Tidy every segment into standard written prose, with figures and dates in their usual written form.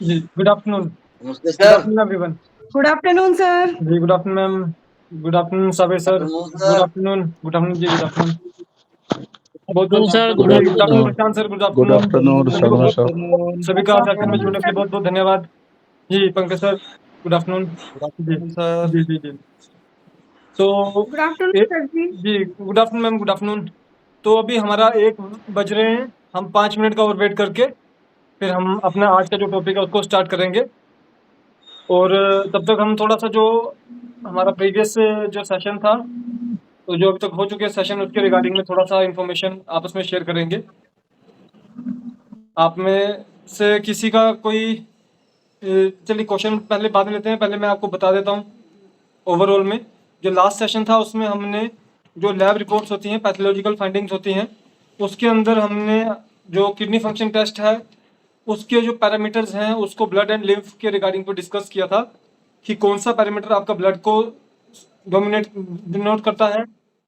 जी, good afternoon. नमस्ते good sir. Afternoon everyone. Good afternoon sir. जी, good afternoon ma'am. Good afternoon Sabir sir. Afternoon good sir. Afternoon, good afternoon जी, good afternoon. बहुत-बहुत sir good जी, good afternoon afternoon. Prashant sir, good good afternoon. Afternoon सभी को शर्मा बहुत sir. सभी का session में जुड़ने के लिए बहुत-बहुत धन्यवाद। जी, Pankaj sir, good afternoon. Good जी, आफ्टरनून सर। जी, जी, जी। तो गुड आफ्टरनून ए सर जी। जी, good afternoon ma'am, good afternoon. तो अभी हमारा 1 बज रहे हैं, हम 5 मिनट का और वेट करके फिर हम अपना आज का जो टॉपिक है उसको स्टार्ट करेंगे। और तब तक हम थोड़ा-सा जो हमारा प्रीवियस जो सेशन था, तो जो अभी तक हो चुके सेशन उसके रिगार्डिंग में थोड़ा-सा इन्फॉर्मेशन आपस में शेयर करेंगे। आप में से किसी का कोई चलिए क्वेश्चन पहले बाद में लेते हैं, पहले मैं आपको बता देता हूँ ओवरऑल में जो लास्ट सेशन था उसमें हमने जो लैब रिपोर्ट्स होती हैं, पैथोलॉजिकल फाइंडिंग्स होती हैं, उसके अंदर हमने जो किडनी फंक्शन टेस्ट है उसके जो पैरामीटर्स हैं उसको ब्लड एंड लिम्फ के रिगार्डिंग पे डिस्कस किया था कि कौन सा पैरामीटर आपका ब्लड को डिनोट करता है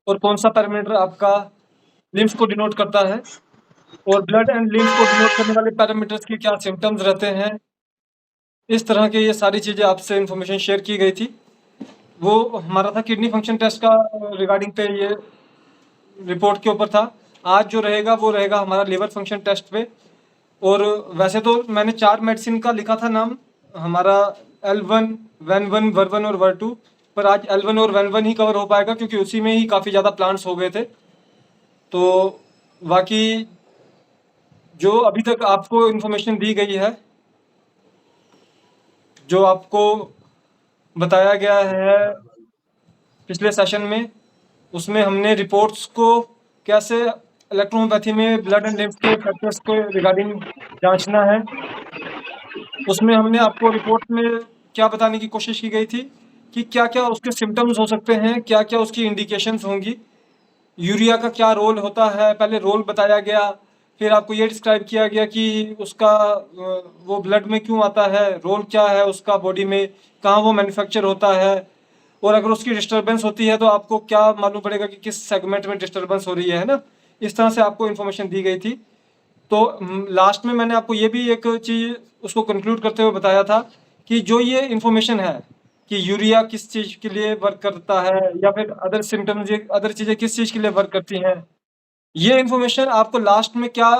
और कौन सा पैरामीटर आपका लिम्फ को डिनोट करता है, और ब्लड एंड लिम्फ को डिनोट करने वाले पैरामीटर्स के क्या सिम्टम्स रहते हैं। इस तरह के ये सारी चीज़ें आपसे इन्फॉर्मेशन शेयर की गई थी। वो हमारा था किडनी फंक्शन टेस्ट का रिगार्डिंग पे, ये रिपोर्ट के ऊपर था। आज जो रहेगा वो रहेगा हमारा लिवर फंक्शन टेस्ट पे। और वैसे तो मैंने 4 मेडिसिन का लिखा था नाम, हमारा L1, WEN1, WER1 और WER2, पर आज L1 और WEN1 ही कवर हो पाएगा क्योंकि उसी में ही काफ़ी ज़्यादा प्लांट्स हो गए थे। तो बाकी जो अभी तक आपको इन्फॉर्मेशन दी गई है, जो आपको बताया गया है पिछले सेशन में, उसमें हमने रिपोर्ट्स को कैसे इलेक्ट्रोहोमोपैथी में ब्लड एंड लिम्फ के फैक्टर्स को रिगार्डिंग जांचना है, उसमें हमने आपको रिपोर्ट में क्या बताने की कोशिश की गई थी कि क्या-क्या उसके सिम्पटम्स हो सकते हैं, क्या-क्या उसकी इंडिकेशंस होंगी, यूरिया का क्या रोल होता है, पहले रोल बताया गया, फिर आपको ये डिस्क्राइब किया गया कि उसका वो ब्लड में क्यों आता है, रोल क्या है उसका बॉडी में, कहाँ वो मैन्युफैक्चर होता है, और अगर उसकी डिस्टर्बेंस होती है तो आपको क्या मालूम पड़ेगा कि किस सेगमेंट में डिस्टर्बेंस हो रही है ना। इस तरह से आपको इन्फॉर्मेशन दी गई थी। तो लास्ट में मैंने आपको ये भी एक चीज़ उसको कंक्लूड करते हुए बताया था कि जो ये इन्फॉर्मेशन है कि यूरिया किस चीज़ के लिए वर्क करता है या फिर अदर सिम्टम्स, ये अदर चीज़ें किस चीज़ के लिए वर्क करती हैं, ये इन्फॉर्मेशन आपको लास्ट में क्या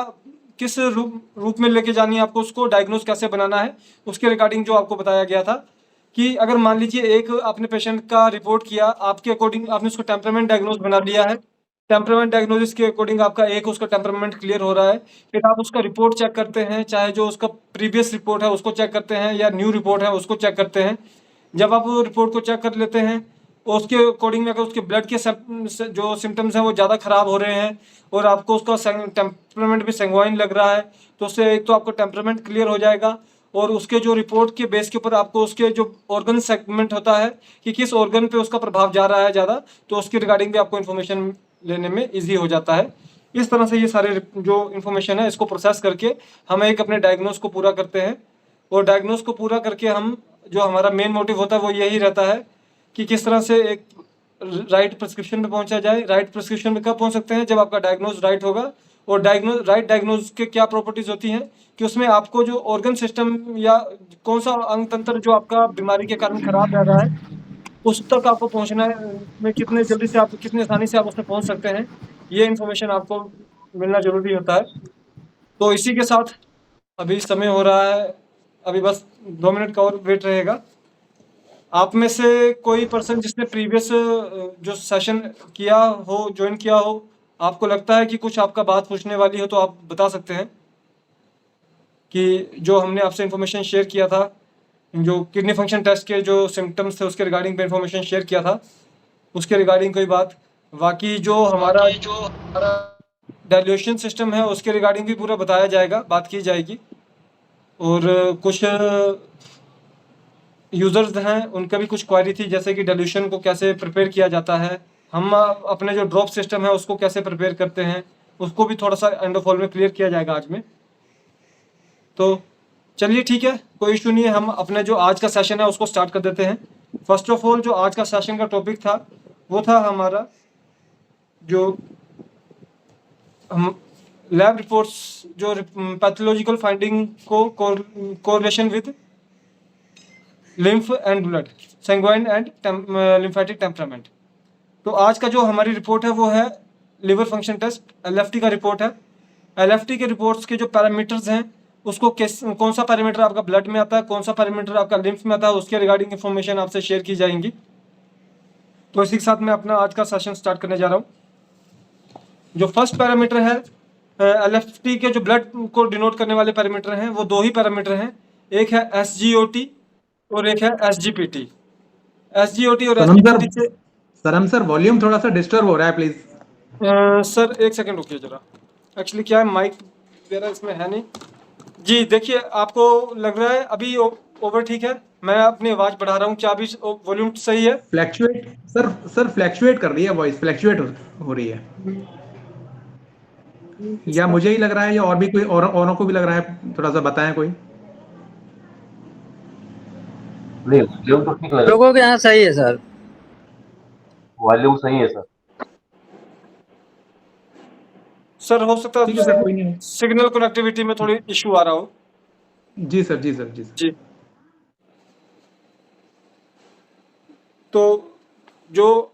किस रूप में लेके जानी है, आपको उसको डायग्नोज कैसे बनाना है, उसके रिगार्डिंग जो आपको बताया गया था कि अगर मान लीजिए एक आपने पेशेंट का रिपोर्ट किया, आपके अकॉर्डिंग आपने उसको टेम्परामेंट डायग्नोज बना लिया है, टेम्परामेंट डायग्नोसिस के अकॉर्डिंग आपका एक उसका टेम्परामेंट क्लियर हो रहा है, फिर आप उसका रिपोर्ट चेक करते हैं, चाहे जो उसका प्रीवियस रिपोर्ट है उसको चेक करते हैं या न्यू रिपोर्ट है उसको चेक करते हैं। जब आप वो रिपोर्ट को चेक कर लेते हैं और उसके अकॉर्डिंग में अगर उसके ब्लड के जो सिम्टम्स हैं वो ज़्यादा ख़राब हो रहे हैं और आपको उसका टेम्परामेंट भी सेंगवाइन लग रहा है, तो उससे एक तो आपको टेम्परामेंट क्लियर हो जाएगा और उसके जो रिपोर्ट के बेस के ऊपर आपको उसके जो ऑर्गन सेगमेंट होता है कि किस ऑर्गन पे उसका प्रभाव जा रहा है ज़्यादा, तो उसके रिगार्डिंग भी आपको इन्फॉर्मेशन लेने में ईजी हो जाता है। इस तरह से ये सारे जो इन्फॉर्मेशन है इसको प्रोसेस करके हम एक अपने डायग्नोस को पूरा करते हैं, और डायग्नोस को पूरा करके हम जो हमारा मेन मोटिव होता है वो यही रहता है कि किस तरह से एक राइट प्रिस्क्रिप्शन पे पहुंचा जाए। राइट प्रिस्क्रिप्शन पे कब पहुंच सकते हैं, जब आपका डायग्नोज राइट होगा। और राइट डायग्नोज के क्या प्रॉपर्टीज होती हैं कि उसमें आपको जो ऑर्गन सिस्टम या कौन सा अंग तंत्र जो आपका बीमारी के कारण खराब रह रहा है उस तक आपको पहुंचना में कितने जल्दी से आप कितनी आसानी से आप उस तक पहुंच सकते हैं, ये इन्फॉर्मेशन आपको मिलना जरूरी होता है। तो इसी के साथ अभी समय हो रहा है, अभी बस 2 मिनट का और वेट रहेगा। आप में से कोई पर्सन जिसने प्रीवियस जो सेशन किया हो, ज्वाइन किया हो, आपको लगता है कि कुछ आपका बात पूछने वाली हो तो आप बता सकते हैं कि जो हमने आपसे इन्फॉर्मेशन शेयर किया था, जो किडनी फंक्शन टेस्ट के जो सिम्टम्स थे उसके रिगार्डिंग पे इन्फॉर्मेशन शेयर किया था, उसके रिगार्डिंग कोई बात। बाकी जो हमारा डाइल्यूशन सिस्टम है उसके रिगार्डिंग भी पूरा बताया जाएगा, बात की जाएगी। और कुछ यूज़र्स हैं उनका भी कुछ क्वारी थी, जैसे कि डाइल्यूशन को कैसे प्रिपेयर किया जाता है, हम अपने जो ड्रॉप सिस्टम है उसको कैसे प्रिपेयर करते हैं, उसको भी थोड़ा सा एंड ऑफ ऑल में क्लियर किया जाएगा आज में। तो चलिए ठीक है, कोई इशू नहीं है, हम अपने जो आज का सेशन है उसको स्टार्ट कर देते हैं। फर्स्ट ऑफ ऑल जो आज का सेशन का टॉपिक था वो था हमारा जो हम लैब रिपोर्ट्स जो पैथोलॉजिकल फाइंडिंग को correlation with lymph and blood, sanguine and lymphatic temperament. तो आज का जो हमारी रिपोर्ट है वो है लिवर फंक्शन टेस्ट, एलएफटी का रिपोर्ट है। एलएफटी के रिपोर्ट्स के जो पैरामीटर्स हैं उसको कौन सा पैरामीटर आपका ब्लड में आता है, कौन सा पैरामीटर आपका लिम्फ में आता है, उसके रिगार्डिंग इन्फॉर्मेशन आपसे शेयर की जाएंगी। तो इसी के साथ मैं अपना आज का सेशन स्टार्ट करने जा रहा हूँ। जो फर्स्ट पैरामीटर है एलएफटी के जो ब्लड को डिनोट करने वाले पैरामीटर हैं वो दो ही पैरामीटर हैं, एक है एसजीओटी और एक है एसजीपीटी। एसजीओटी और सनम सर, एसजीपीटी से सर वॉल्यूम थोड़ा सा डिस्टर्ब हो रहा है, प्लीज। सर एक सेकंड रुकिए जरा, एक्चुअली क्या है माइक वगैरह इसमें है नहीं जी। देखिए आपको लग रहा है अभी ओवर ठीक है, मैं अपनी आवाज बढ़ा रहा हूँ, क्या अभी वॉल्यूम सही है? फ्लैक्चुएट सर फ्लैक्चुएट कर रही है वॉइस, फ्लैक्चुएट हो रही है, या मुझे ही लग रहा है या और भी कोई औरों को भी लग रहा है? थोड़ा सा बताएं कोई। नहीं, वॉल्यूम तो ठीक लग रहा है। लोगों के यहाँ सही है सर, वॉल्यूम सही है सर। सर हो सकता ठीक है सर, कोई नहीं। है सिग्नल कनेक्टिविटी में थोड़ी इशू आ रहा हो। जी सर, जी सर, जी सर। जी तो जो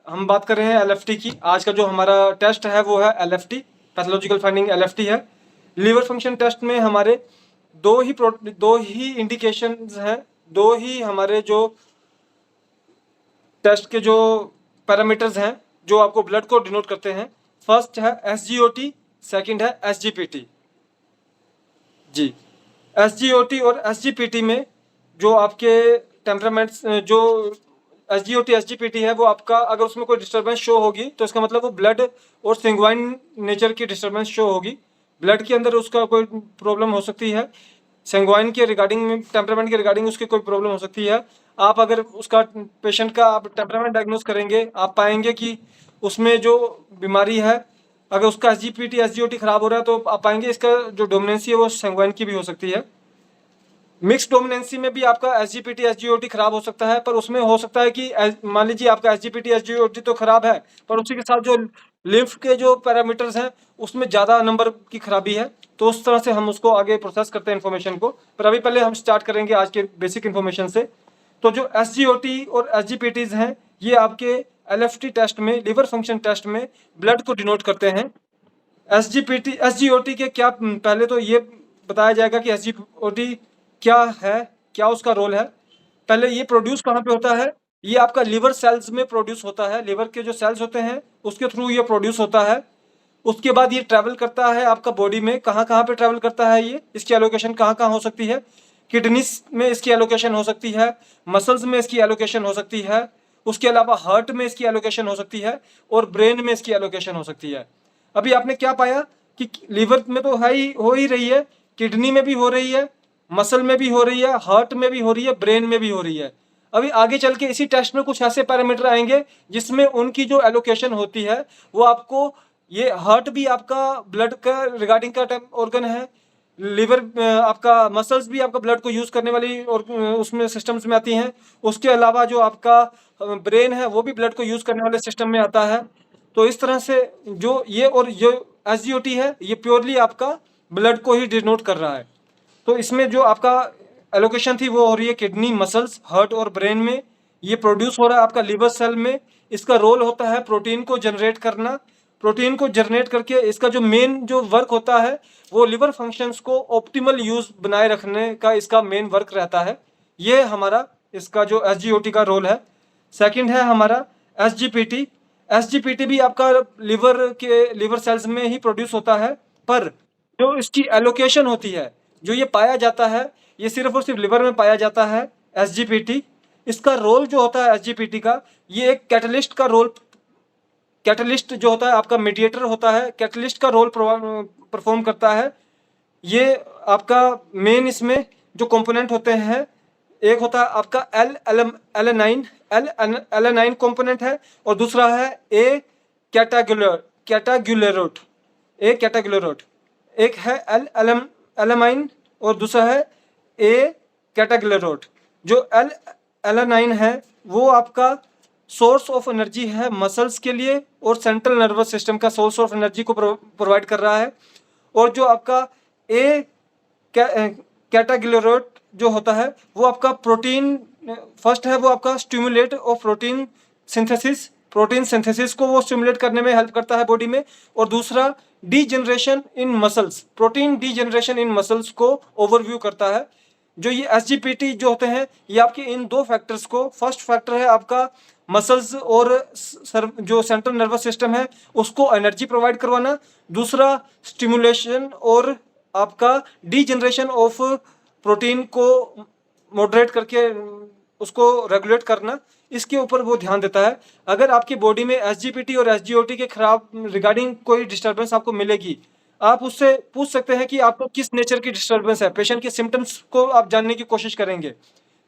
हम बात कर रहे हैं एलएफटी की, आज का जो हमारा टेस्ट है वो है एलएफटी, पैथोलॉजिकल फाइंडिंग एलएफटी है। लीवर फंक्शन टेस्ट में हमारे दो ही इंडिकेशंस हैं, दो ही हमारे जो टेस्ट के जो पैरामीटर्स हैं जो आपको ब्लड को डिनोट करते हैं। फर्स्ट है एसजीओटी, सेकंड है एसजीपीटी। जी, एसजीओटी और एसजीपीटी में जो आपके टेम्परामेंट्स, जो एसजीओटी एसजीपीटी है वो आपका अगर उसमें कोई डिस्टर्बेंस शो होगी तो इसका मतलब वो ब्लड और सेंग्वाइन नेचर की डिस्टर्बेंस शो होगी। ब्लड के अंदर उसका कोई प्रॉब्लम हो सकती है, सेंग्वाइन के रिगार्डिंग में टेम्परामेंट के रिगार्डिंग उसकी कोई प्रॉब्लम हो सकती है। आप अगर उसका पेशेंट का आप टेम्परामेंट डायग्नोस करेंगे, आप पाएंगे कि उसमें जो बीमारी है, अगर उसका एसजीपीटी एसजीओटी खराब हो रहा है तो आप पाएंगे इसका जो डोमिनेंसी है वो सेंग्वाइन की भी हो सकती है। मिक्स डोमिनेंसी में भी आपका एसजीपीटी एसजीओटी खराब हो सकता है, पर उसमें हो सकता है कि मान लीजिए आपका एसजीपीटी एसजीओटी तो खराब है पर उसी के साथ जो लिम्फ के जो पैरामीटर्स हैं उसमें ज़्यादा नंबर की खराबी है, तो उस तरह से हम उसको आगे प्रोसेस करते हैं इन्फॉर्मेशन को। पर अभी पहले हम स्टार्ट करेंगे आज के बेसिक इन्फॉर्मेशन से। तो जो एसजीओटी और एसजीपीटीज हैं ये आपके एलएफटी टेस्ट में, लिवर फंक्शन टेस्ट में ब्लड को डिनोट करते हैं। एसजीपीटी एसजीओटी के क्या, पहले तो ये बताया जाएगा कि एसजीओटी क्या है, क्या उसका रोल है। पहले ये प्रोड्यूस कहाँ पे होता है, ये आपका लिवर सेल्स में प्रोड्यूस होता है, लिवर के जो सेल्स होते हैं उसके थ्रू ये प्रोड्यूस होता है। उसके बाद ये ट्रैवल करता है आपका बॉडी में, कहाँ कहाँ पे ट्रैवल करता है ये, इसकी एलोकेशन कहाँ कहाँ हो सकती है, किडनीज में इसकी एलोकेशन हो सकती है, मसल्स में इसकी एलोकेशन हो सकती है, उसके अलावा हार्ट में इसकी एलोकेशन हो सकती है और ब्रेन में इसकी एलोकेशन हो सकती है। अभी आपने क्या पाया कि लिवर में तो हो ही रही है, किडनी में भी हो रही है, मसल में भी हो रही है, हार्ट में भी हो रही है, ब्रेन में भी हो रही है। अभी आगे चल के इसी टेस्ट में कुछ ऐसे पैरामीटर आएंगे जिसमें उनकी जो एलोकेशन होती है वो आपको, ये हार्ट भी आपका ब्लड का रिगार्डिंग का ऑर्गन है, लिवर आपका मसल्स भी आपका ब्लड को यूज करने वाली और उसमें सिस्टम्स में आती हैं। उसके अलावा जो आपका ब्रेन है वो भी ब्लड को यूज करने वाले सिस्टम में आता है। तो इस तरह से जो ये और जो एसजीओटी है ये प्योरली आपका ब्लड को ही डिनोट कर रहा है। तो इसमें जो आपका एलोकेशन थी वो हो रही है किडनी, मसल्स, हार्ट और ब्रेन में। ये प्रोड्यूस हो रहा है आपका लिवर सेल में। इसका रोल होता है प्रोटीन को जनरेट करना। प्रोटीन को जनरेट करके इसका जो मेन जो वर्क होता है वो लिवर फंक्शंस को ऑप्टिमल यूज बनाए रखने का इसका मेन वर्क रहता है। ये हमारा इसका जो एसजीओटी का रोल है। सेकंड है हमारा एसजीपीटी। एसजीपीटी भी आपका लिवर सेल्स में ही प्रोड्यूस होता है, पर जो इसकी एलोकेशन होती है, जो ये पाया जाता है, ये सिर्फ और सिर्फ लिवर में पाया जाता है एसजीपीटी। इसका रोल जो होता है एसजीपीटी का, ये एक कैटलिस्ट का रोल, कैटलिस्ट जो होता है आपका मीडिएटर होता है, कैटलिस्ट का रोल परफॉर्म करता है। ये आपका मेन इसमें जो कंपोनेंट होते हैं, एक होता है आपका एलेनाइन कंपोनेंट है और दूसरा है ए कैटागुलेरोट। एक है एलेमाइन और दूसरा है ए कैटागुलेरोट। जो एलेनाइन है वो आपका सोर्स ऑफ एनर्जी है मसल्स के लिए और सेंट्रल नर्वस सिस्टम का सोर्स ऑफ एनर्जी को प्रोवाइड कर रहा है। और जो आपका ए कैटाग्लियरेट जो होता है वो आपका प्रोटीन, फर्स्ट है वो आपका स्टिमुलेट ऑफ प्रोटीन सिंथेसिस को वो स्टिमुलेट करने में हेल्प करता है बॉडी में। और दूसरा डीजनरेशन इन मसल्स, प्रोटीन डीजनरेशन इन मसल्स को ओवरव्यू करता है। जो ये एसजीपीटी जो होते हैं ये आपके इन दो फैक्टर्स को, फर्स्ट फैक्टर है आपका मसल्स और जो सेंट्रल नर्वस सिस्टम है उसको एनर्जी प्रोवाइड करवाना, दूसरा स्टिमुलेशन और आपका डीजनरेशन ऑफ प्रोटीन को मॉडरेट करके उसको रेगुलेट करना, इसके ऊपर वो ध्यान देता है। अगर आपकी बॉडी में एसजीपीटी और एसजीओटी के खराब रिगार्डिंग कोई डिस्टर्बेंस आपको मिलेगी, आप उससे पूछ सकते हैं कि आपको किस नेचर की डिस्टर्बेंस है। पेशेंट के सिम्टम्स को आप जानने की कोशिश करेंगे।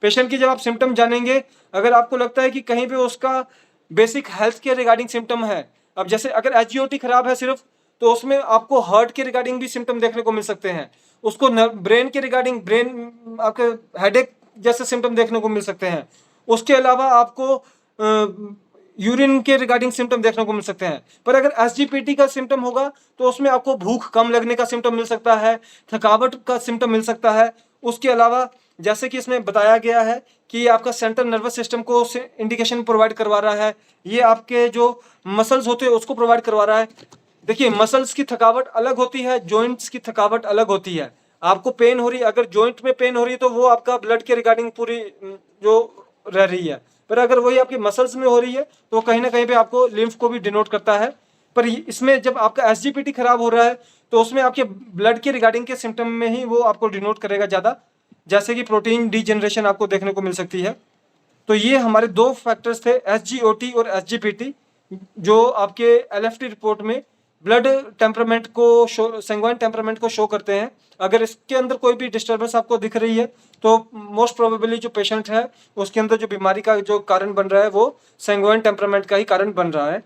पेशेंट की जब आप सिम्टम जानेंगे, अगर आपको लगता है कि कहीं पे उसका बेसिक हेल्थ के रिगार्डिंग सिम्टम है, अब जैसे अगर एसजीओटी खराब है सिर्फ, तो उसमें आपको हार्ट के रिगार्डिंग भी सिम्टम देखने को मिल सकते हैं। उसको ब्रेन के रिगार्डिंग, ब्रेन आपके हेडेक जैसे सिम्टम देखने को मिल सकते हैं। उसके अलावा आपको यूरिन के रिगार्डिंग सिम्टम देखने को मिल सकते हैं। पर अगर एसजीपीटी का सिम्टम होगा तो उसमें आपको भूख कम लगने का सिम्टम मिल सकता है, थकावट का सिम्टम मिल सकता है। उसके अलावा जैसे कि इसमें बताया गया है कि ये आपका सेंट्रल नर्वस सिस्टम को इंडिकेशन प्रोवाइड करवा रहा है, ये आपके जो मसल्स होते हैं उसको प्रोवाइड करवा रहा है। देखिए, मसल्स की थकावट अलग होती है, जॉइंट्स की थकावट अलग होती है। आपको पेन हो रही है, अगर जॉइंट में पेन हो रही है तो वो आपका ब्लड के रिगार्डिंग पूरी जो रह रही है, पर अगर वही आपकी मसल्स में हो रही है तो कहीं ना कहीं पे आपको लिम्फ को भी डिनोट करता है। पर इसमें जब आपका एसजीपीटी खराब हो रहा है तो उसमें आपके ब्लड के रिगार्डिंग के सिम्टम में ही वो आपको डिनोट करेगा ज़्यादा, जैसे कि प्रोटीन डीजनरेशन आपको देखने को मिल सकती है। तो ये हमारे दो फैक्टर्स थे, एसजीओटी और एसजीपीटी, जो आपके एलएफटी रिपोर्ट में ब्लड टेम्परामेंट को सेंगुइन टेम्परामेंट को शो करते हैं। अगर इसके अंदर कोई भी डिस्टर्बेंस आपको दिख रही है तो मोस्ट प्रोबेबली जो पेशेंट है उसके अंदर जो बीमारी का जो कारण बन रहा है वो सेंगुइन टेम्परामेंट का ही कारण बन रहा है।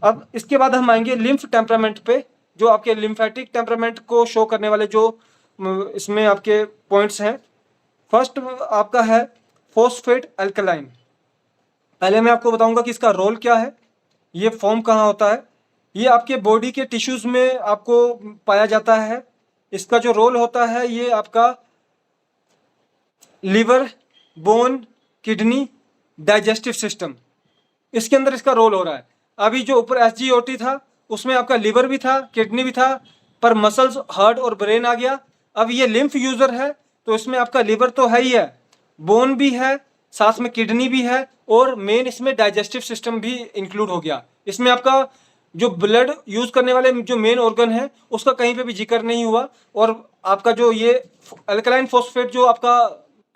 अब इसके बाद हम आएंगे लिम्फ टेम्परामेंट पे, जो आपके लिम्फेटिक टेम्परामेंट को शो करने वाले जो इसमें आपके पॉइंट्स हैं। फर्स्ट आपका है फॉस्फेट अल्कलाइन। पहले मैं आपको बताऊंगा कि इसका रोल क्या है, ये फॉर्म कहाँ होता है। ये आपके बॉडी के टिश्यूज में आपको पाया जाता है। इसका जो रोल होता है ये आपका liver, bone, kidney, digestive system, इसके अंदर इसका रोल हो रहा है। अभी जो ऊपर एसजीओटी था उसमें आपका लिवर भी था, किडनी भी था, पर मसल्स, हार्ट और ब्रेन आ गया। अब ये लिम्फ यूजर है तो इसमें आपका लिवर तो है ही है, बोन भी है, साथ में किडनी भी है, और मेन इसमें डाइजेस्टिव सिस्टम भी इंक्लूड हो गया। इसमें आपका जो ब्लड यूज करने वाले जो मेन ऑर्गन है उसका कहीं पे भी जिक्र नहीं हुआ। और आपका जो ये अल्कलाइन फॉस्फेट जो आपका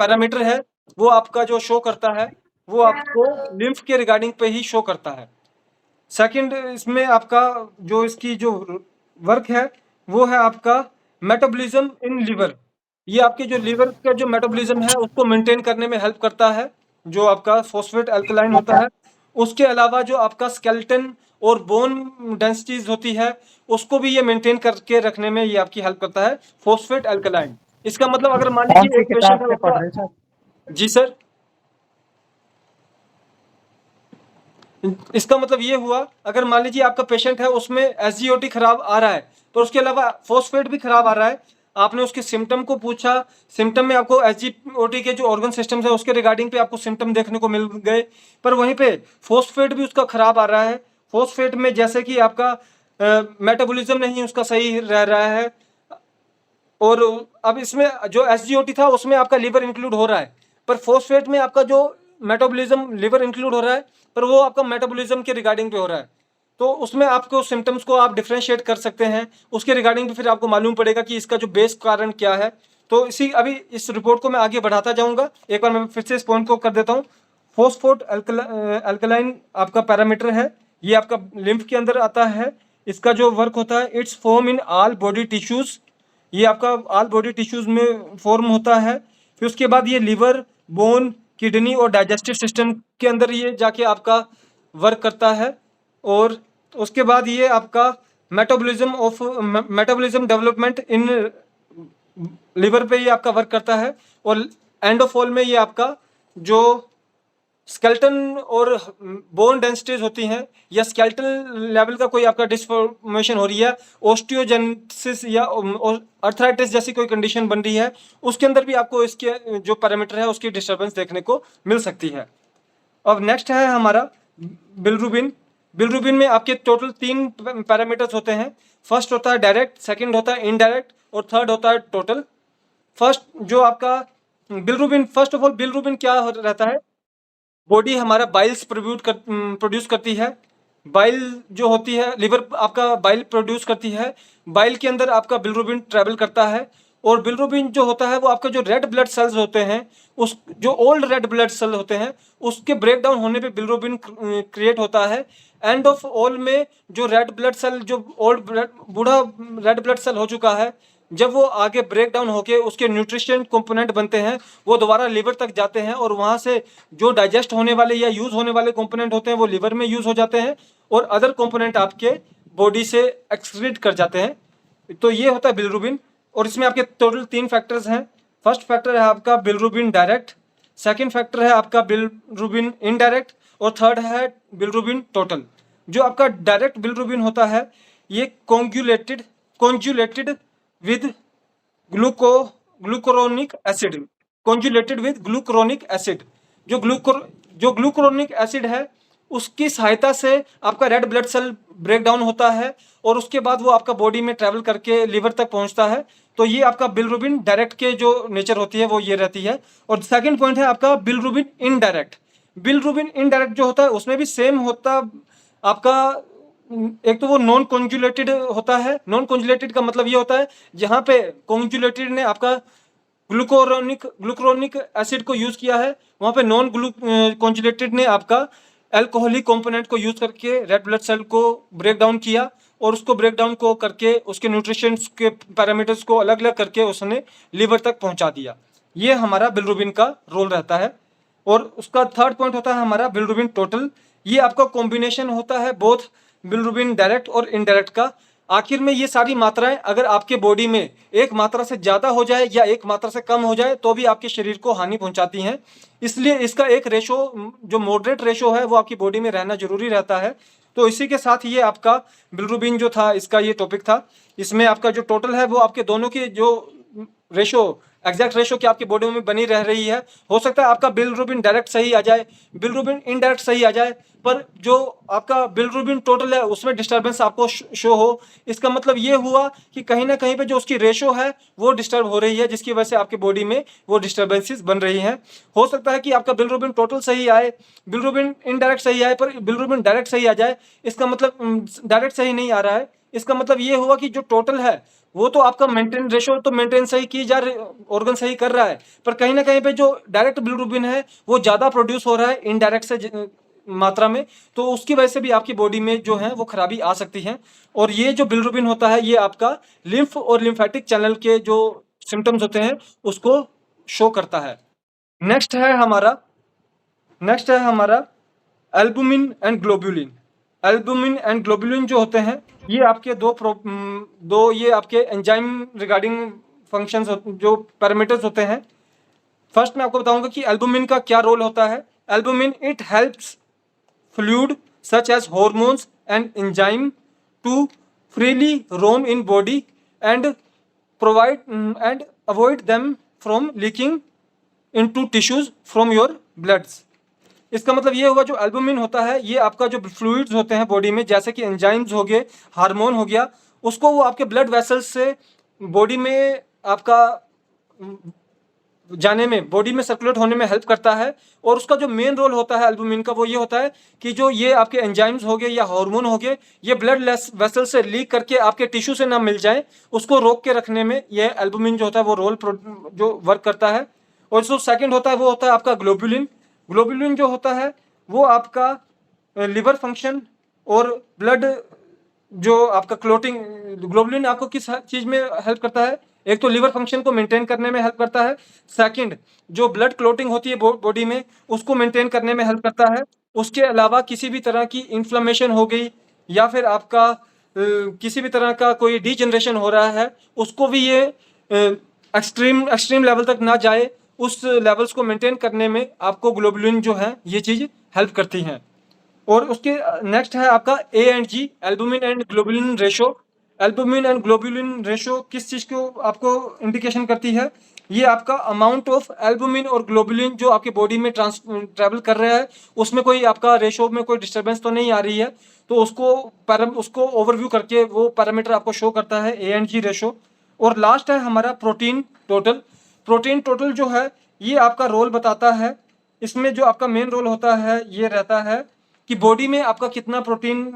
पैरामीटर है वो आपका जो शो करता है वो आपको लिम्फ के रिगार्डिंग पे ही शो करता है। सेकंड इसमें आपका जो इसकी जो वर्क है वो है आपका मेटाबॉलिज्म इन लिवर। ये आपके जो लिवर का जो मेटाबॉलिज्म है उसको मेंटेन करने में हेल्प करता है, जो आपका फॉस्फेट अल्कलाइन होता है। उसके अलावा जो आपका स्केलेटन और बोन डेंसिटीज होती है उसको भी ये मेंटेन करके रखने में ये आपकी हेल्प करता है, फॉस्फेट अल्कलाइन। इसका मतलब अगर मान कौन लीजिए सी एक पेशेंट किताब है से पढ़ उसका, रहे सर? जी सर, इसका मतलब ये हुआ अगर मान लीजिए आपका पेशेंट है उसमें एसजीओटी खराब आ रहा है पर उसके अलावा फॉस्फेट भी खराब आ रहा है, आपने उसके सिम्टम को पूछा, सिम्टम में आपको एसजीओटी के जो ऑर्गन सिस्टम्स है उसके रिगार्डिंग पे आपको सिम्टम देखने को मिल गए, पर वहीं पे फॉस्फेट भी उसका खराब आ रहा है। फॉस्फेट में जैसे कि आपका मेटाबॉलिज्म नहीं उसका सही रह रहा है, और अब इसमें जो एसजीओटी था उसमें आपका लिवर इंक्लूड हो रहा है, पर फॉस्फेट में आपका जो मेटाबॉलिज्म, लिवर इंक्लूड हो रहा है पर वो आपका मेटाबॉलिज्म के रिगार्डिंग पे हो रहा है। तो उसमें आपको सिम्टम्स को आप डिफ्रेंशिएट कर सकते हैं, उसके रिगार्डिंग भी फिर आपको मालूम पड़ेगा कि इसका जो बेस कारण क्या है। तो इसी अभी इस रिपोर्ट को मैं आगे बढ़ाता जाऊंगा, एक बार मैं फिर से इस पॉइंट को कर देता हूँ। फॉस्फेट अल्कलाइन आपका पैरामीटर है, ये आपका लिम्फ के अंदर आता है। इसका जो वर्क होता है, it's form in all body tissues, ये आपका ऑल बॉडी टिश्यूज में फॉर्म होता है। फिर उसके बाद ये लिवर, बोन, किडनी और डाइजेस्टिव सिस्टम के अंदर ये जाके आपका वर्क करता है, और उसके बाद ये आपका मेटाबॉलिज्म डेवलपमेंट इन लिवर पे ये आपका वर्क करता है, और एंड ऑफ ऑल में ये आपका जो स्केलेटन और बोन डेंसिटीज होती हैं या स्केलेटल लेवल का कोई आपका डिसफॉर्मेशन हो रही है, ओस्टियोजेनेसिस या अर्थराइटिस जैसी कोई कंडीशन बन रही है, उसके अंदर भी आपको इसके जो पैरामीटर है उसकी डिस्टर्बेंस देखने को मिल सकती है। अब नेक्स्ट है हमारा बिलिरुबिन। बिलिरुबिन में आपके टोटल 3 पैरामीटर्स होते हैं। फर्स्ट होता है डायरेक्ट, सेकंड होता है इनडायरेक्ट और थर्ड होता है टोटल। फर्स्ट जो आपका bilirubin, first of all bilirubin क्या रहता है, बॉडी हमारा बाइल्स प्रोड्यूस करती है। बाइल जो होती है, लिवर आपका बाइल प्रोड्यूस करती है, बाइल के अंदर आपका बिलिरुबिन ट्रैवल करता है और बिलिरुबिन जो होता है वो आपका जो रेड ब्लड सेल्स होते हैं, उस जो ओल्ड रेड ब्लड सेल होते हैं उसके ब्रेक डाउन होने पे बिलिरुबिन क्रिएट होता है। एंड ऑफ ऑल में जो रेड ब्लड सेल, जो बूढ़ा रेड ब्लड सेल हो चुका है, जब वो आगे ब्रेक डाउन होके उसके न्यूट्रिशन कंपोनेंट बनते हैं, वो दोबारा लिवर तक जाते हैं और वहाँ से जो डाइजेस्ट होने वाले या यूज़ होने वाले कंपोनेंट होते हैं वो लिवर में यूज़ हो जाते हैं और अदर कंपोनेंट आपके बॉडी से एक्सक्रीट कर जाते हैं। तो ये होता है बिलिरुबिन और इसमें आपके टोटल 3 फैक्टर्स हैं। फर्स्ट फैक्टर है आपका बिलिरुबिन डायरेक्ट, सेकंड फैक्टर है आपका बिलिरुबिन इनडायरेक्ट और थर्ड है बिलिरुबिन टोटल। जो आपका डायरेक्ट बिलिरुबिन होता है ये conjugated with glucuronic acid, conjugated with glucuronic acid. जो ग्लूकुरोनिक एसिड है उसकी सहायता से आपका red blood cell break down होता है और उसके बाद वो आपका बॉडी में ट्रैवल करके लिवर तक पहुंचता है। तो ये आपका बिलिरुबिन डायरेक्ट के जो नेचर होती है वो ये रहती है। और सेकंड पॉइंट है आपका बिलिरुबिन इनडायरेक्ट। बिलिरुबिन इनडायरेक्ट जो होता है उसमें भी सेम होता आपका, एक तो वो नॉन कॉन्जुलेटेड होता है। नॉन कॉन्जुलेटेड का मतलब ये होता है जहाँ पे कॉन्जुलेटेड ने आपका ग्लूकुरोनिक एसिड को यूज किया है, वहाँ पे नॉन कॉन्जुलेटेड ने आपका अल्कोहलिक कंपोनेंट को यूज करके रेड ब्लड सेल को ब्रेक डाउन किया और उसको ब्रेक डाउन को करके उसके न्यूट्रिशन के पैरामीटर्स को अलग अलग करके उसने लिवर तक पहुंचा दिया। ये हमारा बिलिरुबिन का रोल रहता है। और उसका थर्ड पॉइंट होता है हमारा बिलिरुबिन टोटल। ये आपका कॉम्बिनेशन होता है बोथ बिलिरुबिन डायरेक्ट और इनडायरेक्ट का। आखिर में ये सारी मात्राएं अगर आपके बॉडी में एक मात्रा से ज़्यादा हो जाए या एक मात्रा से कम हो जाए तो भी आपके शरीर को हानि पहुंचाती हैं। इसलिए इसका एक रेशो, जो मॉडरेट रेशो है, वो आपकी बॉडी में रहना जरूरी रहता है। तो इसी के साथ ये आपका बिलिरुबिन जो था इसका ये टॉपिक था। इसमें आपका जो टोटल है वो आपके दोनों की जो रेशो, एग्जैक्ट रेशो की आपकी बॉडी में बनी रह रही है। हो सकता है आपका बिलिरुबिन डायरेक्ट सही आ जाए, बिलिरुबिन इनडायरेक्ट सही आ जाए, पर जो आपका बिलिरुबिन टोटल है उसमें डिस्टर्बेंस आपको शो हो। इसका मतलब ये हुआ कि कहीं ना कहीं पे जो उसकी रेशो है वो डिस्टर्ब हो रही है, जिसकी वजह से आपके बॉडी में वो डिस्टर्बेंसेस बन रही हैं। हो सकता है कि आपका बिलिरुबिन टोटल सही आए, बिलिरुबिन इनडायरेक्ट सही आए, पर बिलिरुबिन डायरेक्ट सही आ जाए। इसका मतलब डायरेक्ट सही नहीं आ रहा है, इसका मतलब ये हुआ कि जो टोटल है वो तो आपका मेंटेन रेशो तो मेंटेन सही की जा रही, ऑर्गन सही कर रहा है, पर कहीं ना कहीं पे जो डायरेक्ट बिलिरुबिन है वो ज़्यादा प्रोड्यूस हो रहा है इनडायरेक्ट से मात्रा में। तो उसकी वजह से भी आपकी बॉडी में जो है वो खराबी आ सकती है। और ये जो बिलिरुबिन होता है ये आपका लिम्फ और लिम्फेटिक चैनल के जो सिम्टम्स होते हैं उसको शो करता है। नेक्स्ट है हमारा albumin and globulin. Albumin and globulin जो होते हैं ये आपके दो ये आपके एंजाइम रिगार्डिंग फंक्शंस जो पैरामीटर्स होते हैं। फर्स्ट मैं आपको बताऊंगा कि एल्बुमिन का क्या रोल होता है। Albumin it helps fluid such as hormones and enzyme to freely roam in body and provide and avoid them from leaking into tissues from your bloods। इसका मतलब ये होगा जो एल्बुमिन होता है ये आपका जो फ्लूइड्स होते हैं बॉडी में, जैसे कि एंजाइम्स हो गए, हार्मोन हो गया, उसको वो आपके ब्लड वेसल्स से बॉडी में आपका जाने में, बॉडी में सर्कुलेट होने में हेल्प करता है। और उसका जो मेन रोल होता है एल्बुमिन का वो ये होता है कि जो ये आपके एंजाइम्स हो गए या हार्मोन हो गए ये ब्लड वेसल से लीक करके आपके टिश्यू से ना मिल जाए, उसको रोक के रखने में ये एल्बुमिन जो होता है वो रोल जो वर्क करता है। और जो सेकंड होता है वो होता है आपका ग्लोबुलिन। ग्लोबुलिन जो होता है वो आपका लिवर फंक्शन और ब्लड जो आपका क्लोटिंग, ग्लोबुलिन आपको किस चीज़ में हेल्प करता है, एक तो लिवर फंक्शन को मेंटेन करने में हेल्प करता है, सेकंड जो ब्लड क्लोटिंग होती है बॉडी में उसको मेंटेन करने में हेल्प करता है। उसके अलावा किसी भी तरह की इन्फ्लेमेशन हो गई या फिर आपका किसी भी तरह का कोई डीजनरेशन हो रहा है उसको भी ये एक्सट्रीम लेवल तक ना जाए उस लेवल्स को मेंटेन करने में आपको ग्लोबुलिन जो है ये चीज़ हेल्प करती हैं। और उसके नेक्स्ट है आपका A and G, albumin and globulin ratio. Albumin and globulin ratio किस चीज़ को आपको इंडिकेशन करती है? ये आपका अमाउंट ऑफ एल्बुमिन और ग्लोबुलिन जो आपकी बॉडी में ट्रैवल कर रहा है, उसमें कोई आपका रेशो में कोई डिस्टर्बेंस तो नहीं आ रही है, तो उसको ओवरव्यू करके वो पैरामीटर आपको शो करता है ए एंड जी रेशो। और लास्ट है हमारा प्रोटीन टोटल। प्रोटीन टोटल जो है ये आपका रोल बताता है। इसमें जो आपका मेन रोल होता है ये रहता है कि बॉडी में आपका कितना प्रोटीन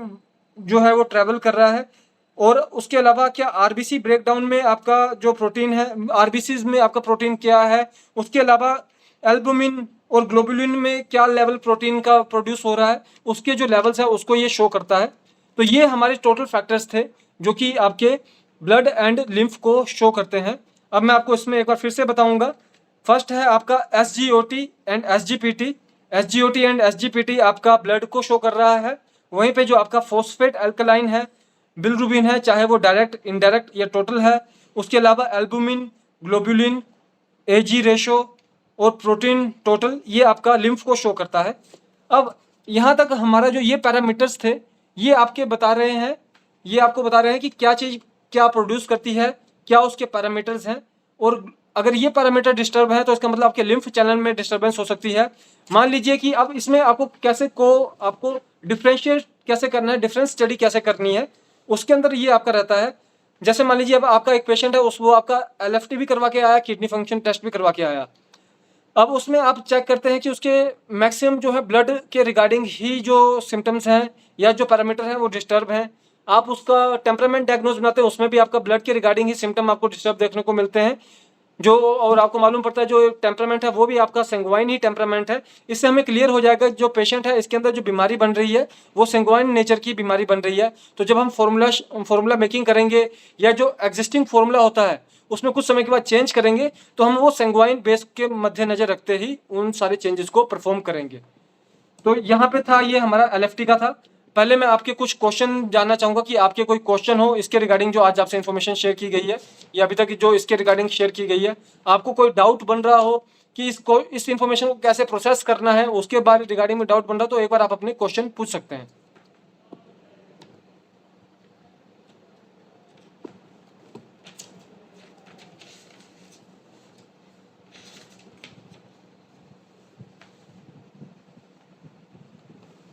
जो है वो ट्रैवल कर रहा है, और उसके अलावा क्या आरबीसी ब्रेकडाउन में आपका जो प्रोटीन है, आरबीसीज में आपका प्रोटीन क्या है, उसके अलावा एल्बुमिन और ग्लोबुलिन में क्या लेवल प्रोटीन का प्रोड्यूस हो रहा है, उसके जो लेवल्स है उसको ये शो करता है। तो ये हमारे टोटल फैक्टर्स थे जो कि आपके ब्लड एंड लिम्फ को शो करते हैं। अब मैं आपको इसमें एक बार फिर से बताऊंगा। फर्स्ट है आपका SGOT and SGPT। SGOT and SGPT आपका ब्लड को शो कर रहा है। वहीं पे जो आपका फॉस्फेट अल्कलाइन है, बिलरुबिन है, चाहे वो डायरेक्ट, इनडायरेक्ट या टोटल है, उसके अलावा एल्बुमिन, ग्लोबुलिन, एजी रेशो और प्रोटीन टोटल, ये आपका लिम्फ को शो करता है। अब यहाँ तक हमारा जो ये पैरामीटर्स थे ये आपके बता रहे हैं, ये आपको बता रहे हैं कि क्या चीज़ क्या प्रोड्यूस करती है, क्या उसके पैरामीटर्स हैं। और अगर ये पैरामीटर डिस्टर्ब है तो इसका मतलब आपके लिम्फ चैनल में डिस्टर्बेंस हो सकती है। मान लीजिए कि अब इसमें आपको आपको डिफ्रेंशिएट कैसे करना है, डिफरेंस स्टडी कैसे करनी है, उसके अंदर ये आपका रहता है। जैसे मान लीजिए अब आपका एक पेशेंट है, वो आपका LFT भी करवा के आया, किडनी फंक्शन टेस्ट भी करवा के आया। अब उसमें आप चेक करते हैं कि उसके मैक्सिमम जो है ब्लड के रिगार्डिंग ही जो सिम्टम्स हैं या जो पैरामीटर हैं वो डिस्टर्ब हैं। आप उसका टेम्परामेंट डायग्नोज बनाते हैं, उसमें भी आपका ब्लड के रिगार्डिंग ही सिम्टम आपको डिस्टर्ब देखने को मिलते हैं। जो और आपको मालूम पड़ता है जो टेम्परामेंट है वो भी आपका सेंगवाइन ही टेम्परामेंट है। इससे हमें क्लियर हो जाएगा जो पेशेंट है इसके अंदर जो बीमारी बन रही है वो सेंगवाइन नेचर की बीमारी बन रही है। तो जब हम फॉर्मूला मेकिंग करेंगे या जो एग्जिस्टिंग फॉर्मूला होता है उसमें कुछ समय के बाद चेंज करेंगे, तो हम वो सेंगवाइन बेस के मद्देनजर रखते ही उन सारे चेंजेस को परफॉर्म करेंगे। तो यहाँ पे था ये हमारा LFT का था। पहले मैं आपके कुछ क्वेश्चन जानना चाहूँगा कि आपके कोई क्वेश्चन हो इसके रिगार्डिंग जो आज आपसे इन्फॉर्मेशन शेयर की गई है या अभी तक जो इसके रिगार्डिंग शेयर की गई है, आपको कोई डाउट बन रहा हो कि इस इन्फॉर्मेशन को कैसे प्रोसेस करना है, उसके बारे रिगार्डिंग में डाउट बन रहा हो, तो एक बार आप अपने क्वेश्चन पूछ सकते हैं।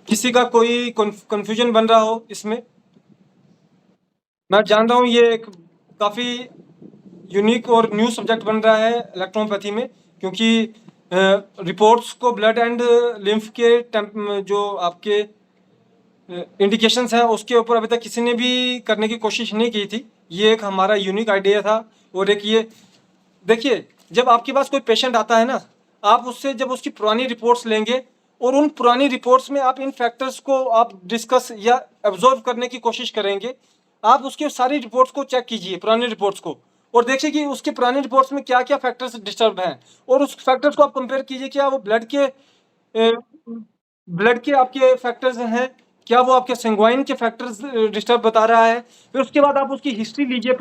किसी का कोई कंफ्यूजन बन रहा हो इसमें? मैं जान रहा हूँ ये एक काफ़ी यूनिक और न्यू सब्जेक्ट बन रहा है इलेक्ट्रोपैथी में, क्योंकि रिपोर्ट्स को ब्लड एंड लिम्फ के जो आपके इंडिकेशंस हैं उसके ऊपर अभी तक किसी ने भी करने की कोशिश नहीं की थी। ये एक हमारा यूनिक आइडिया था। और एक ये देखिए, जब आपके पास कोई पेशेंट आता है ना, आप उससे जब उसकी पुरानी रिपोर्ट्स लेंगे और उन पुरानी रिपोर्ट्स में आप इन फैक्टर्स को आप डिस्कस या ऑब्जर्व करने की कोशिश करेंगे। आप उसके सारी रिपोर्ट्स को चेक कीजिए, पुरानी रिपोर्ट्स को, और देखिए कि उसके पुरानी रिपोर्ट्स में क्या क्या फैक्टर्स डिस्टर्ब हैं, और उस फैक्टर्स को आप कंपेयर कीजिए, क्या वो ब्लड के आपके फैक्टर्स हैं, क्या वो आपके सेंग्वाइन के फैक्टर्स डिस्टर्ब बता रहा है। फिर उसके बाद आप उसकी हिस्ट्री लीजिए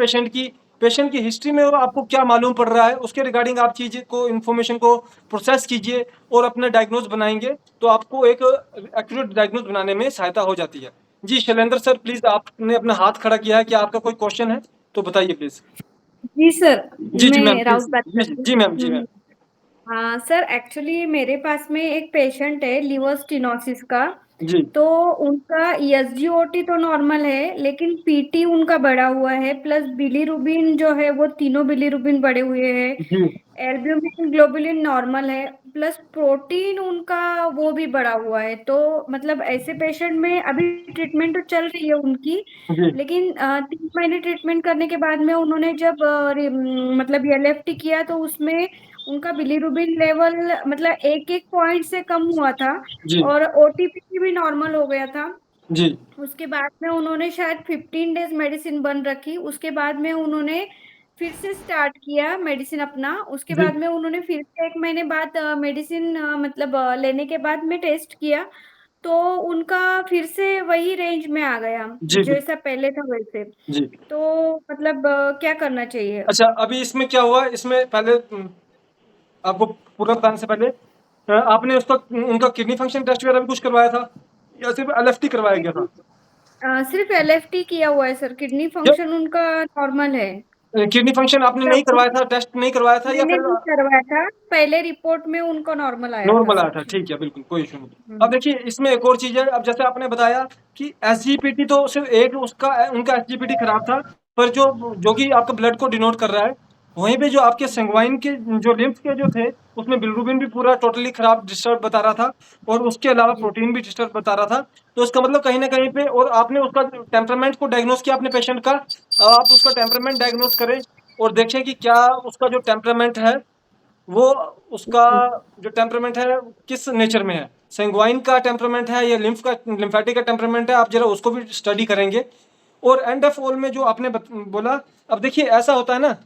पेशेंट की हिस्ट्री में आपको क्या मालूम पड़ रहा है, उसके रिगार्डिंग आप चीज़ को इन्फॉर्मेशन को प्रोसेस कीजिए और अपना डायग्नोज बनाएंगे, तो आपको एक एक्यूरेट डायग्नोज बनाने में सहायता हो जाती है। जी शैलेंद्र सर, प्लीज आपने अपना हाथ खड़ा किया है, क्या आपका कोई क्वेश्चन है तो बताइए प्लीज। जी सर, जी मैम मैं प्लीज। राउत बात जी करती जी मैम, जी हूँ। मैम। हाँ सर, एक्चुअली मेरे पास में एक पेशेंट है लिवर स्टेनोसिस का। जी तो उनका SGOT तो नॉर्मल है, लेकिन PT उनका बढ़ा हुआ है, प्लस बिलीरुबिन जो है वो तीनों बिलीरुबिन बढ़े हुए हैं। जी एल्ब्यूमिन ग्लोबुलिन नॉर्मल है, प्लस प्रोटीन उनका वो भी बढ़ा हुआ है। तो मतलब ऐसे पेशेंट में अभी ट्रीटमेंट तो चल रही है उनकी, जी लेकिन 3 महीने ट्रीटमेंट करने के बाद में उन्होंने जब मतलब LFT किया तो उसमें उनका बिलीरुबिन लेवल मतलब एक एक पॉइंट से कम हुआ था, जी और OTP भी नॉर्मल हो गया था। जी उसके बाद में उन्होंने शायद 15 डेज मेडिसिन बंद रखी, उसके बाद में उन्होंने फिर से स्टार्ट किया मेडिसिन अपना। उसके जी बाद में उन्होंने फिर से 1 महीने बाद मेडिसिन मतलब लेने के बाद में टेस्ट किया, तो उनका फिर से वही रेंज में आ गया जी जी जैसा पहले था वैसे। जी। तो मतलब क्या करना चाहिए? अच्छा, अभी इसमें क्या हुआ, इसमें पहले आपको पूरा बताने से पहले आपने उसका उनका किडनी फंक्शन टेस्ट वगैरह भी कुछ करवाया था या सिर्फ एलएफटी करवाया गया था? सिर्फ एलएफटी किया हुआ है सर, किडनी जब फंक्शन उनका नॉर्मल है। किडनी फंक्शन आपने नहीं मतलब करवाया था, टेस्ट नहीं करवाया था या मैंने फिर भी करवाया था, पहले रिपोर्ट में उनका नॉर्मल आया था नॉर्मल आया सब था? चीज। ठीक है, बिल्कुल कोई इशू नहीं। अब हम्म। देखिए इसमें एक और चीज़ है, अब जैसे आपने बताया कि एसजीपीटी तो सिर्फ एक उसका उनका एसजीपीटी खराब था, पर जो कि आपका ब्लड को डिनोट कर रहा है, वहीं पे जो आपके संगवाइन के जो लिम्फ के जो थे, उसमें बिलिरुबिन भी पूरा टोटली खराब डिस्टर्ब बता रहा था और उसके अलावा जी प्रोटीन भी डिस्टर्ब बता रहा था। तो इसका मतलब कहीं न कहीं पे, और आपने उसका टेम्परामेंट को डायग्नोज़ किया अपने पेशेंट का, अब आप उसका टेम्परामेंट डायग्नोज़ करें और देखें कि क्या उसका जो टेम्परामेंट है वो उसका जी जो टेम्परामेंट है किस नेचर में है, सेंग्वाइन का टेम्परामेंट है या लिम्फेटिक का टेम्परामेंट है, आप जरा उसको भी स्टडी करेंगे। और एंड ऑफ ऑल में जो आपने बोला, अब देखिए ऐसा होता है ना,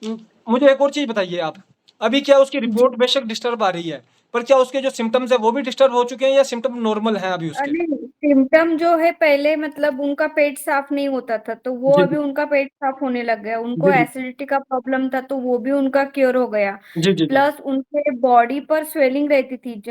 मुझे एक और चीज बताइए आप, अभी क्या उसकी जी। रिपोर्ट बेशक डिस्टर्ब आ रही है, पर क्या उसके जो सिम्टम्स है वो भी डिस्टर्ब हो चुके हैं या सिम्टम नॉर्मल हैं अभी उसके? नहीं, सिम्टम जो है पहले मतलब उनका पेट साफ नहीं होता था, तो वो जी अभी जी उनका पेट साफ होने लग गया। उनको जी जी एसिडिटी का प्रॉब्लम था, तो वो भी उनका क्योर हो गया। जी जी जी प्लस उनके बॉडी पर स्वेलिंग रहती थी,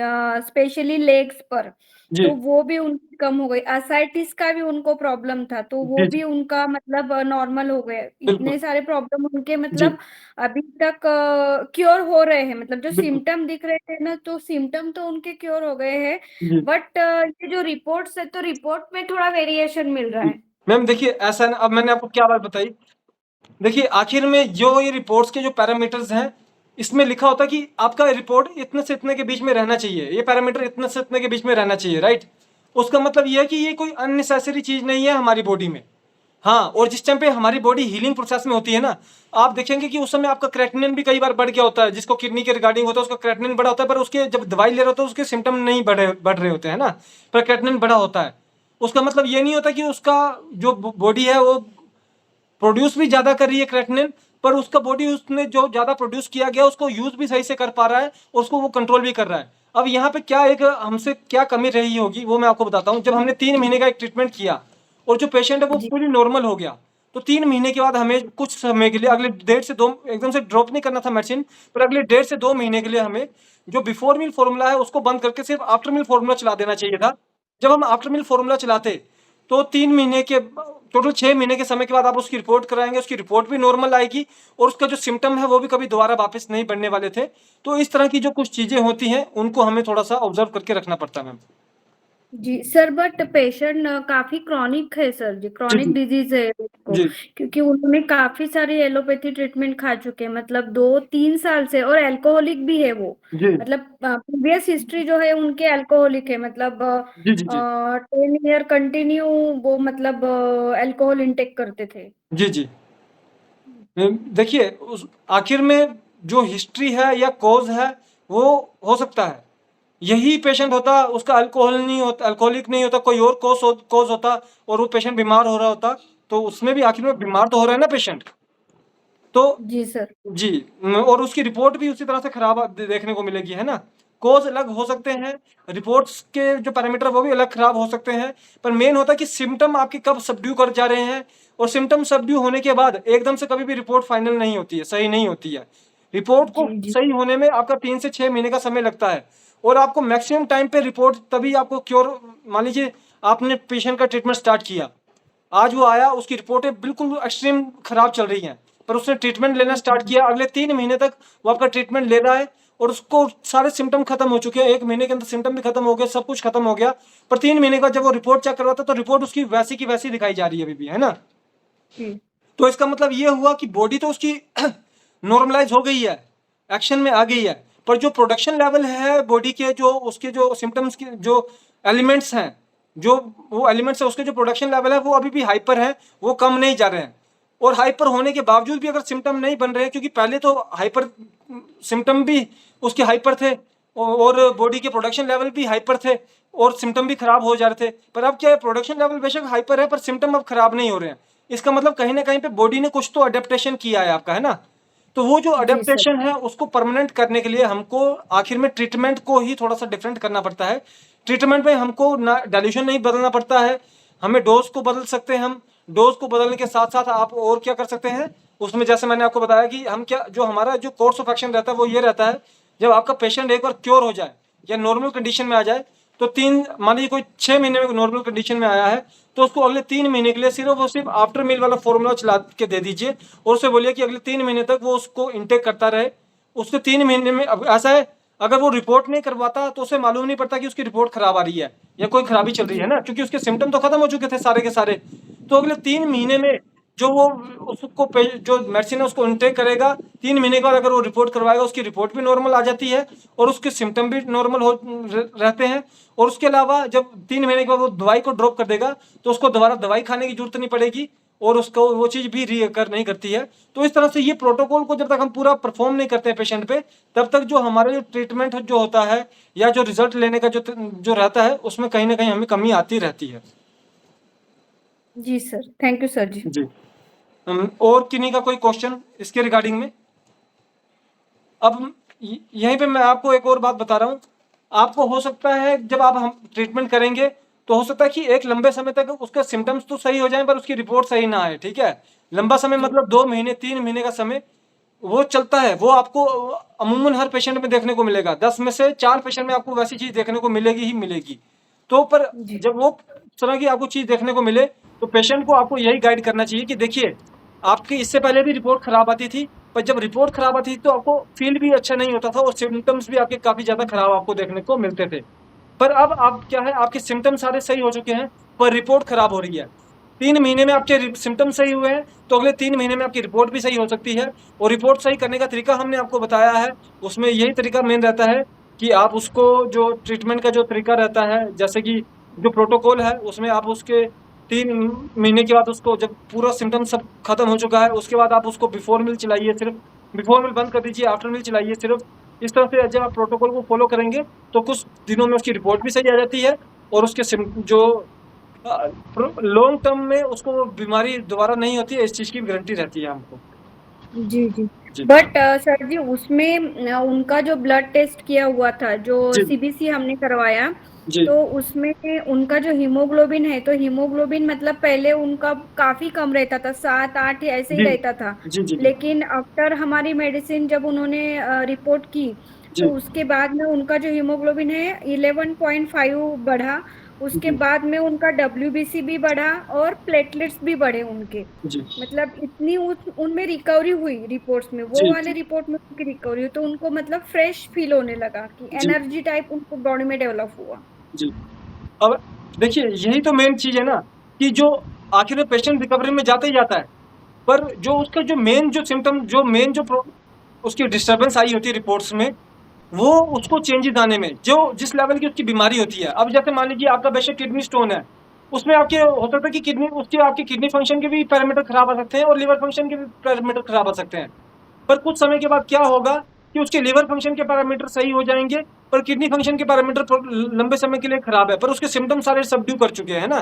स्पेशली लेग्स पर, जी तो वो भी उनकी कम हो गई। असाइटिस का भी उनको प्रॉब्लम था, तो वो जी जी भी उनका मतलब नॉर्मल हो गए। बिल्कुल इतने सारे प्रॉब्लम उनके जी मतलब अभी तक क्योर हो रहे हैं। मतलब जो बिल्कुल सिम्टम दिख रहे थे ना, तो सिम्टम तो उनके क्योर हो गए हैं। जी बट ये जो रिपोर्ट्स है, तो रिपोर्ट में थोड़ा वेरिएशन मिल रहा जी। है। मैम देखिए ऐसा है ना, अब मैंने आपको क्या बात बताई, देखिए आखिर में जो ये रिपोर्ट्स के जो पैरामीटर्स हैं, इसमें लिखा होता है कि आपका रिपोर्ट इतने से इतने के बीच में रहना चाहिए, ये पैरामीटर इतने से इतने के बीच में रहना चाहिए, राइट? उसका मतलब ये है कि ये कोई अननेसेसरी चीज नहीं है हमारी बॉडी में। हाँ, और जिस टाइम पे हमारी बॉडी हीलिंग प्रोसेस में होती है ना, आप देखेंगे कि उस समय आपका क्रेटिनिन भी कई बार बढ़ गया होता है, जिसको किडनी के रिगार्डिंग होता है उसका क्रेटिनिन बढ़ा होता है, पर उसके जब दवाई ले रहे होते हैं उसके सिम्टम नहीं बढ़ रहे होते हैं ना, पर क्रेटिनिन बढ़ा होता है। उसका मतलब ये नहीं होता कि उसका जो बॉडी है वो प्रोड्यूस भी ज्यादा कर रही है क्रेटिनिन, पर उसका बॉडी उसने जो ज्यादा प्रोड्यूस किया गया उसको यूज भी सही से कर पा रहा है और उसको वो कंट्रोल भी कर रहा है। अब यहाँ पे क्या एक हमसे क्या कमी रही होगी वो मैं आपको बताता हूँ। जब हमने 3 महीने का एक ट्रीटमेंट किया और जो पेशेंट है वो जी पूरी नॉर्मल हो गया, तो 3 महीने के बाद हमें कुछ समय के लिए, अगले 1.5 से 2, एकदम से ड्रॉप नहीं करना था मेडिसिन, पर अगले 1.5 से 2 महीने के लिए हमें जो बिफोर मील फॉर्मूला है उसको बंद करके सिर्फ आफ्टर मील फॉर्मूला चला देना चाहिए था। जब हम आफ्टर मील फॉर्मूला चलाते तो 3 महीने के टोटल 6 महीने के समय के बाद आप उसकी रिपोर्ट कराएंगे, उसकी रिपोर्ट भी नॉर्मल आएगी और उसका जो सिम्टम है वो भी कभी दोबारा वापस नहीं बढ़ने वाले थे। तो इस तरह की जो कुछ चीजें होती हैं उनको हमें थोड़ा सा ऑब्जर्व करके रखना पड़ता है मैम। जी सर, बट पेशेंट काफी क्रॉनिक है सर जी, जी क्रॉनिक जी डिजीज है उसको। जी क्योंकि उन्होंने काफी सारी एलोपैथी ट्रीटमेंट खा चुके हैं, मतलब 2-3 साल से, और अल्कोहलिक भी है वो। जी मतलब प्रीवियस हिस्ट्री जो है उनके अल्कोहलिक है, मतलब जी जी जी 10 ईयर कंटिन्यू वो मतलब अल्कोहल इंटेक करते थे। जी जी। देखिए उस आखिर में जो हिस्ट्री है या कॉज है वो हो सकता है यही पेशेंट होता, उसका अल्कोहल नहीं होता, अल्कोहलिक नहीं होता, कोई और कॉज होता और वो पेशेंट बीमार हो रहा होता, तो उसमें भी आखिर में बीमार तो हो रहा है ना पेशेंट। तो जी सर। जी और उसकी रिपोर्ट भी उसी तरह से खराब देखने को मिलेगी, है ना? कॉज अलग हो सकते हैं, रिपोर्ट्स के जो पैरामीटर वो भी अलग खराब हो सकते हैं, पर मेन होता है कि सिम्टम आपके कब सबड्यू कर जा रहे हैं, और सिम्टम सबड्यू होने के बाद एकदम से कभी भी रिपोर्ट फाइनल नहीं होती है, सही नहीं होती है। रिपोर्ट को जी जी सही होने में आपका 3 से 6 महीने का समय लगता है, और आपको मैक्सिमम टाइम पे रिपोर्ट तभी आपको क्योर, मान लीजिए आपने पेशेंट का ट्रीटमेंट स्टार्ट किया, आज वो आया, उसकी रिपोर्टें बिल्कुल एक्सट्रीम खराब चल रही हैं, पर उसने ट्रीटमेंट लेना स्टार्ट किया, अगले 3 महीने तक वो आपका ट्रीटमेंट ले रहा है और उसको सारे सिम्टम खत्म हो चुके हैं, 1 महीने के अंदर सिम्टम भी खत्म हो गया, सब कुछ खत्म हो गया, पर 3 महीने के बाद जब वो रिपोर्ट चेक करवाता है तो रिपोर्ट उसकी वैसी की वैसी दिखाई जा रही है अभी भी, है ना? जी तो इसका मतलब ये हुआ कि बॉडी तो उसकी नॉर्मलाइज हो गई है, एक्शन में आ गई है, पर जो प्रोडक्शन लेवल है बॉडी के, जो उसके जो सिम्टम्स के जो एलिमेंट्स हैं, जो वो एलिमेंट्स है उसके जो प्रोडक्शन लेवल है वो अभी भी हाइपर है, वो कम नहीं जा रहे हैं। और हाइपर होने के बावजूद भी अगर सिम्टम नहीं बन रहे हैं, क्योंकि पहले तो हाइपर सिम्टम भी उसके हाइपर थे और बॉडी के प्रोडक्शन लेवल भी हाइपर थे और सिम्टम भी खराब हो जा रहे थे, पर अब क्या है, प्रोडक्शन लेवल बेशक हाइपर है पर सिम्टम अब खराब नहीं हो रहे हैं। इसका मतलब कहीं ना कहीं पे बॉडी ने कुछ तो अडेप्टेशन किया है आपका, है ना? तो वो जो जी सर। अडेप्टेशन है उसको परमानेंट करने के लिए हमको आखिर में ट्रीटमेंट को ही थोड़ा सा डिफरेंट करना पड़ता है। ट्रीटमेंट में हमको ना डाइल्यूशन नहीं बदलना पड़ता है, हमें डोज को बदल सकते हैं हम। डोज को बदलने के साथ साथ आप और क्या कर सकते हैं उसमें, जैसे मैंने आपको बताया कि हम क्या, जो हमारा जो कोर्स ऑफ एक्शन रहता है वो ये रहता है जब आपका पेशेंट एक बार क्योर हो जाए या नॉर्मल कंडीशन में आ जाए, तो मान लीजिए कोई 6 महीने में नॉर्मल कंडीशन में आया है, तो उसको अगले 3 महीने के लिए सिर्फ और सिर्फ आफ्टर मील वाला फॉर्मूला चला के दे दीजिए और उससे बोलिए कि अगले 3 महीने तक वो उसको इंटेक करता रहे। उसके 3 महीने में अब ऐसा है, अगर वो रिपोर्ट नहीं करवाता तो उसे मालूम नहीं पड़ता कि उसकी रिपोर्ट खराब आ रही है या कोई खराबी चल रही है ना, क्योंकि उसके सिम्टम तो खत्म हो चुके थे सारे के सारे। तो अगले 3 महीने में जो वो उसको जो मेडिसिन है उसको इंटेक करेगा, 3 महीने के बाद अगर वो रिपोर्ट करवाएगा, उसकी रिपोर्ट भी नॉर्मल आ जाती है और उसके सिम्टम भी नॉर्मल रहते हैं। और उसके अलावा जब 3 महीने के बाद वो दवाई को ड्रॉप कर देगा तो उसको दोबारा दवाई खाने की जरूरत नहीं पड़ेगी और उसको वो चीज़ भी रीअकर नहीं करती है। तो इस तरह से ये प्रोटोकॉल को जब तक हम पूरा परफॉर्म नहीं करते हैं पेशेंट पे, तब तक जो हमारा जो ट्रीटमेंट जो होता है या जो रिजल्ट लेने का जो रहता है, उसमें कहीं ना कहीं हमें कमी आती रहती है। जी सर, थैंक यू सर जी। जी। और किन्हीं का कोई क्वेश्चन इसके रिगार्डिंग में? अब यहीं पे मैं आपको एक और बात बता रहा हूँ। आपको हो सकता है जब आप हम ट्रीटमेंट करेंगे तो हो सकता है कि एक लंबे समय तक उसके सिम्टम्स तो सही हो जाएं पर उसकी रिपोर्ट सही ना आए, ठीक है। लंबा समय मतलब 2 महीने 3 महीने का समय वो चलता है, वो आपको अमूमन हर पेशेंट में देखने को मिलेगा। 10 में से 4 पेशेंट में आपको वैसी चीज देखने को मिलेगी ही मिलेगी। तो पर जब वो तरह की आपको चीज देखने को मिले तो पेशेंट को आपको यही गाइड करना चाहिए कि देखिए, आपकी इससे पहले भी रिपोर्ट खराब आती थी, पर जब रिपोर्ट खराब आती थी तो आपको फील भी अच्छा नहीं होता था और सिम्टम्स भी आपके काफी ज्यादा खराब आपको देखने को मिलते थे। पर अब आप क्या है, आपके सिम्टम्स सारे सही हो चुके हैं पर रिपोर्ट खराब हो रही है। 3 महीने में आपके सिम्टम सही हुए हैं तो अगले 3 महीने में आपकी रिपोर्ट भी सही हो सकती है। और रिपोर्ट सही करने का तरीका हमने आपको बताया है, उसमें यही तरीका मेन रहता है कि आप उसको जो ट्रीटमेंट का जो तरीका रहता है, जैसे कि जो प्रोटोकॉल है उसमें आप उसके 3 महीने के बाद उसको जब पूरा सिम्टम सब खत्म हो चुका है उसके बाद आप उसको बिफोर मील चलाइए, सिर्फ बिफोर मील बंद कर दीजिए, आफ्टर मील चलाइए सिर्फ। इस तरह से जब आप प्रोटोकॉल को फॉलो करेंगे तो कुछ दिनों में उसकी रिपोर्ट भी सही आ जाती है और उसके जो लॉन्ग टर्म में उसको बीमारी दोबारा नहीं होती है, इस चीज की गारंटी रहती है हमको। जी जी। बट सर जी उसमें उनका जो ब्लड टेस्ट किया हुआ था, जो सीबीसी हमने करवाया, तो उसमें उनका जो हीमोग्लोबिन है, तो हीमोग्लोबिन मतलब पहले उनका काफी कम रहता था, 7-8 ऐसे ही रहता था। लेकिन आफ्टर हमारी मेडिसिन जब उन्होंने रिपोर्ट की तो उसके बाद में उनका जो हीमोग्लोबिन है 11.5 बढ़ा। उसके बाद में उनका WBC भी बढ़ा और प्लेटलेट्स भी बढ़े उनके। मतलब इतनी उनमें रिकवरी हुई रिपोर्ट्स में, वो वाले रिपोर्ट में उनकी रिकवरी हुई, तो उनको मतलब फ्रेश फील होने लगा कि एनर्जी टाइप उनको बॉडी में डेवलप हुआ। जी। अब देखिए यही तो मेन चीज है ना कि जो आखिर में पेशेंट रिकवरी में जाता ही जाता है, पर जो उसका जो मेन जो सिम्टम जो मेन जो उसकी डिस्टर्बेंस आई होती है रिपोर्ट्स में, वो उसको चेंजेस आने में जो जिस लेवल की उसकी बीमारी होती है। अब जैसे मान लीजिए आपका बेशक किडनी स्टोन है, उसमें आपके हो सकता है कि किडनी उसके आपके किडनी फंक्शन के भी पैरामीटर खराब आ सकते हैं और लिवर फंक्शन के भी पैरामीटर खराब आ सकते हैं। पर कुछ समय के बाद क्या होगा कि उसके लिवर फंक्शन के पैरामीटर सही हो जाएंगे पर किडनी फंक्शन के पैरामीटर लंबे समय के लिए खराब है, पर उसके सिम्टम सारे सबड्यू कर चुके हैं ना।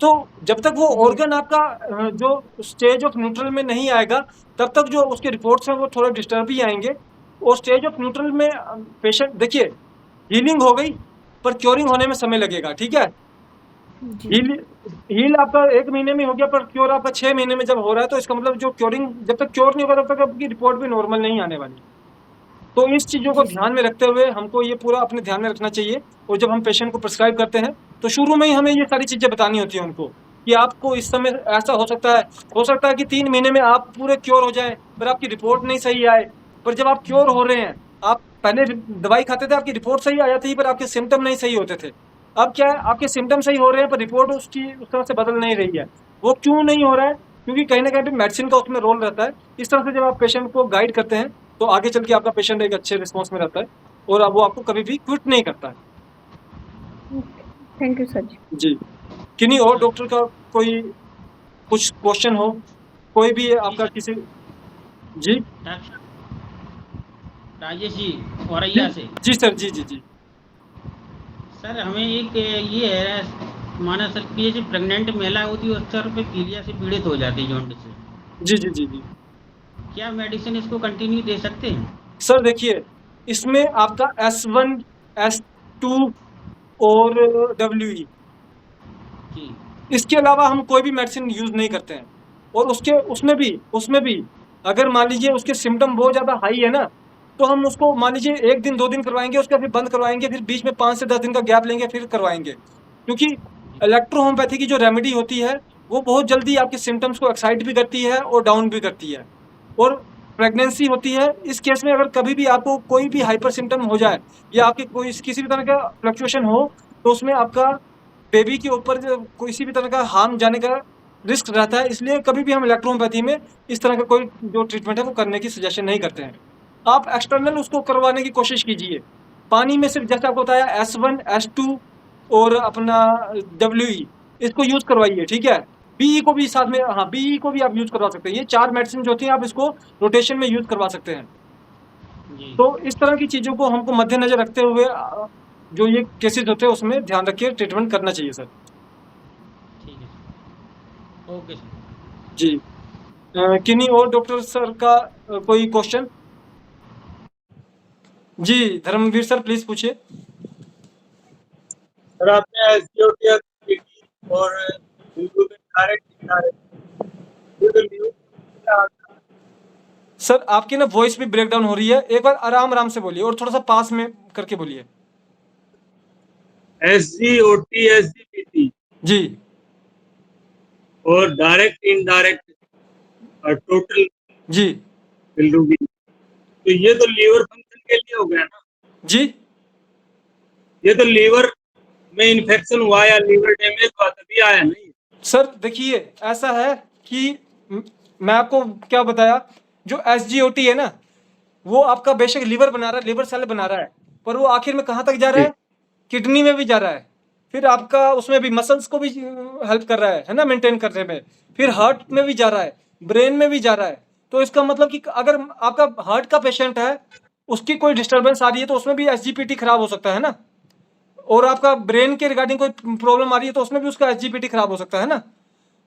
तो जब तक वो ऑर्गन आपका जो स्टेज ऑफ न्यूट्रल में नहीं आएगा तब तक जो उसके रिपोर्ट्स हैं वो थोड़े डिस्टर्ब ही आएंगे। और स्टेज ऑफ न्यूट्रल में पेशेंट देखिए हीलिंग हो गई पर क्योरिंग होने में समय लगेगा, ठीक है। हील आपका 1 महीने में हो गया पर क्योर आपका 6 महीने में जब हो रहा है, तो इसका मतलब जो क्योरिंग जब तक क्योर नहीं होगा तब तक आपकी रिपोर्ट भी नॉर्मल नहीं आने वाली। तो इस चीज़ों को ध्यान में रखते हुए हमको ये पूरा अपने ध्यान में रखना चाहिए। और जब हम पेशेंट को प्रिस्क्राइब करते हैं तो शुरू में ही हमें ये सारी चीज़ें बतानी होती है उनको कि आपको इस समय ऐसा हो सकता है कि 3 महीने में आप पूरे क्योर हो जाए पर आपकी रिपोर्ट नहीं सही आए। पर जब आप क्योर हो रहे हैं, आप पहले दवाई खाते थे, आपकी रिपोर्ट सही आ जाती थी पर आपके सिम्टम नहीं सही होते थे। अब क्या है, आपके सिम्टम सही हो रहे हैं पर रिपोर्ट उसकी उस तरह से बदल नहीं रही है। वो क्यों नहीं हो रहा है? क्योंकि कहीं ना कहीं मेडिसिन का उसमें रोल रहता है। इस तरह से जब आप पेशेंट को गाइड करते हैं तो आगे चल के आपका पेशेंट एक अच्छे रिस्पॉन्स में रहता है और अब वो आपको कभी भी क्विट नहीं करता है। थैंक यू सर जी। किन्हीं और डॉक्टर का कोई कुछ क्वेश्चन हो, कोई भी आपका किसी? जी राजेश जी औरैया से। जी सर। जी सर हमें एक ये है, माना सर कि जैसे प्रेग्नेंट महिला होती है अक्सर पे पीलिया से पीड़ित हो जाती है, जॉन्डिस से। जी। क्या मेडिसिन इसको कंटिन्यू दे सकते हैं? सर देखिए इसमें आपका S1 S2 और WE, इसके अलावा हम कोई भी मेडिसिन यूज नहीं करते हैं। और उसमें भी अगर मान लीजिए उसके सिम्टम बहुत ज़्यादा हाई है ना, तो हम उसको मान लीजिए 1 दिन 2 दिन करवाएंगे, उसके बाद फिर बंद करवाएंगे, फिर बीच में 5 से 10 दिन का गैप लेंगे, फिर करवाएंगे। क्योंकि इलेक्ट्रोहोम्योपैथी की जो रेमेडी होती है वो बहुत जल्दी आपके सिम्टम्स को एक्साइट भी करती है और डाउन भी करती है। और प्रेगनेंसी होती है, इस केस में अगर कभी भी आपको कोई भी हाइपर सिम्टम हो जाए या आपके कोई किसी भी तरह का फ्लक्चुएशन हो, तो उसमें आपका बेबी के ऊपर किसी भी तरह का हार्म जाने का रिस्क रहता है। इसलिए कभी भी हम इलेक्ट्रोहोम्योपैथी में इस तरह का कोई जो ट्रीटमेंट है वो करने की सजेशन नहीं करते हैं। आप एक्सटर्नल उसको करवाने की कोशिश कीजिए। पानी में सिर्फ जैसे आपको बताया S1, S2 और अपना WE इसको यूज़ करवाइए, ठीक है? BE को भी साथ में, हाँ, BE को भी आप यूज़ करवा सकते हैं। ये 4 मेडिसिन जो होती हैं आप इसको रोटेशन में यूज़ करवा सकते हैं। जी तो इस तरह की चीज़ों को हमको मद्देनज़र रखते हुए जो ये केसेस होते हैं उसमें ध्यान रखिए, ट्रीटमेंट करना चाहिए सर। ठीक है सर, ओके सर। जी। किन्हीं और डॉक्टर सर का कोई क्वेश्चन? जी, धर्मवीर सर प्लीज़ पूछिए। सर आपने एसजीओटी और बिल्कुल सर आपकी ना वॉइस भी ब्रेक डाउन हो रही है, एक बार आराम से बोलिए और थोड़ा सा पास में करके बोलिए। एसजीओटी एसजीपीटी जी और डायरेक्ट इनडायरेक्ट और टोटल जी बिल्डुबी, तो ये तो लीवर फंक्शन के लिए हो गया ना जी। ये तो लीवर में इन्फेक्शन हुआ या लीवर डैमेज हुआ तभी आया नहीं। सर देखिए ऐसा है कि मैं आपको क्या बताया, जो SGOT है ना वो आपका बेशक लीवर बना रहा है, लीवर सेल बना रहा है, पर वो आखिर में कहाँ तक जा रहा है? किडनी में भी जा रहा है, फिर आपका उसमें भी मसल्स को भी हेल्प कर रहा है ना, मेंटेन करने में, फिर हार्ट में भी जा रहा है, ब्रेन में भी जा रहा है। तो इसका मतलब कि अगर आपका हार्ट का पेशेंट है, उसकी कोई डिस्टर्बेंस आ रही है तो उसमें भी SGPT खराब हो सकता है ना, और आपका ब्रेन के रिगार्डिंग कोई प्रॉब्लम आ रही है तो उसमें भी उसका SGPT खराब हो सकता है ना।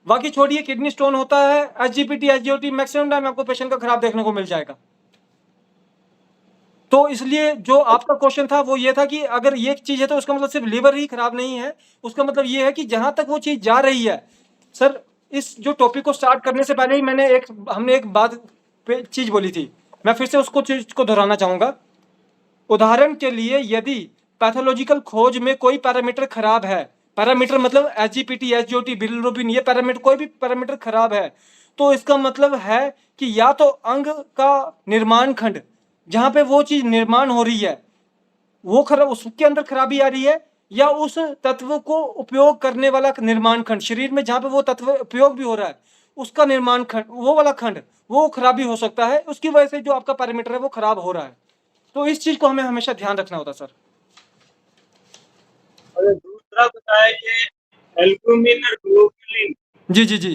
बाकी छोड़िए, किडनी स्टोन होता है, SGPT SGOT मैक्सिमम टाइम आपको पेशेंट का खराब देखने को मिल जाएगा। तो इसलिए जो आपका क्वेश्चन था वो ये था कि अगर ये चीज़ है तो उसका मतलब सिर्फ लीवर ही खराब नहीं है, उसका मतलब ये है कि जहाँ तक वो चीज़ जा रही है। सर इस जो टॉपिक को स्टार्ट करने से पहले ही हमने एक बात पे चीज़ बोली थी, मैं फिर से उसको चीज़ को दोहराना चाहूँगा। उदाहरण के लिए यदि पैथोलॉजिकल खोज में कोई पैरामीटर खराब है, पैरामीटर मतलब SGPT SGOT बिलिरुबिन, ये पैरामीटर कोई भी पैरामीटर खराब है, तो इसका मतलब है कि या तो अंग का निर्माण खंड जहाँ पे वो चीज़ निर्माण हो रही है वो खराब, उसके अंदर खराबी आ रही है, या उस तत्व को उपयोग करने वाला निर्माण खंड, शरीर में जहाँ पे वो तत्व उपयोग भी हो रहा है उसका निर्माण खंड, वो वाला खंड, वो खराबी हो सकता है, उसकी वजह से जो आपका पैरामीटर है वो खराब हो रहा है। तो इस चीज़ को हमें हमेशा ध्यान रखना होता है सर। और दूसरा बताया ये एल्बुमिन और ग्लोबुलिन जी जी जी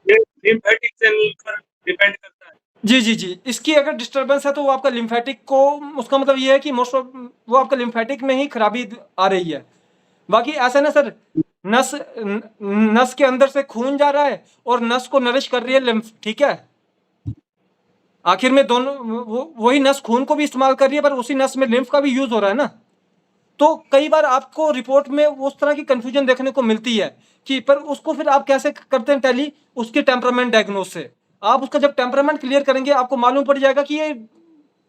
ये लिम्फेटिक सेल पर डिपेंड करता है। जी जी जी, इसकी अगर डिस्टर्बेंस है तो वो आपका लिम्फेटिक को, उसका मतलब ये है कि मोस्ट ऑफ वो आपका लिम्फेटिक में ही खराबी आ रही है। बाकी ऐसा ना सर, नस के अंदर से खून जा रहा है और नस को नरिश कर रही है लिम्फ, ठीक है, आखिर में दोनों वही नस खून को भी इस्तेमाल कर रही है पर उसी नस में लिम्फ का भी यूज हो रहा है ना। तो कई बार आपको रिपोर्ट में उस तरह की कंफ्यूजन देखने को मिलती है कि पर उसको फिर आप कैसे करते हैं टैली, उसके टेम्परामेंट डायग्नोस से। आप उसका जब टेम्परामेंट क्लियर करेंगे आपको मालूम पड़ जाएगा कि ये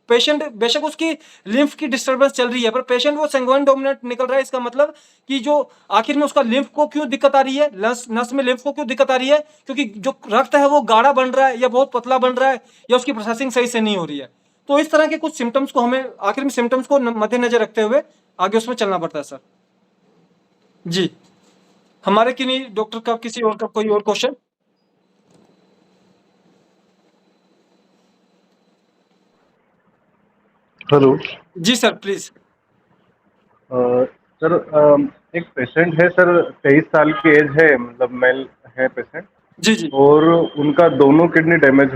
पेशेंट बेशक उसकी लिम्फ की डिस्टर्बेंस चल रही है पर पेशेंट वो संगोइन डोमिनेंट निकल रहा है। इसका मतलब कि जो आखिर में उसका लिम्फ को क्यों दिक्कत आ रही है, नस में लिम्फ को क्यों दिक्कत आ रही है, क्योंकि जो रक्त है वो गाढ़ा बन रहा है या बहुत पतला बन रहा है या उसकी प्रोसेसिंग सही से नहीं हो रही है। तो इस तरह के कुछ सिम्टम्स को हमें आखिर में सिम्टम्स को मद्देनजर रखते हुए आगे उसमें चलना पड़ता है सर। जी, हमारे किन्हीं डॉक्टर का किसी और का कोई और क्वेश्चन? हेलो जी सर प्लीज। सर एक पेशेंट है सर, 23 साल की एज है, मतलब मेल है पेशेंट, जी जी और उनका दोनों किडनी डैमेज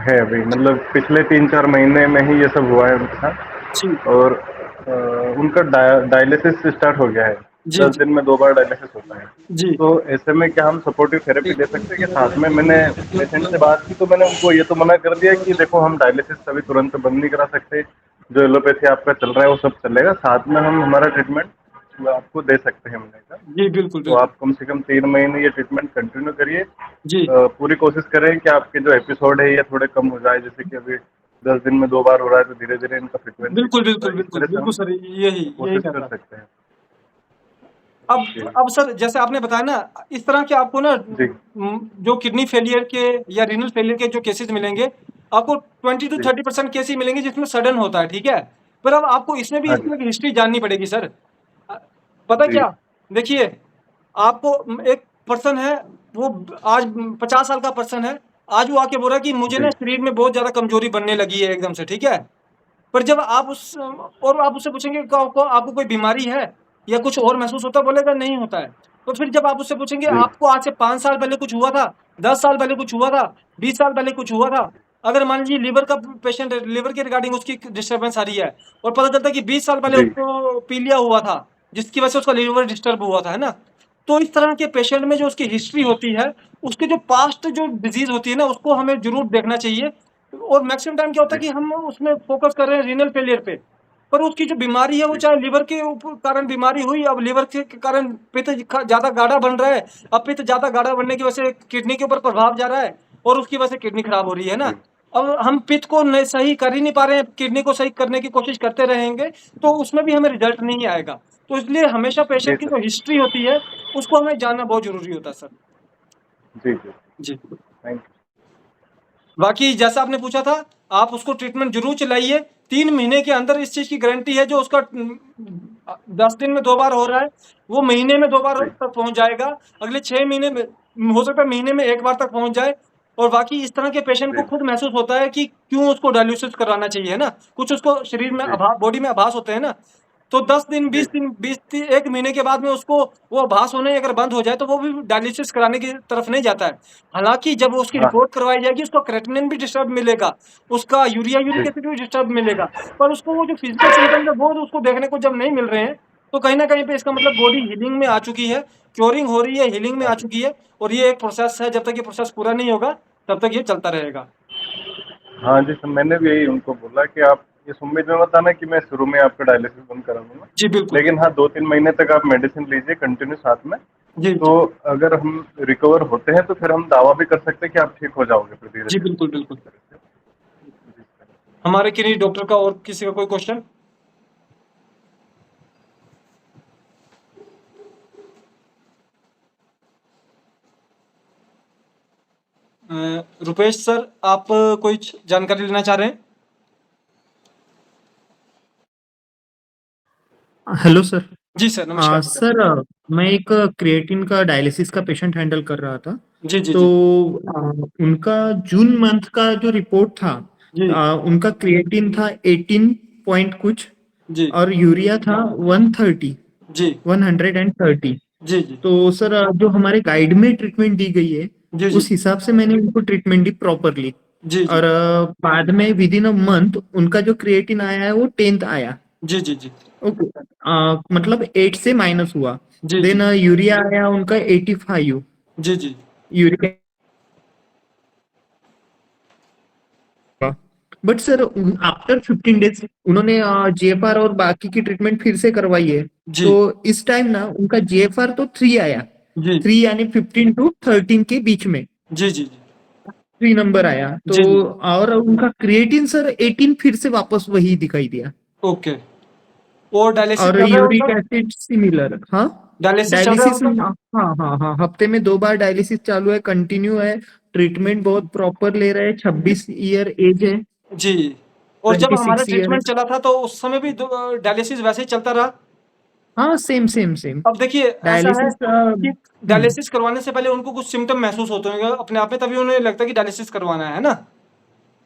है अभी, मतलब पिछले 3-4 महीने में ही ये सब हुआ है उनके साथ। जी और उनका डायलिसिस स्टार्ट हो गया है, जी 10 दिन में 2 बार डायलिसिस होता है। जी तो ऐसे में क्या हम सपोर्टिव थेरेपी दे सकते हैं? कि साथ में मैंने पेशेंट से बात की तो मैंने उनको ये तो मना कर दिया कि देखो हम डायलिसिस अभी तुरंत बंद नहीं करा सकते, जो एलोपैथी आपका चल रहा है वो सब चलेगा, साथ में हम हमारा ट्रीटमेंट आपको दे सकते हैं महीने का। जी बिल्कुल तो बिल्कुल। आप कम से कम 3 महीने ये ट्रीटमेंट कंटिन्यू करिए। जी पूरी कोशिश करें कि आपके जो एपिसोड है ये थोड़े कम हो जाए, जैसे कि अभी 10 दिन में 2 बार हो रहा है तो धीरे धीरे इनका फ्रिक्वेंसी बिल्कुल बिल्कुल बिल्कुल बिल्कुल सर, यही कोशिश कर कर रहा है। सकते हैं। अब सर जैसे आपने बताया ना, इस तरह के आपको ना जी जो किडनी फेलियर के या रीनल फेलियर के जो केसेस मिलेंगे, आपको 20 to 30% केस ही मिलेंगे जिसमें सडन होता है, ठीक है। पर अब आपको इसमें भी हाँ इस जी तरह की हिस्ट्री जाननी पड़ेगी सर। पता जी क्या, देखिए आपको एक पर्सन है, वो आज 50 साल का पर्सन है, आज वो आके बोल रहा है कि मुझे ना जी शरीर में बहुत ज्यादा कमजोरी बनने लगी है एकदम से, ठीक है। पर जब आप आप उससे पूछेंगे आपको कोई बीमारी है या कुछ और महसूस होता है, बोलेगा नहीं होता है। तो फिर जब आप उससे पूछेंगे जी आपको आज से 5 साल पहले कुछ हुआ था, 10 साल पहले कुछ हुआ था, 20 साल पहले कुछ हुआ था, अगर मान लीजिए लीवर का पेशेंट है, लीवर के रिगार्डिंग उसकी डिस्टर्बेंस आ रही है और पता चलता है कि 20 साल पहले जी उसको पीलिया हुआ था जिसकी वजह से उसका लीवर डिस्टर्ब हुआ था, है ना। तो इस तरह के पेशेंट में जो उसकी हिस्ट्री होती है, उसके जो पास्ट जो डिजीज होती है ना, उसको हमें जरूर देखना चाहिए। और मैक्सिमम टाइम क्या होता है जी कि हम उसमें फोकस कर रहे हैं रीनल फेलियर पे, पर उसकी जो बीमारी है वो जी चाहे लीवर के कारण बीमारी हुई, अब लीवर के कारण पित्त ज्यादा गाढ़ा बन रहा है, अब पित्त ज्यादा गाढ़ा बनने की वजह से किडनी के ऊपर प्रभाव जा रहा है और उसकी वजह से किडनी खराब हो रही है ना। जी अब हम पित्त को सही कर ही नहीं पा रहे हैं, किडनी को सही करने की कोशिश करते रहेंगे तो उसमें भी हमें रिजल्ट नहीं आएगा। तो इसलिए हमेशा जी पेशेंट की सर जो हिस्ट्री होती है उसको हमें जानना बहुत जरूरी होता है सर। जी जी जी। थैंक यू बाकी जैसा आपने पूछा था, आप उसको ट्रीटमेंट जरूर चलाइए। 3 महीने के अंदर इस चीज की गारंटी है, जो उसका 10 दिन में 2 बार हो रहा है वो महीने में 2 बार जी तक पहुंच जाएगा। अगले 6 महीने में हो सकता है महीने में 1 बार तक पहुंच जाए। और बाकी इस तरह के पेशेंट को जी खुद महसूस होता है कि क्यों उसको डायलिसिस कराना चाहिए, है ना। कुछ उसको शरीर में जी बॉडी में आभास होते हैं ना। तो 10 दिन जी 20 दिन 1 महीने के बाद में उसको वो आभास होने अगर बंद हो जाए तो वो भी डायलिसिस कराने की तरफ नहीं जाता है। हालांकि जब उसकी हाँ रिपोर्ट करवाई जाएगी उसको क्रेटिनिन भी डिस्टर्ब मिलेगा, उसका यूरिक जी एसिड भी डिस्टर्ब मिलेगा, पर उसको वो जो फिजिकल सिम्टम्स है वो उसको देखने को जब नहीं मिल रहे हैं, तो कहीं ना कहीं पे इसका मतलब बॉडी हीलिंग में आ चुकी है, क्योरिंग हो रही है, हीलिंग में आ हाँ चुकी है। और ये एक प्रोसेस है, जब तक ये प्रोसेस पूरा नहीं होगा तब तक ये चलता रहेगा। हाँ जी सर मैंने भी यही उनको बोला कि आप इस उम्मीद में मत आना कि मैं शुरू में आपका डायलिसिस बंद करा दूंगा, जी बिल्कुल लेकिन हाँ 2-3 महीने तक आप मेडिसिन लीजिए कंटिन्यू साथ में। जी तो अगर हम रिकवर होते हैं तो फिर हम दावा भी कर सकते हैं कि आप ठीक हो जाओगे फिर धीरे जी धीरे। बिल्कुल बिल्कुल। हमारे किन्हीं डॉक्टर का और किसी का कोई क्वेश्चन? रुपेश सर, आप कोई जानकारी लेना चाह रहे हैं? Hello sir. जी सर, नमस्कार। सर मैं एक क्रिएटिन का डायलिसिस का पेशेंट हैंडल कर रहा था। जी जी तो जी उनका जून मंथ का जो रिपोर्ट था, जी उनका क्रिएटिन था 18 पॉइंट कुछ जी और यूरिया था 130 जी 130। जी जी तो सर जो हमारे गाइड में ट्रीटमेंट दी गई है जी जी उस हिसाब से मैंने उनको ट्रीटमेंट दी प्रॉपरली। जी और बाद में विद इन अ मंथ उनका जो क्रिएटिन आया है वो 10th आया। जी जी जी ओके। मतलब 8 से माइनस हुआ। जी देन यूरिया आया उनका 85 जी जी urea. But sir after 15 days उन्होंने जेएफआर और बाकी की ट्रीटमेंट फिर से करवाई है। जी तो इस टाइम ना उनका जेएफआर तो 3 आया, जी 3 यानी 15 to 13 के बीच में जी जी 3 नंबर आया। तो जी जी और उनका क्रिएटिन सर 18 फिर से वापस वही दिखाई दिया। ओके। और डायलिसिस और चल रहा है यूरिक उनका? Acid similar. हाँ डायलिसिस चल रहा है डायलिसिस। उनका? हाँ हाँ हाँ हफ्ते में 2 बार डायलिसिस चालू है, कंटिन्यू है। ट्रीटमेंट बहुत प्रॉपर ले रहे हैं। 26 ईयर एज है। जी। और जब हमारा 26 ट्रीटमेंट ईयर्स। चला था तो उस समय भी डायलिसिस वैसे ही चलता रहा? हाँ सेम सेम सेम अब देखिए ऐसा है डायलिसिस। कि डायलिसिस करवाने से पहले उनको कुछ सिम्टम महसूस होते होंगे अपने आप में, तभी उन्हें लगता है कि डायलिसिस करवाना है ना।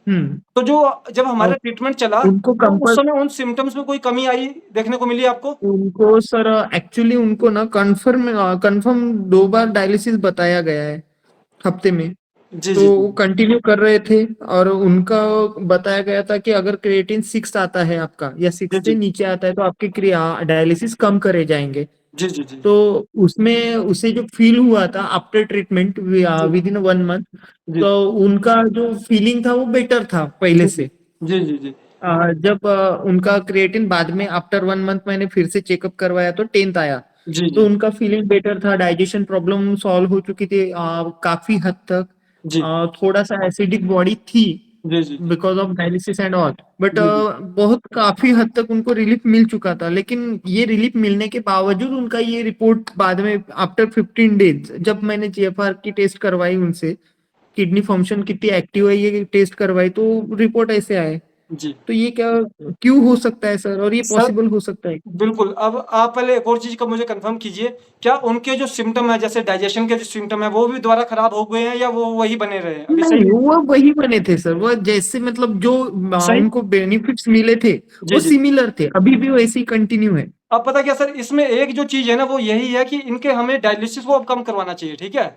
तो जो जब हमारा और ट्रीटमेंट चला उनको तो उस कंपल समय उन सिम्टम्स में कोई कमी आई देखने को मिली आपको? उनको सर एक्चुअली उनको ना कंफर्म कंफर्म 2 बार डायलिसिस बताया गया है हफ्ते में। जी तो जी वो कंटिन्यू कर रहे थे और उनका बताया गया था कि अगर क्रिएटिन 6 आता है आपका या 6 जी से जी नीचे आता है तो आपके डायलिसिस कम करे जाएंगे। जी जी जी तो उसमें उसे जो फील हुआ था आफ्टर ट्रीटमेंट जी विद इन 1 मंथ, जी तो उनका जो फीलिंग था वो बेटर था पहले जी से। जी जी जी जब उनका क्रिएटिन बाद में आफ्टर 1 मंथ मैंने फिर से चेकअप करवाया तो 10th आया। जी तो जी उनका फीलिंग बेटर था, डाइजेशन प्रॉब्लम सॉल्व हो चुकी थी काफी हद तक। जी थोड़ा सा एसिडिक बॉडी थी जी जी because of dialysis and all, but जी जी बहुत काफी हद तक उनको रिलीफ मिल चुका था, लेकिन ये रिलीफ मिलने के बावजूद उनका ये रिपोर्ट बाद में आफ्टर 15 डेज जब मैंने जीएफआर की टेस्ट करवाई उनसे, किडनी फंक्शन कितनी एक्टिव है ये टेस्ट करवाई, तो रिपोर्ट ऐसे आए। जी तो ये क्या क्यों हो सकता है सर, और ये सर पॉसिबल हो सकता है? बिल्कुल। अब आप पहले एक और चीज का मुझे कंफर्म कीजिए, क्या उनके जो सिम्टम है जैसे डाइजेशन के जो सिम्टम है वो भी दोबारा खराब हो गए हैं या वो वही बने रहे हैं अभी? नहीं, सही वो वही बने थे सर, वो जैसे मतलब जो सही। उनको बेनिफिट्स मिले थे जी वो जी। सिमिलर थे, अभी भी वैसे ही कंटिन्यू है। अब पता क्या सर, इसमें एक जो चीज है ना वो यही है कि इनके हमें डायलिसिस को अब कम करवाना चाहिए, ठीक है।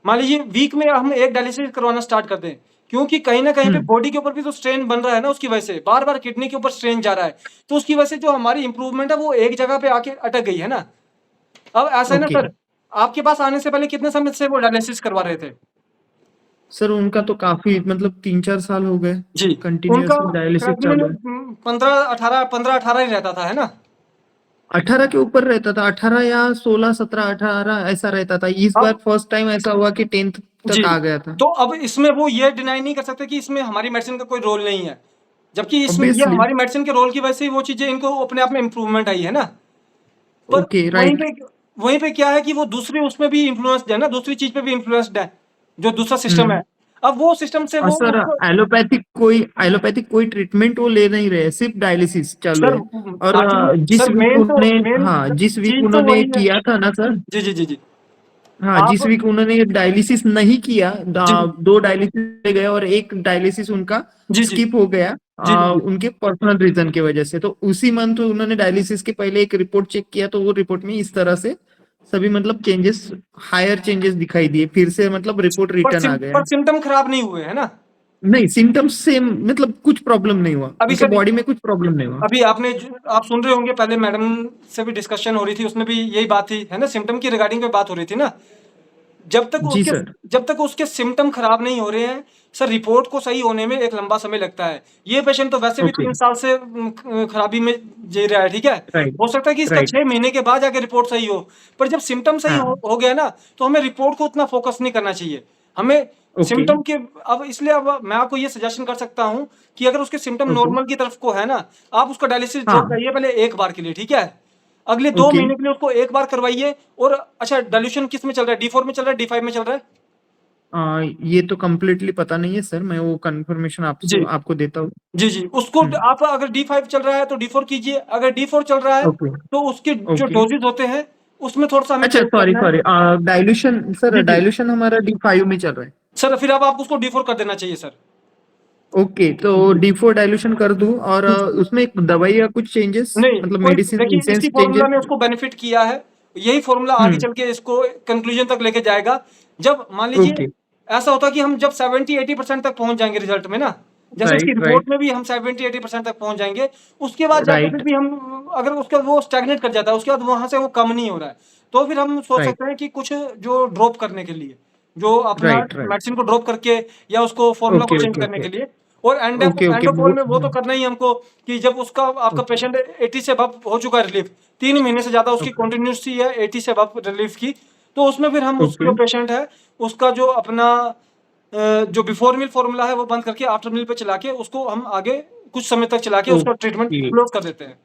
मान लीजिए वीक में हम एक डायलिसिस करवाना स्टार्ट कर दें, क्योंकि कहीं ना कहीं पे बॉडी के ऊपर भी तो स्ट्रेन बन रहा है ना, उसकी वजह से बार बार किडनी के ऊपर स्ट्रेन जा रहा है, तो उसकी वजह से जो हमारी इंप्रूवमेंट है वो एक जगह पे आके अटक गई है ना। अब ऐसा है ना ओके सर, आपके पास आने से पहले कितने समय से वो डायलिसिस करवा रहे थे? सर, उनका तो काफी मतलब 3-4 साल हो गए जी। उनका कंटिन्यूअसली डायलिसिस चालू है। 15-18 ही रहता था, है ना? 18 के ऊपर रहता था, 18 या 16, 17, 18 ऐसा रहता था। इस बार अब फर्स्ट टाइम ऐसा हुआ कि 10th जी, तक आ गया था। तो अब इसमें वो ये डिनाई नहीं कर सकते कि इसमें हमारी मेडिसिन का कोई रोल नहीं है, जबकि इसमें ये ऑब्वियसली। हमारी मेडिसिन के रोल की वजह से ही वो चीजें इनको अपने आप में इम्प्रूवमेंट आई है ना। पर ओके, वहीं राइट। पे वहीं पे क्या है कि वो दूसरी उसमें भी इन्फ्लुएंस्ड है ना, दूसरी चीज पे भी इन्फ्लुएंस्ड है, जो दूसरा सिस्टम है। अब वो सिस्टम से और वो सर, उसको एलोपैथिक कोई ट्रीटमेंट वो ले नहीं रहे, सिर्फ डायलिसिस चालू सर है। और आखिर जिस सर वीक उन्होंने, मेन हाँ, जिस वीक चीज तो उन्होंने वही है। किया था ना सर, जी जी जी जी। हाँ, जिस आप वीक उन्होंने डायलिसिस नहीं किया, जी 2 डायलिसिस ले गए और एक डायलिसिस उनका जी जी स्किप हो गया जी जी जी उनके पर्सनल रीजन की वजह से। तो उसी मंथ उन्होंने डायलिसिस के पहले एक रिपोर्ट चेक किया, तो वो रिपोर्ट में इस तरह से सभी मतलब चेंजेस, हायर चेंजेस दिखाई दिए, फिर से मतलब रिपोर्ट रिटर्न आ गया। पर सिम्टम खराब नहीं हुए, है ना? नहीं, सिम्टम्स सेम, मतलब कुछ प्रॉब्लम नहीं हुआ, अभी उनके सर बॉडी में कुछ प्रॉब्लम नहीं हुआ। अभी आप सुन रहे होंगे, पहले मैडम से भी डिस्कशन हो रही थी, उसमें भी यही बात थी, है ना, सिम्टम की रिगार्डिंग पे बात हो रही थी ना। जब तक जी उसके सर। जब तक उसके सिम्टम खराब नहीं हो रहे हैं सर, रिपोर्ट को सही होने में एक लंबा समय लगता है। ये पेशेंट तो वैसे भी ओके, 3 साल से खराबी में जी रहा है, ठीक है। राइट, हो सकता है कि इसका राइट। 6 महीने के बाद जाके रिपोर्ट सही हो, पर जब सिम्टम सही हाँ, हो गया ना, तो हमें रिपोर्ट को उतना फोकस नहीं करना चाहिए। हमें ओके, सिम्टम के अब इसलिए अब मैं आपको ये सजेशन कर सकता हूँ कि अगर उसके सिम्टम ओके। नॉर्मल की तरफ को है ना, आप उसका डायलिसिस ड्रॉप हाँ, करिए पहले एक बार के लिए, ठीक है। अगले 2 ओके। महीने के लिए उसको एक बार करवाइए। और अच्छा, डाइल्यूशन किस में चल रहा है? D4 में चल रहा है, D5 में चल रहा है? ये तो कम्प्लीटली पता नहीं है सर, मैं वो कंफर्मेशन जी आपको देता हूँ। जी जी। उसको हम्म, आप अगर D5 चल रहा है तो D4 कीजिए, अगर D4 चल रहा है ओके, तो उसके जो ओके। डोजेज होते हैं उसमें थोड़ा सा हमें अच्छा, चेंज सॉरी, करना है। सॉरी, डाइल्यूशन सर, जी जी। डाइल्यूशन हमारा D5 में चल रहा है। सर फिर अब आप उसको D4 कर देना चाहिए सर। ओके, तो जी D4 डाइल्यूशन कर दूं, और जी जी। उसमें एक दवाई या कुछ चेंजेस, नहीं, मतलब कोई मेडिसिन देखिए, इसी इसेंस फॉर्मूला चेंजेस? ने उसको बेनिफिट किया है, यही फॉर्मूला आगे हम्म, चल के इसको कंक्लूजन तक लेके जाएगा। जब मान लीजिए ओके, ऐसा होता है कि हम जब 70-80% तक पहुंच जाएंगे रिजल्ट में ना, जैसे उसकी राइट, रिपोर्ट राइट, में भी हम 70-80% तक पहुंच जाएंगे, उसके बाद जाके फिर राइट, भी हम अगर उसका वो स्टैग्नेट कर जाता है, उसके बाद वहां से वो कम नहीं हो रहा है, तो फिर हम सोच राइट, सकते हैं कि कुछ जो ड्रॉप करने के लिए, जो अपना राइट, राइट। मेडिसिन को ड्रॉप करके या उसको फॉर्मूला को ओके, चेंज ओके, करने ओके, के लिए। और ओके, ओके, एंडोकॉल में वो तो करना ही है हमको, कि जब उसका आपका ओके, पेशेंट 80 से अबव हो चुका है रिलीफ, 3 महीने से ज्यादा उसकी ओके, कंटिन्यूसी है 80 से अबव रिलीफ की, तो उसमें फिर हम उस ओके, जो पेशेंट है उसका जो अपना जो बिफोर मील फॉर्मूला है वो बंद करके आफ्टर मील पे चला के उसको हम आगे कुछ समय तक चला के उसका ट्रीटमेंट ओके, क्लोज कर देते हैं।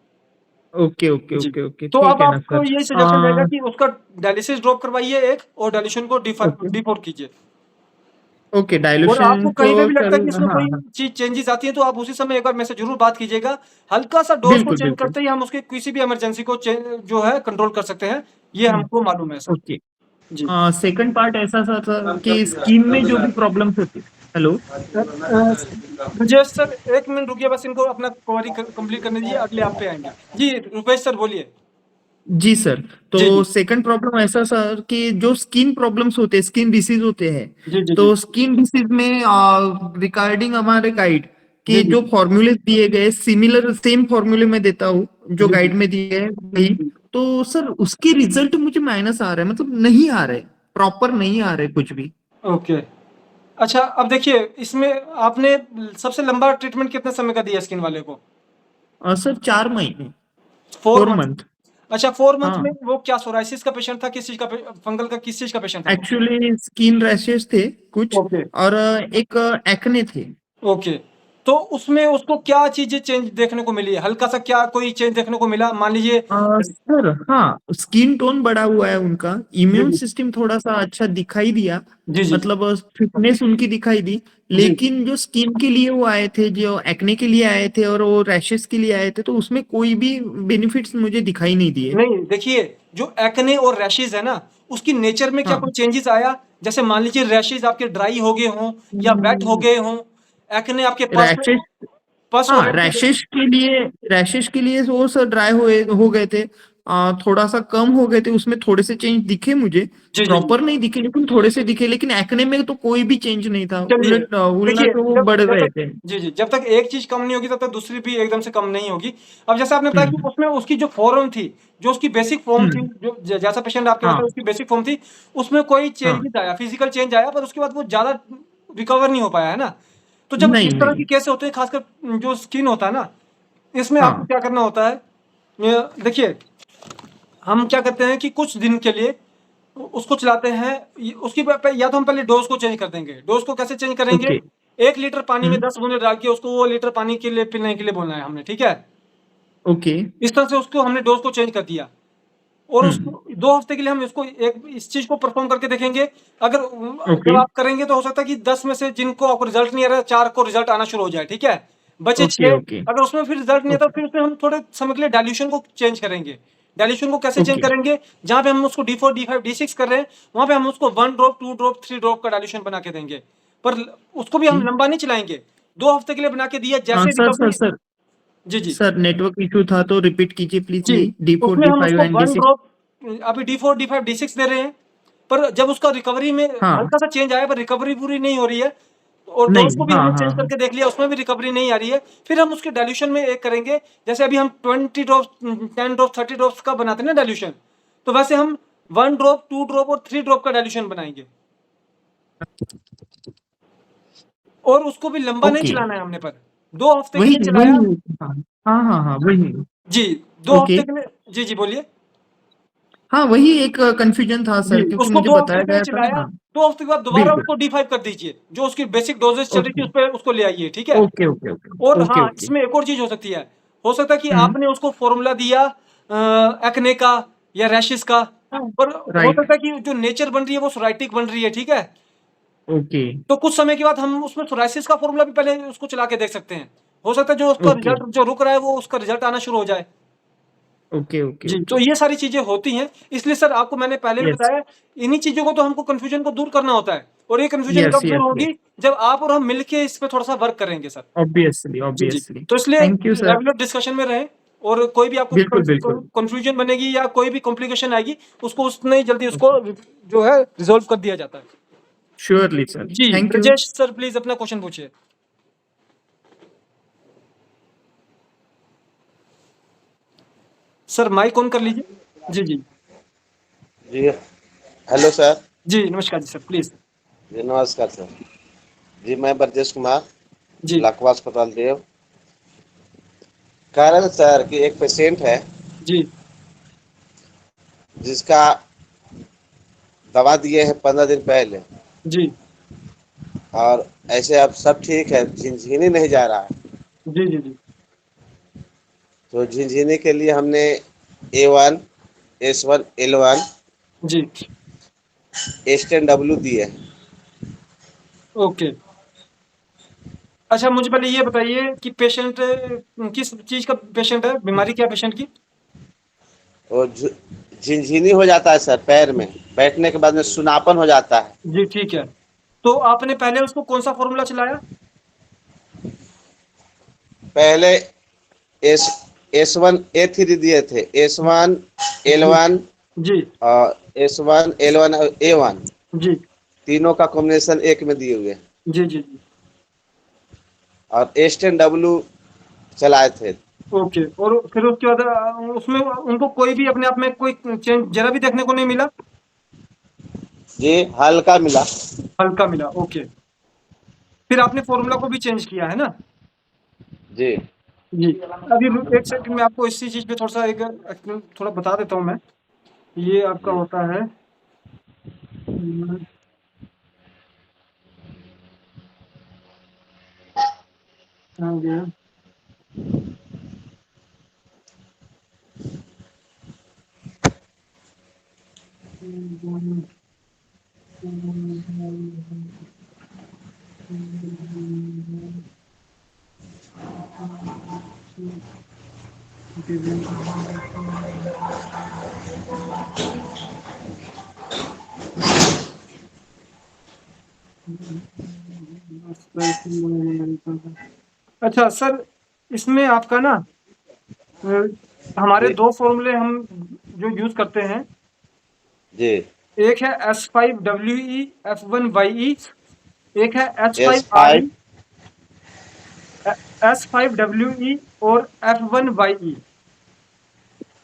ओके, ओके, जी। ओके, ओके, तो ठीक अब है ना आपको सर। ये सजेशन रहेगा कि उसका डायलिसिस ड्रॉप करवाइए एक, और डायल्यूशन को ओके, D4 कीजिए। ओके, और डाइल्यूशन आपको तो कहीं पे भी लगता सर, है कि इसमें हाँ, कोई हाँ, चीज चेंजेस आती है तो आप उसी समय एक बार मेरे से जरूर बात कीजिएगा। हल्का सा डोज को बिल्कुल, चेंज बिल्कुल। करते ही हम उसके किसी भी इमरजेंसी को जो है कंट्रोल कर सकते हैं, ये हमको मालूम है सर। ओके। जी। सेकंड पार्ट ऐसा सर कि स्किन में जो भी प्रॉब्लम्स होती है। हेलो। मुझे सर 1 मिनट रुकिए, बस इनको अपना क्वेरी कंप्लीट करने दीजिए, अगले आप पे आएंगे। जी रुपेश सर बोलिए। जी सर, जी तो जी सेकंड प्रॉब्लम ऐसा सर कि जो स्किन प्रॉब्लम्स होते हैं, स्किन डिसीज होते हैं, जी जी जी तो स्किन डिसीज में रिगार्डिंग हमारे गाइड जी कि जी जो फॉर्मूले दिए गए, सिमिलर सेम फॉर्मूले में देता हूँ जो जी जी गाइड में दिए हैं वही। तो सर उसके रिजल्ट मुझे माइनस आ रहा है, मतलब नहीं आ रहे, प्रॉपर नहीं आ रहे कुछ भी। ओके। अच्छा, अब देखिए इसमें आपने सबसे लंबा ट्रीटमेंट कितने समय का दिया स्किन वाले को? सर 4 महीने, 4 4 मंथ। मंथ। अच्छा, 4 मंथ में हाँ, वो क्या सोराइसिस का पेशेंट था, किस चीज का फंगल का किस चीज का पेशेंट था वो? एक्चुअली स्किन रैशेस थे कुछ, ओके और एक एक्ने थे। ओके। तो उसमें उसको क्या चीज़ें चेंज देखने को मिली है? हल्का-सा क्या कोई चेंज देखने को मिला? मान लीजिए सर हाँ, स्किन टोन बढ़ा हुआ है उनका, जी, इम्यून जी। सिस्टम थोड़ा सा अच्छा दिखाई दिया, जी, जी। मतलब फिटनेस उनकी दिखाई दी। जी। लेकिन जो स्किन के लिए वो आए थे, जो एक्ने के लिए आए थे और वो रैशेस के लिए आए थे, तो उसमें कोई भी बेनिफिट्स मुझे दिखाई नहीं दिए। नहीं, देखिए जो एक्ने और रैशेज़ है ना, उसकी नेचर में क्या हाँ। कोई चेंजेज़ आया? जैसे मान लीजिए रैशेज़ आपके ड्राई हो गए हों या वेट हो गए हों, एक्ने आपके रैशेस, पस हो हाँ, रहे थे। रैशेस के लिए वो सर ड्राई हुए हो गए थे, थोड़ा सा कम हो गए थे, उसमें थोड़े से चेंज दिखे मुझे, जी, जी, जी। प्रॉपर नहीं दिखे लेकिन थोड़े से दिखे, लेकिन एक्ने में तो कोई भी चेंज नहीं था, चलिए, उलट उल्टा देखिए तो वो जब बढ़ जब रहे तक थे। जी, जी, जब तक एक चीज़ कम नहीं होगी तब तक दूसरी भी एकदम से कम नहीं होगी। अब जैसे आपने बताया कि हम्म उसमें उसकी जो फ़ॉर्म थी, जो उसकी बेसिक फ़ॉर्म थी, हम्म जो जैसा पेशेंट आपके हाँ बताया उसकी बेसिक फ़ॉर्म थी, उसमें कोई हाँ, चेंजेज़ आया, फिज़िकल चेंज आया पर उसके बाद वो ज़्यादा रिकवर नहीं हो पाया, है ना? तो जब नहीं इस तरह नहीं, की केस होते हैं खासकर जो स्किन होता है ना, इसमें आपको हाँ क्या करना होता है देखिए हम क्या करते हैं कि कुछ दिन के लिए उसको चलाते हैं उसकी या तो हम पहले डोज को चेंज कर देंगे। डोज को कैसे चेंज करेंगे? ओके। 1 लीटर पानी में 10 बूंदे डाल के उसको वो लीटर पानी के लिए पीने के लिए बोलना है हमने, ठीक है? ओके। इस तरह से उसको हमने डोज को चेंज कर दिया और हम्म उसको 2 हफ्ते के लिए हम इसको एक इस चीज़ को परफॉर्म करके देखेंगे। अगर ओके जब आप करेंगे तो हो सकता है कि 10 में से जिनको आपको रिजल्ट नहीं आ रहा है, 4 को रिजल्ट आना शुरू हो जाए, ठीक है? बचे ओके 6, ओके अगर उसमें फिर रिजल्ट नहीं आता ओके फिर उसमें हम थोड़े समय के लिए डाइल्यूशन को चेंज करेंगे। डाइल्यूशन को कैसे चेंज ओके करेंगे? जहाँ पे हम उसको D4, D5, D6 कर रहे हैं, वहाँ पे हम उसको 1 ड्रॉप, 2 ड्रॉप, 3 ड्रॉप का डाइल्यूशन बना के देंगे। पर उसको भी हम लंबा नहीं चलाएँगे। 2 हफ्ते के लिए बना के दिया, हाँ जैसे सर सर रिकवरी सर जी, जी। सर, नेटवर्क इश्यू था तो रिपीट कीजिए प्लीज, जी, ये D4 उसमें हम D5 उसको एंड 1 D6। ड्रॉप अभी D4, D5, D6 दे रहे हैं, पर जब उसका रिकवरी में हाँ हल्का-सा चेंज आया पर रिकवरी पूरी नहीं हो रही है और डोज़ को नहीं, भी हाँ हमने हाँ चेंज हाँ, करके देख लिया, उसमें भी रिकवरी नहीं आ रही है, फिर हम उसके डाइल्यूशन में एक करेंगे, जैसे अभी हम 20 ड्रॉप्स 10 ड्रॉप, 30 ड्रॉप्स का बनाते हैं ना डाइल्यूशन, तो वैसे हम 1 ड्रॉप, 2 ड्रॉप और 3 ड्रॉप का डाइल्यूशन बनाएँगे और उसको भी लंबा नहीं ओके। चलाना है हमने पर, 2 हफ्ते के वही लिए वही, चलाया हाँ हाँ हाँ हाँ वही। जी, 2 ओके, हफ्ते के लिए जी, जी, बोलिए। हाँ वही एक कंफ्यूजन था जी, सर, क्योंकि उसको मुझे 2 हफ्ते बताया के लिए गया था। चलाया, हाँ 2 हफ्ते के बाद दोबारा बिल्कुल। उसको D5 कर दीजिए, जो उसकी बेसिक डोज़ेज़ चल रही थी ओके उस पे उसको ले आइए, ठीक है? ओके ओके ओके और ओके हाँ, ओके। इसमें एक और चीज़ हो सकती है। हो सकता है कि हम्म आपने उसको फ़ॉर्मूला दिया एक्ने का या रैशेज़ का, पर हो राइट। सकता है कि जो नेचर बन रही है वो सोराइटिक बन रही है, ठीक है? ओके तो कुछ समय के बाद हम उसमें सोराइसिस का फ़ॉर्मूला भी पहले उसको चला के देख सकते हैं। हो सकता है जो उसका ओके रिज़ल्ट जो रुक रहा है वो उसका रिज़ल्ट आना शुरू हो जाए। ओके ओके जी, तो ओके। ये सारी चीज़ें होती हैं, इसलिए सर आपको मैंने पहले भी यस बताया, इन्हीं चीज़ों को तो हमको कन्फ्यूज़न को दूर करना होता है और ये कन्फ्यूज़न यस कब दूर यस यस, होगी, जब आप और हम मिलके इस पे थोड़ा-सा वर्क करेंगे सर। ऑब्वियसली जी, जी। ऑब्वियसली। तो इसलिए thank you sir. Regular discussion में रहें और कोई भी आपको बिल्कुल बिल्कुल। कन्फ्यूज़न बनेगी या कोई भी कॉम्प्लिकेशन आएगी, उसको उतना ही जल्दी उसको जो है रिज़ॉल्व कर दिया जाता है। श्योरली सर, जी, thank you. Brajesh sir please अपना क्वेश्चन पूछिए। सर माइक ऑन कर लीजिए। जी, जी। जी हेलो सर। जी, नमस्कार जी सर, प्लीज़। जी नमस्कार सर। जी मैं ब्रजेश कुमार, जी, लकवा अस्पताल देव। कह रहे हैं सर कि एक पेशेंट है जी, जिसका दवा दिए हैं 15 दिन पहले, जी, और ऐसे अब सब ठीक है, झिनझिनी नहीं जा रहा है। जी, जी, जी, तो झिनझिनी के लिए हमने A1, S1, L1, जी, S10W दिए। ओके। अच्छा मुझे पहले ये बताइए कि पेशेंट किस चीज़ का पेशेंट है? बीमारी क्या है पेशेंट की? और झिनझिनी हो जाता है सर पैर में, बैठने के बाद में सुनापन हो जाता है। जी, ठीक है। तो आपने पहले उसको कौन-सा फ़ॉर्मूला चलाया? पहले S1 A3 दिए थे, S1 जी, L1 जी, और S1 L1 और A1 जी, तीनों का कॉम्बिनेशन एक में दिए हुए, जी, जी, जी। और S10W चलाए थे। ओके और फिर उसके बाद उसमें उनको कोई भी अपने आप में कोई चेंज ज़रा भी देखने को नहीं मिला? जी हल्का मिला। हल्का मिला, ओके। फिर आपने फ़ॉर्मूला को भी चेंज किया, है ना? जी जी। अभी रु 1 सेकंड में आपको इसी चीज़ पे थोड़ा-सा एक थोड़ा बता देता हूँ मैं। ये आपका जी होता है उम, हाँ जी। अच्छा सर, इसमें आपका ना अ, हमारे जी 2 फ़ॉर्मूले हम जो यूज़ करते हैं, जी। एक है S5WE F1YE, एक है एस फाइव S5RE S5WE और F1YE।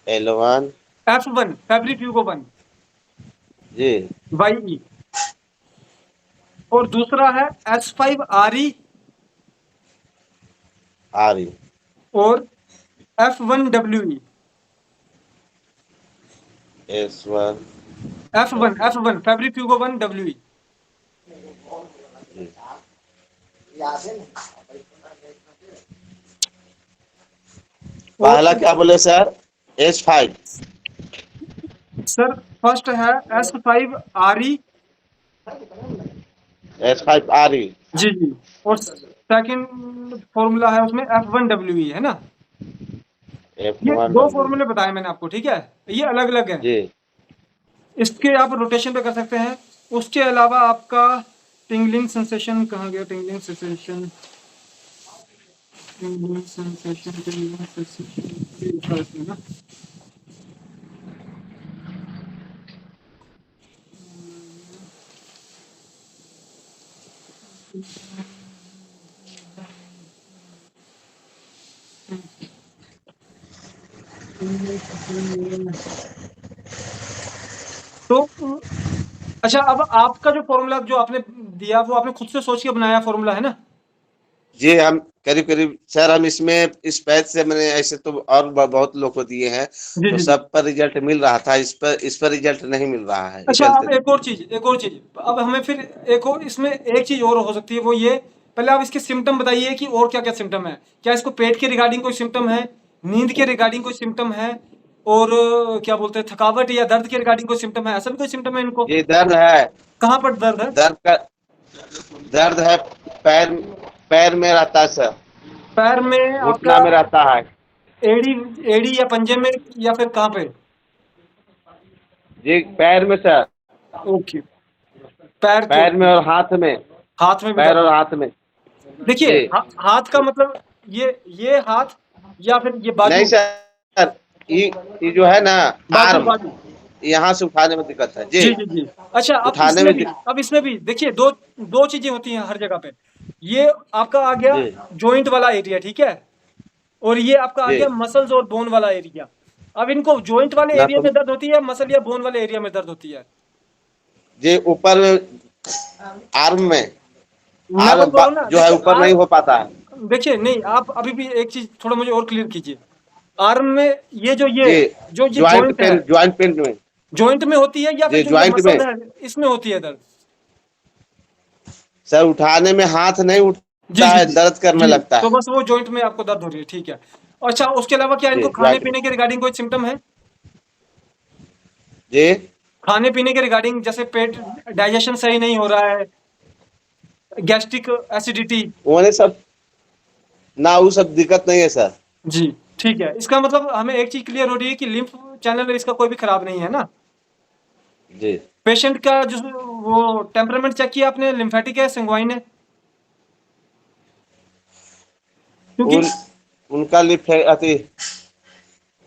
L1 F1 फैब्रिक्यूगो 1 जी YE और दूसरा है S5RE RE और F1WE। S1 F1 फैब्रिक्यूगो 1 WE। पहला और क्या बोले सर? S5 सर फर्स्ट है S5RE। S5 RE जी, जी। और सेकंड फ़ॉर्मूला है उसमें F1WE, है ना? ये F1 2 W फ़ॉर्मूले बताए मैंने आपको, ठीक है? ये अलग-अलग हैं। जी इसके आप रोटेशन पे कर सकते हैं। उसके अलावा आपका टिंगलिंग सेंसेशन कहाँ गया? टिंगलिंग सेंसेशन ये था इसमें ना। तो अच्छा, अब आपका जो फ़ॉर्मूला जो आपने दिया वो आपने खुद से सोच के बनाया फ़ॉर्मूला, है ना? जी। हम करीब-करीब सर हम इसमें इस बैच से मैंने ऐसे तो और बहुत लोग को दिए हैं, जी, तो जी, जी। सब पर रिजल्ट मिल रहा था। इस पर रिजल्ट नहीं मिल रहा है। ये अच्छा, गलत अब है। एक और चीज़, अब हमें फिर एक और इसमें एक चीज़ और हो सकती है, वो ये, पहले आप इसके सिम्पटम बताइए कि और क्या-क्या सिम्पटम है? क्या इसको पेट के रिगार्डिंग कोई सिम्पटम है? नींद के रिगार्डिंग कोई सिम्पटम है? और क्या बोलते हैं, थकावट या दर्द के रिगार्डिंग कोई सिम्पटम है? ऐसा भी कोई सिम्पटम है इनको? ये दर्द है। कहाँ पर दर्द है? दर्द का दर्द है पैर पैर में रहता है सर। पैर में घुटना आपका में रहता है। एड़ी एड़ी या पंजे में या फिर कहाँ पे? जी पैर में सर। ओके, पैर के पैर में और हाथ में। हाथ में भी पैर दर्द और है। हाथ में। देखिए, जी हाथ का मतलब ये हाथ या फिर ये नहीं बाजू? सर, ये जो है ना बाजू, आर्म, बाजू। यहाँ से उठाने में दिक्कत है जी। जी, जी, जी। अच्छा, उठाने में दिक- अब इसमें भी देखिए 2 चीज़ें होती हैं हर जगह पे। ये आपका आ गया जी जॉइंट वाला एरिया, ठीक है? और ये आपका आ जी गया मसल्स और बोन वाला एरिया। अब इनको जॉइंट वाले ना एरिया तो में दर्द होती है, मसल या बोन वाले एरिया में दर्द होती है? जी ऊपर आर्म में मैं वही बोल रहा हूँ ना, जो है ऊपर नहीं हो पाता है। देखिए नहीं, आप अभी भी एक चीज़ थोड़ा मुझे और क्लियर कीजिए। आर्म में जी ये ज्वाइंट जॉइंट है, पेन ज्वाइंट पेन में। जॉइंट में होती है या फिर जी जो ये ज्वाइंट मसल में है इसमें होती है दर्द? सर उठाने में हाथ नहीं जी, उठता जी, है, जी। दर्द करने जी, लगता तो है। बस वो जॉइंट में आपको दर्द हो रही है, ठीक है। अच्छा, उसके अलावा क्या जी इनको ज्वाइंट में खाने-पीने के रिगार्डिंग कोई सिम्पटम है? जी खाने-पीने के रिगार्डिंग जैसे पेट डाइजेशन सही नहीं हो रहा है, गैस्ट्रिक एसिडिटी? वो नहीं सब ना, वो सब दिक्कत नहीं है सर। जी, ठीक है। इसका मतलब हमें एक चीज़ क्लियर हो रही है कि लिम्फ चैनल इसका कोई भी खराब नहीं है ना? जी पेशेंट का जो वो टेम्परामेंट चेक किया आपने, लिम्फेटिक है, संगवाइन है? क्योंकि उन उनका लिप है अति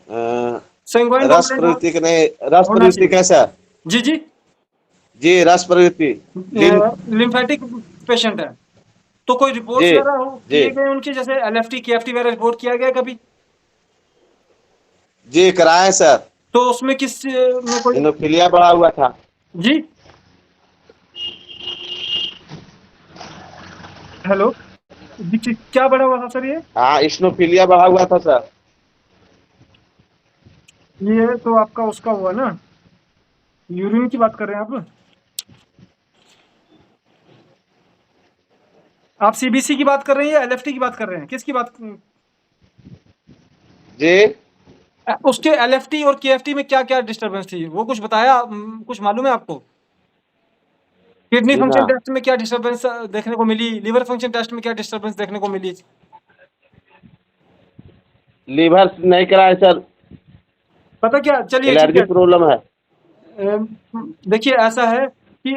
संगवाइन रस डोमिनेंट प्रवृत्ति के नहीं, रस होना प्रवृत्ति चाहिए। कैसा? जी, जी। जी रस प्रवृत्ति लिम लिम्फेटिक पेशेंट है। तो कोई जी रिपोर्ट्स वगैरह हो जी किए गए उनके, जैसे एलएफटी, केएफटी वगैरह रिपोर्ट किया गया कभी? जी कराए सर। तो उसमें किस में कोई? इनोफिलिया बढ़ा हुआ था। जी, हेलो जी, क्या बढ़ा हुआ था सर ये? हाँ इस्नोफिलिया बढ़ा हुआ था सर। ये तो आपका उसका हुआ ना, यूरिन की बात कर रहे हैं आप? आप सीबीसी की बात कर रहे हैं या एलएफटी की बात कर रहे हैं, किसकी बात? जी उसके एलएफटी और केएफटी में क्या क्या डिस्टर्बेंस थी, वो कुछ बताया? कुछ मालूम है आपको? किडनी जी फंक्शन ना, टेस्ट में क्या डिस्टर्बेंस देखने को मिली? लिवर फंक्शन टेस्ट में क्या डिस्टर्बेंस देखने को मिली? लीवर नहीं कराए सर, पता क्या, चलिए ठीक एलर्जी है। प्रॉब्लम है। देखिए ऐसा है कि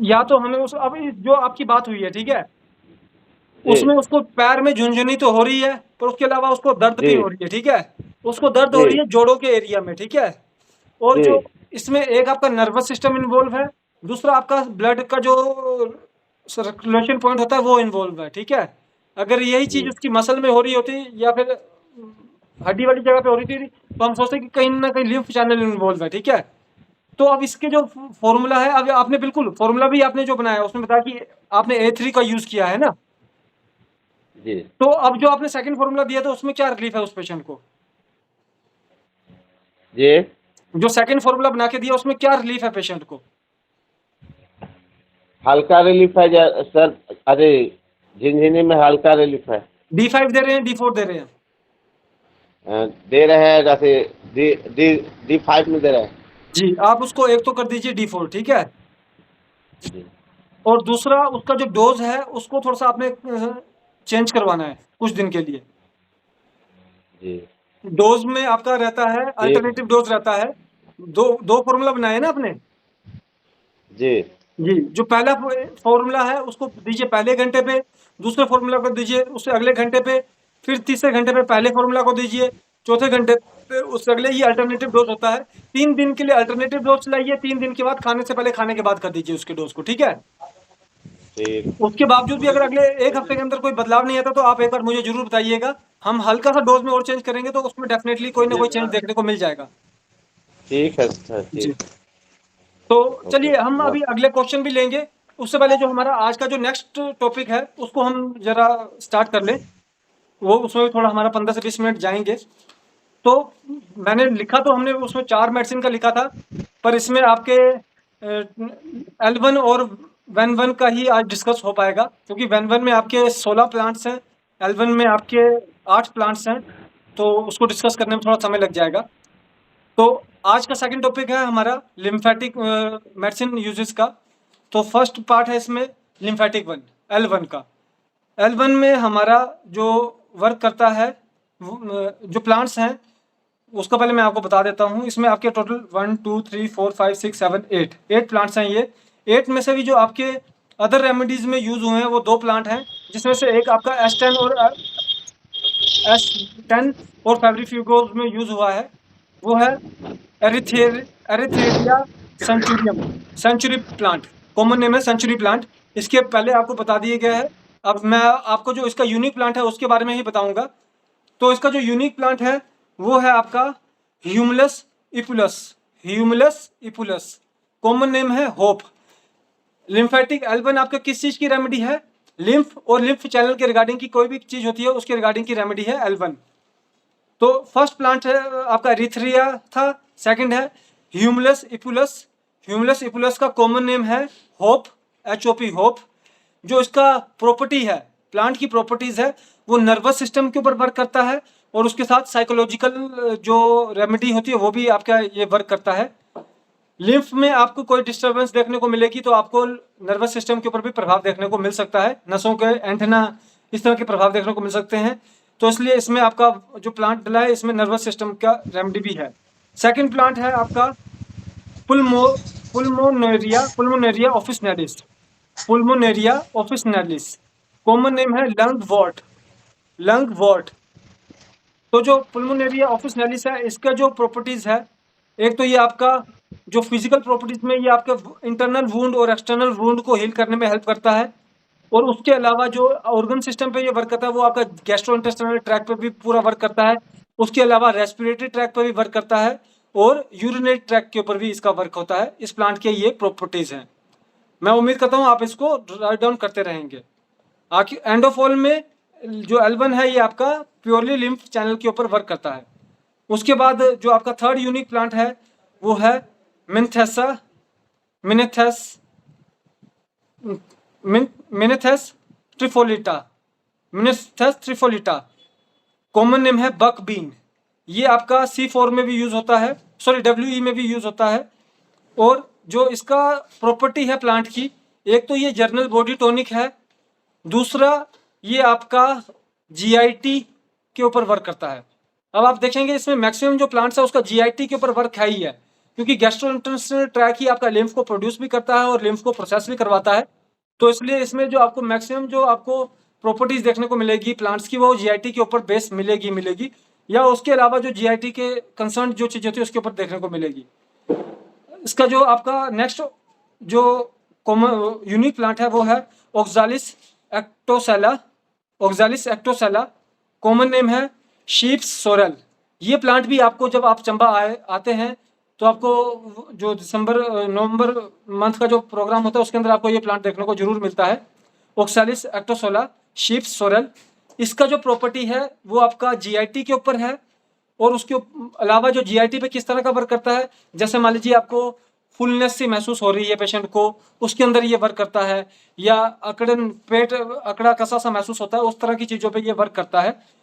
या तो हमें उस, अब जो आपकी बात हुई है ठीक है, जी उसमें उसको पैर में झुनझुनी तो हो रही है, पर उसके अलावा उसको दर्द भी जी हो रही है, ठीक है। उसको दर्द हो जी रही है जोड़ों के एरिया में, ठीक है। और जी जो इसमें एक आपका नर्वस सिस्टम इन्वॉल्व है, दूसरा आपका ब्लड का जो सर्कुलेशन पॉइंट होता है वो इन्वॉल्व है, ठीक है। अगर यही चीज जी उसकी मसल में हो रही होती या फिर हड्डी वाली जगह पे हो रही थी, तो हम सोचते कि कहीं ना कहीं लिम्फ चैनल इन्वॉल्व है, ठीक है। तो अब इसके जो फॉर्मूला है, अब आपने बिल्कुल फॉर्मूला भी आपने जो बनाया उसमें बताया कि आपने A3 का यूज किया है ना। जी तो अब जो आपने सेकंड फॉर्मूला दिया था उसमें क्या रिलीफ है उस पेशेंट को? जी जो सेकंड फॉर्मूला बना के दिया उसमें क्या रिलीफ है पेशेंट को? हल्का रिलीफ है सर, अरे झिनझिनी में हल्का रिलीफ है। D5 दे रहे हैं, D4 दे रहे हैं? दे रहे हैं जैसे D5 में दे रहे हैं। जी, आप उसको एक तो कर दीजिए D4, ठीक है। जी और दूसरा उसका जो डोज है उसको थोड़ा सा आपने चेंज करवाना है कुछ दिन के लिए। जी डोज में आपका रहता है, ठीक अल्टरनेटिव डोज रहता है। दो फॉर्मूला बनाए ना आपने? जी जी, जो पहला फॉर्मूला है उसको दीजिए पहले घंटे पे, दूसरे फॉर्मूला को दीजिए उससे अगले घंटे पे, फिर तीसरे घंटे पे पहले फॉर्मूला को दीजिए, चौथे घंटे पे उससे अगले। ये अल्टरनेटिव डोज होता है। 3 दिन के लिए अल्टरनेटिव डोज लाइए, 3 दिन के बाद खाने से पहले, खाने के बाद कर दीजिए उसके डोज को, ठीक है। ठीक उसके बावजूद भी अगर अगले 1 हफ्ते के अंदर कोई बदलाव नहीं आता तो आप एक बार मुझे जरूर बताइएगा। हम हल्का सा डोज में और चेंज करेंगे तो उसमें डेफिनेटली कोई ना कोई चेंज देखने को मिल जाएगा। ठीक है सर, जी, ठीक। तो ओके चलिए हम अभी अगले क्वेश्चन भी लेंगे। उससे पहले जो हमारा आज का जो नेक्स्ट टॉपिक है उसको हम जरा स्टार्ट कर लें। वो उसमें भी थोड़ा हमारा 15 से 20 मिनट जाएंगे। तो मैंने लिखा तो हमने उसमें 4 मेडिसिन का लिखा था, पर इसमें आपके L1 और वेन1 का ही आज डिस्कस हो पाएगा, क्योंकि वेन1 में आपके 16 प्लांट्स हैं, L1 में आपके 8 प्लांट्स हैं, तो उसको डिस्कस करने में थोड़ा समय लग जाएगा। तो आज का सेकंड टॉपिक है हमारा लिम्फेटिक मेडिसिन यूजेस का। तो फर्स्ट पार्ट है इसमें लिम्फेटिक वन, L1 का। L1 में हमारा जो वर्क करता है, जो प्लांट्स हैं उसका पहले मैं आपको बता देता हूँ। इसमें आपके टोटल 1 2 3 4 5 6 7 8 प्लांट्स हैं। ये 8 में से भी जो आपके अदर रेमेडीज में यूज हुए हैं वो 2 प्लांट हैं, जिसमें से एक आपका S10 और फेब्रिफ्यूगोज में यूज हुआ है, वो है एरिथ्रेरिया सेंचुरियम, सेंचुरी प्लांट। कॉमन नेम है सेंचुरी प्लांट। इसके पहले आपको बता दिया गया है। अब मैं आपको जो इसका यूनिक प्लांट है उसके बारे में ही बताऊंगा। तो इसका जो यूनिक प्लांट है वो है आपका ह्यूमुलस इपुलस, ह्यूमुलस इपुलस। कॉमन नेम है होप। लिम्फेटिक L1 आपका किस चीज की रेमेडी है? लिम्फ और लिम्फ चैनल के रिगार्डिंग की कोई भी चीज होती है उसके रिगार्डिंग की रेमेडी है L1। तो फर्स्ट प्लांट है आपका एरिथ्रिया था, सेकंड है ह्यूमुलस इपुलस। ह्यूमुलस इपुलस का कॉमन नेम है होप, HOP होप। जो इसका प्रॉपर्टी है, प्लांट की प्रॉपर्टीज है, वो नर्वस सिस्टम के ऊपर वर्क करता है, और उसके साथ साइकोलॉजिकल जो रेमेडी होती है वो भी आपका ये वर्क करता है। लिम्फ में आपको कोई डिस्टर्बेंस देखने को मिलेगी तो आपको नर्वस सिस्टम के ऊपर भी प्रभाव देखने को मिल सकता है, नसों के एंटेना, इस तरह के प्रभाव देखने को मिल सकते हैं। तो इसलिए इसमें आपका जो प्लांट डला है इसमें नर्वस सिस्टम का रेमेडी भी है। सेकंड प्लांट है आपका पुल्मोनेरिया ऑफिसनेलिस, पुल्मोनेरिया ऑफिसनेलिस। कॉमन नेम है लंग वॉट, लंग वॉट। तो जो पुल्मोनेरिया ऑफिसनेलिस है इसका जो प्रॉपर्टीज है, एक तो ये आपका जो फिजिकल प्रॉपर्टीज में ये आपके इंटरनल वुंड और एक्सटर्नल वुंड को हील करने में हेल्प करता है, और उसके अलावा जो ऑर्गन सिस्टम पे ये वर्क करता है वो आपका गैस्ट्रोइंटेस्टाइनल ट्रैक पे भी पूरा वर्क करता है। उसके अलावा रेस्पिरेटरी ट्रैक पे भी वर्क करता है, और यूरिनरी ट्रैक के ऊपर भी इसका वर्क होता है। इस प्लांट के ये प्रॉपर्टीज हैं। मैं उम्मीद करता हूँ आप इसको राइट डाउन करते रहेंगे। एंड ऑफ ऑल में जो L1 है ये आपका प्योरली लिम्फ चैनल के ऊपर वर्क करता है। उसके बाद जो आपका थर्ड यूनिक प्लांट है वो है मिनेथेस ट्रिफोलिटा, मिनेस्थेस ट्रिफोलिटा, कॉमन नेम है बक बीन। ये आपका C4 में भी यूज होता है, सॉरी WE में भी यूज होता है। और जो इसका प्रॉपर्टी है प्लांट की, एक तो ये जर्नल बॉडी टॉनिक है, दूसरा ये आपका GIT के ऊपर वर्क करता है। अब आप देखेंगे इसमें मैक्सिमम जो प्लांट्स है उसका GIT के ऊपर वर्क है ही है, क्योंकि गैस्ट्रोइंटेस्टाइनल ट्रैक ही आपका लिम्फ को प्रोड्यूस भी करता है और लिम्फ को प्रोसेस भी करवाता है। तो इसलिए इसमें जो आपको मैक्सिमम जो आपको प्रॉपर्टीज देखने को मिलेगी प्लांट्स की, वो GIT के ऊपर बेस मिलेगी, या उसके अलावा जो GIT के कंसर्न जो चीज़ होती है उसके ऊपर देखने को मिलेगी। इसका जो आपका नेक्स्ट जो कॉमन यूनिक प्लांट है वो है ओक्सालिस एक्टोसेला। ओक्सालिस एक्टोसेला, कॉमन नेम है शीप्स सोरेल। ये प्लांट भी आपको जब आप चंबा आते हैं तो आपको जो नवंबर मंथ का जो प्रोग्राम होता है उसके अंदर आपको ये प्लांट देखने को जरूर मिलता है, ओक्सालिस एक्टोसेला शीप्स सोरेल। इसका जो प्रॉपर्टी है वो आपका GIT के ऊपर है, और उसके अलावा जो GIT पे किस तरह का वर्क करता है, जैसे मान लीजिए आपको फुलनेस सी महसूस हो रही है पेशेंट को, उसके अंदर ये वर्क करता है, या पेट अकड़ा कसा सा महसूस होता है, उस तरह की चीज़ों पे ये वर्क करता है।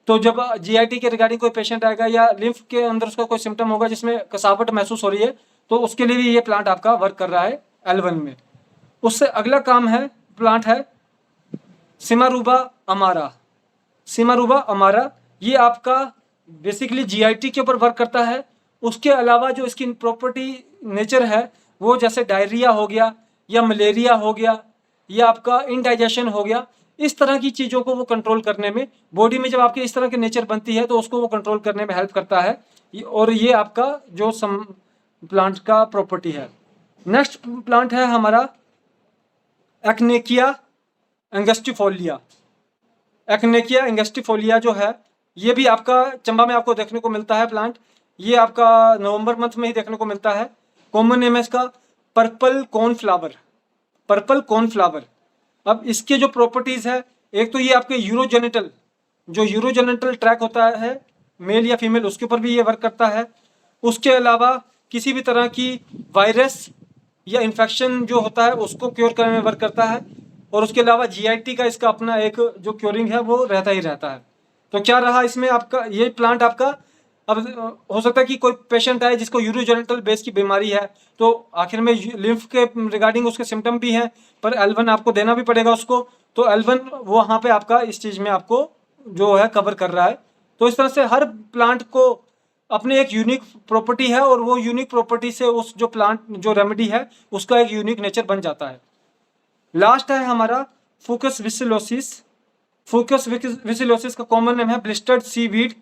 तो जब GIT के रिगार्डिंग कोई पेशेंट आएगा या लिम्फ के अंदर उसका कोई सिम्टम होगा जिसमें कसावट महसूस हो रही है, तो उसके लिए भी ये प्लांट आपका वर्क कर रहा है L1 में। उससे अगला काम है प्लांट है सिमारूबा अमारा। सिमारूबा अमारा ये आपका बेसिकली GIT के ऊपर वर्क करता है। उसके अलावा जो इसकी प्रॉपर्टी नेचर है वो जैसे डायरिया हो गया, या मलेरिया हो गया, या आपका इनडाइजेशन हो गया, इस तरह की चीज़ों को वो कंट्रोल करने में, बॉडी में जब आपके इस तरह की नेचर बनती है तो उसको वो कंट्रोल करने में हेल्प करता है। और ये आपका जो प्लांट का प्रॉपर्टी है। नेक्स्ट प्लांट है हमारा एक्नेकिया एंगस्टिफोलिया। एक्नेकिया एंगस्टिफोलिया जो है ये भी आपका चंबा में आपको देखने को मिलता है प्लांट। ये आपका नवंबर मंथ में ही देखने को मिलता है। कॉमन नेम है इसका पर्पल कॉर्नफ्लावर। Purple cornflour. अब इसके जो प्रॉपर्टीज़ है, एक तो ये आपके यूरोजेनिटल ट्रैक होता है मेल या फीमेल, उसके ऊपर भी ये वर्क करता है। उसके अलावा किसी भी तरह की वायरस या इन्फेक्शन जो होता है उसको क्योर करने में वर्क करता है। और उसके अलावा GIT का इसका अपना एक जो क्योरिंग है वो रहता ही रहता है। तो क्या रहा इसमें आपका ये प्लांट आपका, अब हो सकता है कि कोई पेशेंट आए जिसको यूरोजेनिटल बेस की बीमारी है, तो आखिर में लिम्फ के रिगार्डिंग उसके सिम्टम भी हैं, पर L1 आपको देना भी पड़ेगा उसको। तो L1 वहाँ पे आपका इस चीज़ में आपको जो है कवर कर रहा है। तो इस तरह से हर प्लांट को अपने एक यूनिक प्रॉपर्टी है, और वो यूनिक प्रॉपर्टी से उस जो प्लांट जो रेमेडी है उसका एक यूनिक नेचर बन जाता है। लास्ट है हमारा फूकस विसिलोसिस। फूकस विसिलोसिस का कॉमन नेम है ब्लिस्टर्ड सीवीड।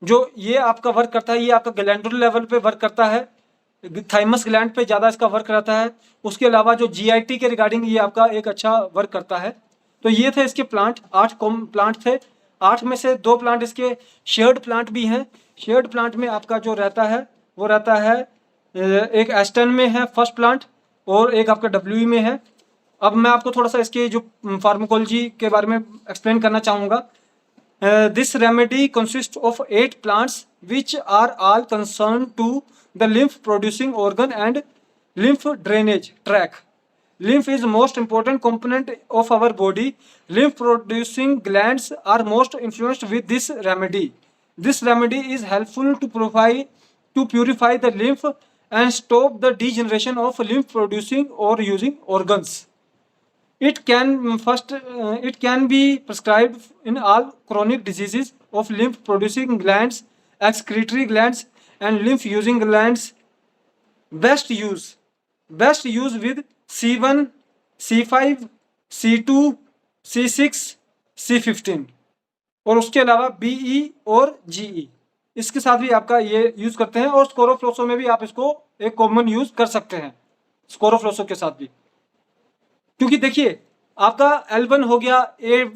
जो ये आपका वर्क करता है, ये आपका ग्लैंडुलर लेवल पे वर्क करता है, थाइमस ग्लैंड पे ज़्यादा इसका वर्क रहता है। उसके अलावा जो GIT के रिगार्डिंग ये आपका एक अच्छा वर्क करता है। तो ये थे इसके प्लांट, 8 प्लांट थे। 8 में से 2 प्लांट इसके शेयर्ड प्लांट भी हैं। शेयर्ड प्लांट में आपका जो रहता है वो रहता है एक एस्टन में है फर्स्ट प्लांट, और एक आपका WE में है। अब मैं आपको थोड़ा सा इसके जो फार्माकोलॉजी के बारे में एक्सप्लेन करना चाहूँगा। This remedy consist of 8 plants which are all concern to the lymph producing organ and lymph drainage tract. Lymph is most important component of our body. Lymph producing glands are most influenced with this remedy. This remedy is helpful to purify the lymph and stop the degeneration of lymph producing or using organs. It can be prescribed in all chronic diseases of lymph producing glands, excretory glands and lymph using glands. Best use with C1, C5, C2, C6, C15 और उसके अलावा BE और GE इसके साथ भी आपका ये use करते हैं। और स्कोरोफ्लोसो में भी आप इसको एक कॉमन यूज कर सकते हैं, स्कोरोफ्लोसो के साथ भी। क्योंकि देखिए आपका L1 हो गया ए,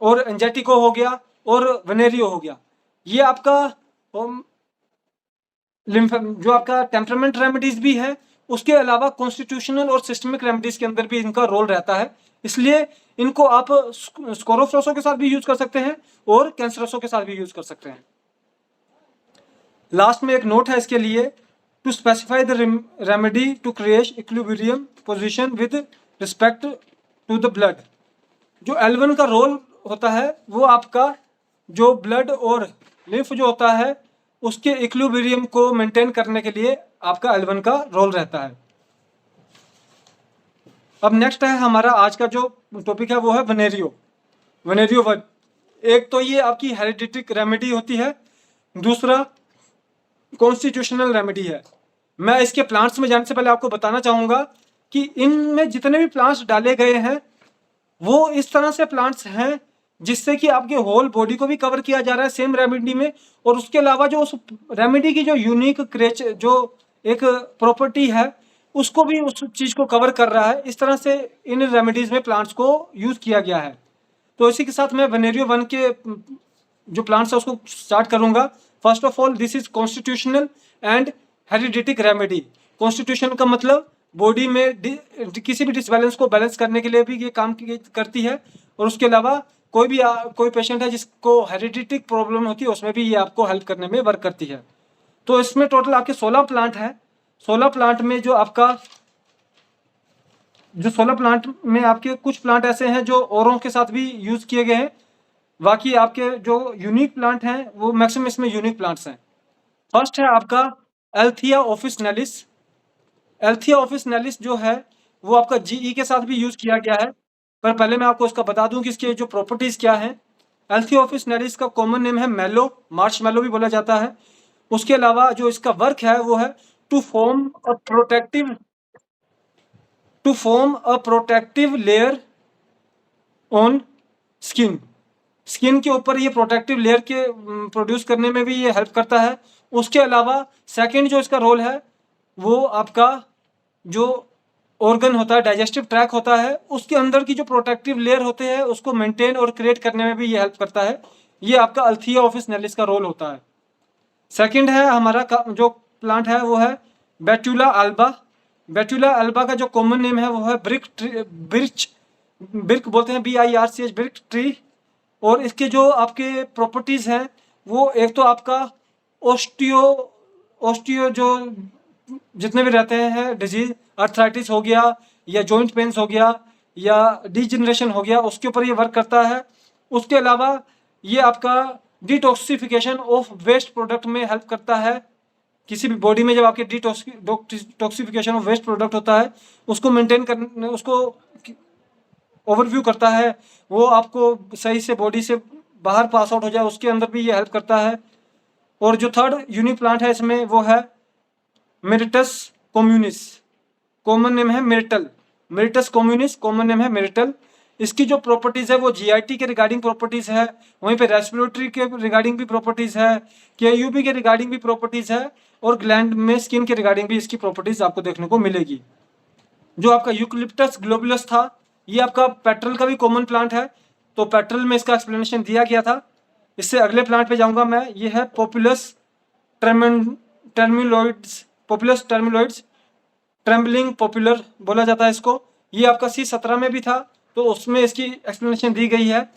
और एंजेटिको हो गया, और वेनेरियो हो गया, ये आपका जो आपका टेम्परामेंट रेमेडीज भी है। उसके अलावा कॉन्स्टिट्यूशनल और सिस्टमिक रेमेडीज के अंदर भी इनका रोल रहता है। इसलिए इनको आप स्कोरोफ्लोसो के साथ भी यूज कर सकते हैं और कैंसरोसो के साथ भी यूज कर सकते हैं। लास्ट में एक नोट है इसके लिए, to specify the remedy to create equilibrium position with respect to the blood. जो L1 का रोल होता है वो आपका जो ब्लड और लिम्फ जो होता है उसके इक्विलिब्रियम को मेंटेन करने के लिए आपका L1 का रोल रहता है। अब नेक्स्ट है हमारा आज का जो टॉपिक है वो है वेनेरियो 1। एक तो ये आपकी हेरिडिटिक रेमेडी होती है, दूसरा कॉन्स्टिट्यूशनल रेमेडी है। मैं इसके प्लांट्स में जाने से पहले आपको बताना चाहूँगा कि इनमें जितने भी प्लांट्स डाले गए हैं वो इस तरह से प्लांट्स हैं जिससे कि आपके होल बॉडी को भी कवर किया जा रहा है सेम रेमेडी में, और उसके अलावा जो उस रेमेडी की जो यूनिक जो एक प्रॉपर्टी है उसको भी उस चीज़ को कवर कर रहा है। इस तरह से इन रेमेडीज़ में प्लांट्स को यूज़ किया गया है। तो इसी के साथ मैं वेनेरियो 1 के जो प्लांट्स है उसको स्टार्ट करूंगा। First of all this is constitutional and hereditary remedy. Constitution का मतलब बॉडी में किसी भी डिसबैलेंस को बैलेंस करने के लिए भी ये काम करती है, और उसके अलावा कोई पेशेंट है जिसको हेरिडिटिक प्रॉब्लम होती है उसमें भी ये आपको हेल्प करने में वर्क करती है। तो इसमें टोटल आपके 16 प्लांट है। 16 प्लांट में जो 16 प्लांट में आपके कुछ प्लांट ऐसे हैं जो औरों के साथ भी यूज किए गए हैं, बाकी आपके जो यूनिक प्लांट हैं वो मैक्सिमम इसमें यूनिक प्लांट्स हैं। फर्स्ट है आपका एल्थिया ऑफिसनेलिस। एल्थिया ऑफिसनेलिस जो है वो आपका जीई के साथ भी यूज किया गया है, पर पहले मैं आपको इसका बता दूं कि इसके जो प्रॉपर्टीज क्या हैं। एल्थिया ऑफिसनेलिस का कॉमन नेम है मैलो, मार्श मैलो भी बोला जाता है। उसके अलावा जो इसका वर्क है वो है to form a protective layer on skin. Skin के ऊपर ये प्रोटेक्टिव लेयर के प्रोड्यूस करने में भी ये हेल्प करता है। उसके अलावा सेकंड जो इसका रोल है वो आपका जो ऑर्गन होता है, डाइजेस्टिव ट्रैक होता है, उसके अंदर की जो प्रोटेक्टिव लेयर होते हैं उसको मेंटेन और क्रिएट करने में भी ये हेल्प करता है। ये आपका एल्थिया ऑफिसनेलिस का रोल होता है। सेकंड है हमारा जो प्लांट है वो है बेटुला अल्बा। बेटुला अल्बा का जो कॉमन नेम है वो है बिर्क बोलते हैं, BIRCH, बिर्क ट्री। और इसके जो आपके प्रॉपर्टीज हैं वो एक तो आपका ऑस्टियो जो जितने भी रहते हैं डिजीज, अर्थराइटिस हो गया या जॉइंट पेन्स हो गया या डिजेनरेशन हो गया, उसके ऊपर ये वर्क करता है। उसके अलावा ये आपका डिटॉक्सिफिकेशन ऑफ वेस्ट प्रोडक्ट में हेल्प करता है। किसी भी बॉडी में जब आपके डिटॉक्सिफिकेशन ऑफ वेस्ट प्रोडक्ट होता है उसको मेंटेन करने, उसको ओवरव्यू करता है, वो आपको सही से बॉडी से बाहर पास आउट हो जाए, उसके अंदर भी ये हेल्प करता है। और जो थर्ड यूनिक प्लांट है इसमें वो है मिरिटस कम्युनिस। कॉमन नेम है मिरिटल, मिरिटस कम्युनिस कॉमन नेम है मिरिटल। इसकी जो प्रॉपर्टीज़ है वो GIT के रिगार्डिंग प्रॉपर्टीज़ है, वहीं पे रेस्पिरेटरी के रिगार्डिंग भी प्रॉपर्टीज़ है, KUB के रिगार्डिंग भी प्रॉपर्टीज़ है, और ग्लैंड में स्किन के रिगार्डिंग भी इसकी प्रॉपर्टीज़ आपको देखने को मिलेगी। जो आपका यूकलिप्टस ग्लोबुलस था ये आपका पेट्रल का भी कॉमन प्लांट है, तो पेट्रल में इसका एक्सप्लेनेशन दिया गया था। इससे अगले प्लांट पे जाऊंगा मैं, ये है पोपुलस टर्मिलोइड्स, ट्रेम्बलिंग पॉपुलर बोला जाता है इसको। ये आपका C17 में भी था, तो उसमें इसकी एक्सप्लेनेशन दी गई है।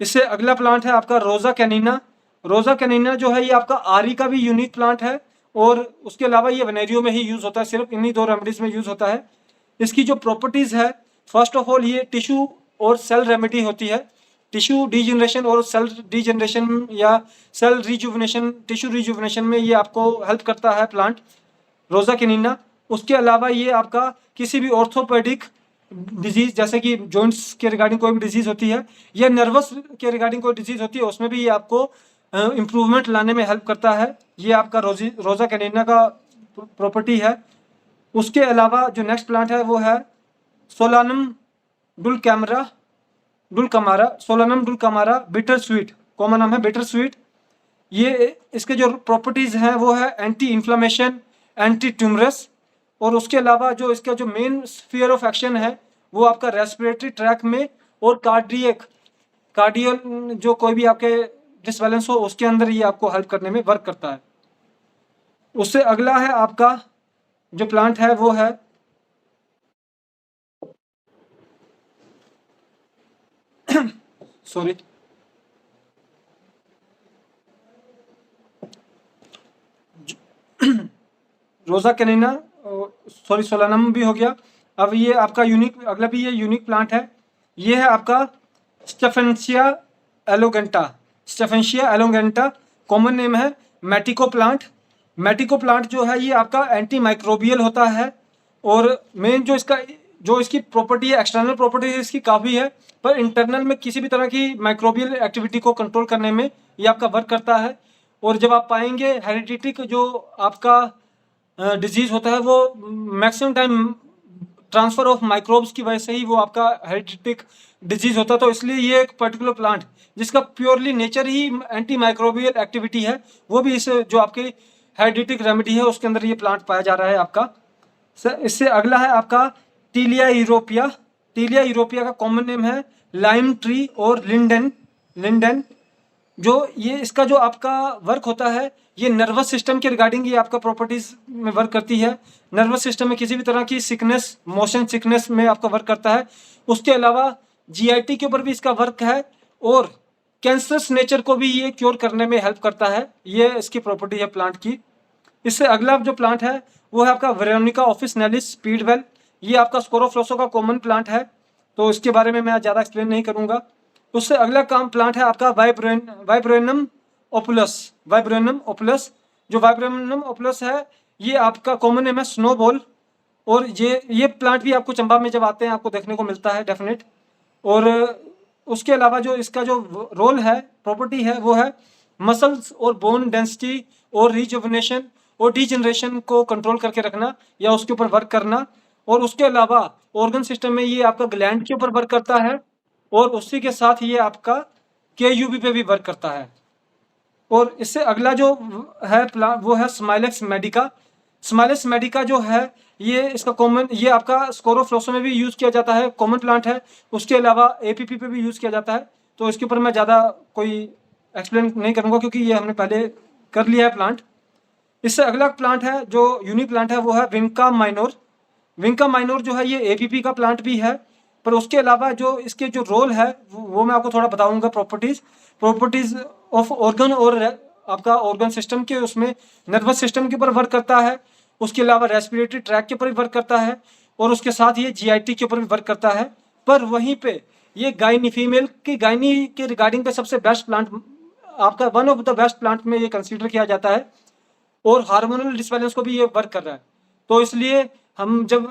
इससे अगला प्लांट है आपका रोजा कैनिना। रोजा कैनिना जो है ये आपका आरी का भी यूनिक प्लांट है, और उसके अलावा ये वेनेरियो में ही यूज़ होता है, सिर्फ इन्हीं 2 रेमेडीज़ में यूज़ होता है। इसकी जो प्रॉपर्टीज़ है, फर्स्ट ऑफ ऑल ये टिश्यू और सेल रेमेडी होती है। टिश्यू डीजनरेशन और सेल डीजनरेशन या सेल रिजुविनेशन, टिश्यू रिजुविनेशन में ये आपको हेल्प करता है प्लांट रोजा कैनिना। उसके अलावा ये आपका किसी भी ऑर्थोपेडिक डिजीज, जैसे कि जॉइंट्स के रिगार्डिंग कोई भी डिजीज होती है या नर्वस के रिगार्डिंग कोई डिजीज होती है, उसमें भी ये आपको इम्प्रूवमेंट लाने में हेल्प करता है। ये आपका रोजा कैनिना का प्रॉपर्टी है। उसके अलावा जो नेक्स्ट प्लांट है वो है सोलानम डुलकामारा बिटर स्वीट, कॉमन नाम है बिटर स्वीट। ये इसके जो प्रॉपर्टीज़ हैं वो है एंटी इन्फ्लामेशन, एंटी ट्यूमरस, और उसके अलावा जो इसका जो मेन स्फीयर ऑफ एक्शन है वो आपका रेस्पिरेटरी ट्रैक में और कार्डियल जो कोई भी आपके डिसबैलेंस हो उसके अंदर ये आपको हेल्प करने में वर्क करता है। उससे अगला है आपका जो प्लांट है वो है सॉरी रोजा कैनिना, सोलानम भी हो गया। अब ये आपका यूनिक, अगला भी ये यूनिक प्लांट है। ये है आपका स्टेफेंशिया एलोगेंटा। स्टेफेंशिया एलोगेंटा कॉमन नेम है मेटिको प्लांट। मेटिको प्लांट जो है ये आपका एंटी माइक्रोबियल होता है, और मेन जो इसकी प्रॉपर्टी है, एक्सटर्नल प्रॉपर्टी इसकी काफ़ी है, पर इंटरनल में किसी भी तरह की माइक्रोबियल एक्टिविटी को कंट्रोल करने में ये आपका वर्क करता है। और जब आप पाएंगे हेरिडिटिक जो आपका डिजीज़ होता है वो maximum time transfer of microbes की वजह से ही वो आपका हेरिडिटिक डिजीज़ होता है। तो इसलिए ये एक पर्टिकुलर प्लांट जिसका प्योरली नेचर ही एंटी माइक्रोबियल एक्टिविटी है, वो भी इस जो आपकी हेरिडिटिक रेमेडी है उसके अंदर ये प्लांट पाया जा रहा है आपका। इससे अगला है आपका टीलिया यूरोपिया। टीलिया यूरोपिया का कॉमन नेम है लाइम ट्री और लिंडन। जो ये इसका जो आपका वर्क होता है ये नर्वस सिस्टम के रिगार्डिंग ये आपका प्रॉपर्टीज में वर्क करती है। नर्वस सिस्टम में किसी भी तरह की सिकनेस, मोशन सिकनेस में आपका वर्क करता है। उसके अलावा जीआईटी के ऊपर भी इसका वर्क है, और कैंसरस नेचर को भी ये क्योर करने में हेल्प करता है। ये इसकी प्रॉपर्टी है प्लांट की। इससे अगला जो प्लांट है वो है आपका वेरोनिका ऑफिसनेलिस स्पीडवेल। ये आपका स्कोरोफ्लोसो का कॉमन प्लांट है, तो इसके बारे में मैं ज़्यादा एक्सप्लेन नहीं करूँगा। उससे अगला काम प्लांट है आपका वाइब्रेनम ओपुलस। वाइब्रेनम ओपुलस, जो वाइब्रेनम ओपुलस है ये आपका कॉमन नेम है स्नोबॉल, और ये प्लांट भी आपको चंबा में जब आते हैं आपको देखने को मिलता है डेफिनेट। और उसके अलावा जो इसका जो रोल है, प्रॉपर्टी है, वो है मसल्स और बोन डेंसिटी और रिजुविनेशन और डीजनरेशन को कंट्रोल करके रखना या उसके ऊपर वर्क करना। और उसके अलावा ऑर्गन सिस्टम में ये आपका ग्लैंड के ऊपर वर्क करता है, और उसी के साथ ये आपका KUB पे भी वर्क करता है। और इससे अगला जो है प्लांट वो है स्माइलेक्स मेडिका। स्माइलेक्स मेडिका जो है ये इसका कॉमन, ये आपका स्कोरोफ्लोसो में भी यूज़ किया जाता है, कॉमन प्लांट है। उसके अलावा APP पे भी यूज़ किया जाता है, तो इसके ऊपर मैं ज़्यादा कोई एक्सप्लेन नहीं करूँगा क्योंकि ये हमने पहले कर लिया है प्लांट। इससे अगला प्लांट है जो यूनिक प्लांट है वो है विंका माइनोर। विंका माइनोर जो है ये APP का प्लांट भी है, पर उसके अलावा जो इसके जो रोल है वो मैं आपको थोड़ा बताऊंगा। प्रॉपर्टीज़ ऑफ ऑर्गन और आपका ऑर्गन सिस्टम के, उसमें नर्वस सिस्टम के ऊपर वर्क करता है। उसके अलावा रेस्पिरेटरी ट्रैक के ऊपर भी वर्क करता है, और उसके साथ ये GIT के ऊपर भी वर्क करता है। पर वहीं पे ये फीमेल की गायनी के रिगार्डिंग पे सबसे बेस्ट प्लांट आपका one of the best plant में ये कंसीडर किया जाता है, और हार्मोनल डिसबैलेंस को भी ये वर्क कर रहा है। तो इसलिए हम जब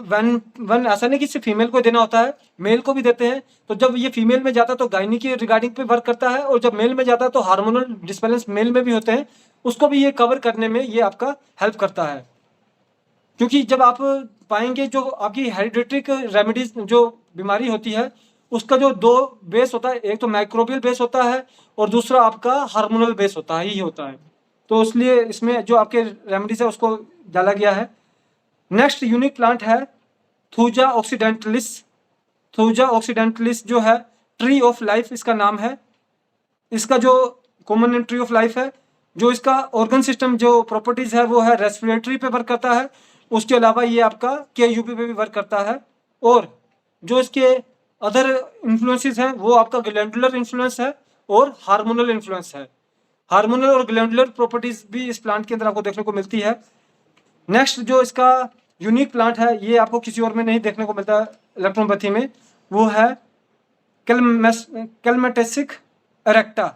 वन ऐसा नहीं कि सिर्फ फीमेल को देना होता है, मेल को भी देते हैं। तो जब ये फीमेल में जाता है तो गायनी के रिगार्डिंग पे वर्क करता है, और जब मेल में जाता है तो हार्मोनल डिसबैलेंस मेल में भी होते हैं, उसको भी ये कवर करने में ये आपका हेल्प करता है। क्योंकि जब आप पाएंगे जो आपकी हेरिडिटिक रेमेडीज जो बीमारी होती है उसका जो दो बेस होता है, एक तो माइक्रोबियल बेस होता है और दूसरा आपका हार्मोनल बेस होता है। तो इसलिए इसमें जो आपके रेमेडीज है उसको डाला गया है। नेक्स्ट यूनिक प्लांट है थूजा ऑक्सीडेंटलिस। थूजा ऑक्सीडेंटलिस जो है ट्री ऑफ लाइफ इसका नाम है। इसका जो common name tree of life है, जो इसका ऑर्गन सिस्टम जो प्रॉपर्टीज है वो है रेस्पिरेटरी पे वर्क करता है। उसके अलावा ये आपका KUB पे भी वर्क करता है, और जो इसके अदर इन्फ्लुएंसेस हैं वो आपका ग्लैंडुलर इन्फ्लुएंस है और हार्मोनल इन्फ्लुएंस है। हार्मोनल और ग्लैंडुलर प्रॉपर्टीज भी इस प्लांट के अंदर आपको देखने को मिलती है। नेक्स्ट जो इसका यूनिक प्लांट है ये आपको किसी और में नहीं देखने को मिलता इलेक्ट्रोपैथी में, वो है कैलमेटिसिक एरेक्टा।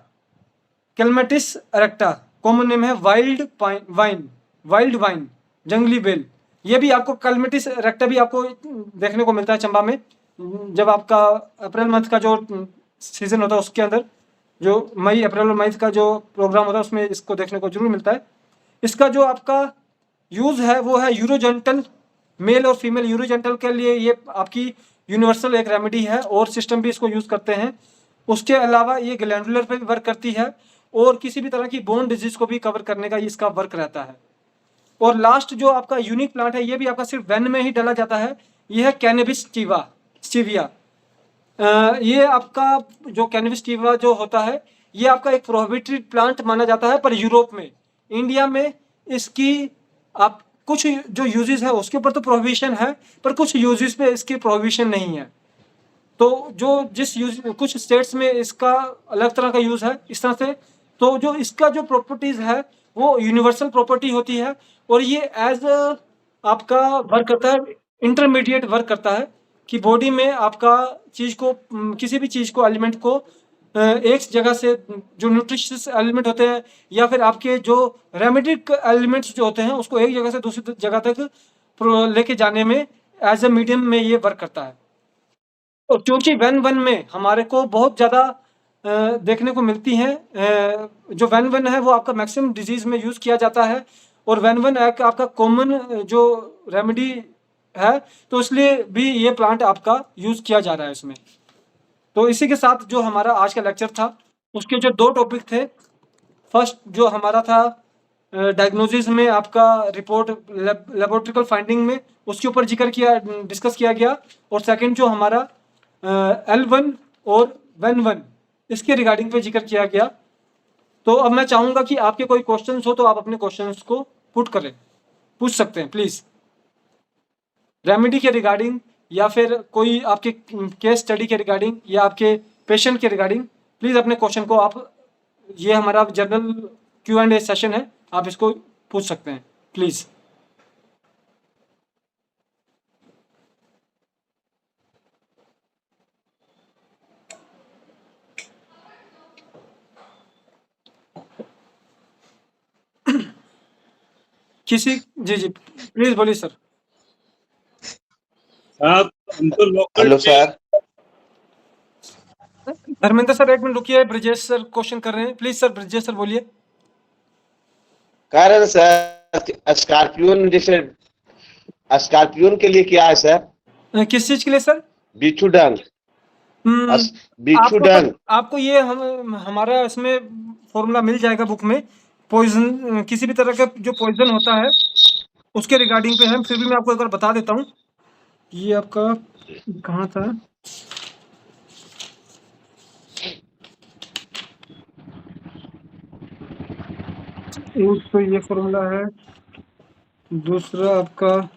कैलमेटिस एरेक्टा कॉमन नेम है वाइल्ड वाइन, जंगली बेल। ये भी आपको कैलमेटिस एरेक्टा भी आपको देखने को मिलता है चंबा में। जब आपका अप्रैल मंथ का जो सीजन होता है उसके अंदर, जो अप्रैल और मई का जो प्रोग्राम होता है उसमें इसको देखने को जरूर मिलता है। इसका जो आपका यूज़ है वो है यूरोजेंटल, मेल और फीमेल यूरोजेंटल के लिए ये आपकी यूनिवर्सल एक रेमेडी है, और सिस्टम भी इसको यूज़ करते हैं। उसके अलावा ये ग्लैंडुलर पे भी वर्क करती है, और किसी भी तरह की बोन डिजीज को भी कवर करने का इसका वर्क रहता है। और लास्ट जो आपका यूनिक प्लांट है ये भी आपका सिर्फ वेन में ही डाला जाता है, ये है कैनबिस स्टीविया। ये आपका जो कैनबिस स्टीविया जो होता है ये आपका एक प्रोहिबिटेड प्लांट माना जाता है, पर यूरोप में, इंडिया में इसकी आप कुछ जो यूजेस है उसके ऊपर तो प्रोहिबिशन है, पर कुछ यूजेस पे इसकी प्रोहिबिशन नहीं है। तो जो कुछ स्टेट्स में इसका अलग तरह का यूज़ है इस तरह से। तो जो इसका जो प्रॉपर्टीज़ है वो यूनिवर्सल प्रॉपर्टी होती है, और ये एज आपका वर्क करता है, इंटरमीडिएट वर्क करता है कि बॉडी में आपका चीज को किसी भी चीज को एलिमेंट को एक जगह से जो न्यूट्रिशियस एलिमेंट होते हैं या फिर आपके जो रेमेडिक एलिमेंट्स जो होते हैं उसको एक जगह से दूसरी जगह तक लेके जाने में एज अ मीडियम में ये वर्क करता है। और क्योंकि वैन वन में हमारे को बहुत ज़्यादा देखने को मिलती हैं, जो वैन वन है वो आपका मैक्सिमम डिजीज में यूज़ किया जाता है और वैन वन एक आपका कॉमन जो रेमेडी है, तो इसलिए भी ये प्लांट आपका यूज़ किया जा रहा है इसमें। तो इसी के साथ जो हमारा आज का लेक्चर था उसके जो 2 टॉपिक थे, फर्स्ट जो हमारा था डायग्नोसिस में आपका रिपोर्ट लेबोरेटरिकल फाइंडिंग में उसके ऊपर डिस्कस किया गया, और सेकंड जो हमारा L1 और वैन वन इसके रिगार्डिंग पे जिक्र किया गया। तो अब मैं चाहूँगा कि आपके कोई क्वेश्चंस हो तो आप अपने क्वेश्चंस को पूछ सकते हैं प्लीज़, रेमेडी के रिगार्डिंग या फिर कोई आपके केस स्टडी के रिगार्डिंग या आपके पेशेंट के रिगार्डिंग। प्लीज़ अपने क्वेश्चन को आप, ये हमारा जनरल Q&A सेशन है, आप इसको पूछ सकते हैं प्लीज़। जी प्लीज बोलिए सर। साहब हम तो local hello sir. Dharmendra sir 1 minute रुकिए, ब्रजेश सर क्वेश्चन कर रहे हैं, प्लीज सर ब्रजेश सर बोलिए। कह रहे हैं सर स्कॉर्पियन, जैसे स्कॉर्पियन के लिए क्या है सर? किस चीज के लिए सर? बिच्छू डंग। बिच्छू डंग आपको ये हमारा इसमें फॉर्मूला मिल जाएगा बुक में। पॉइजन, किसी भी तरह का जो पॉइजन होता है उसके रिगार्डिंग पे है, फिर भी मैं आपको एक बार बता देता हूँ। ये आपका कहाँ था? एक तो ये फॉर्मूला है, दूसरा आपका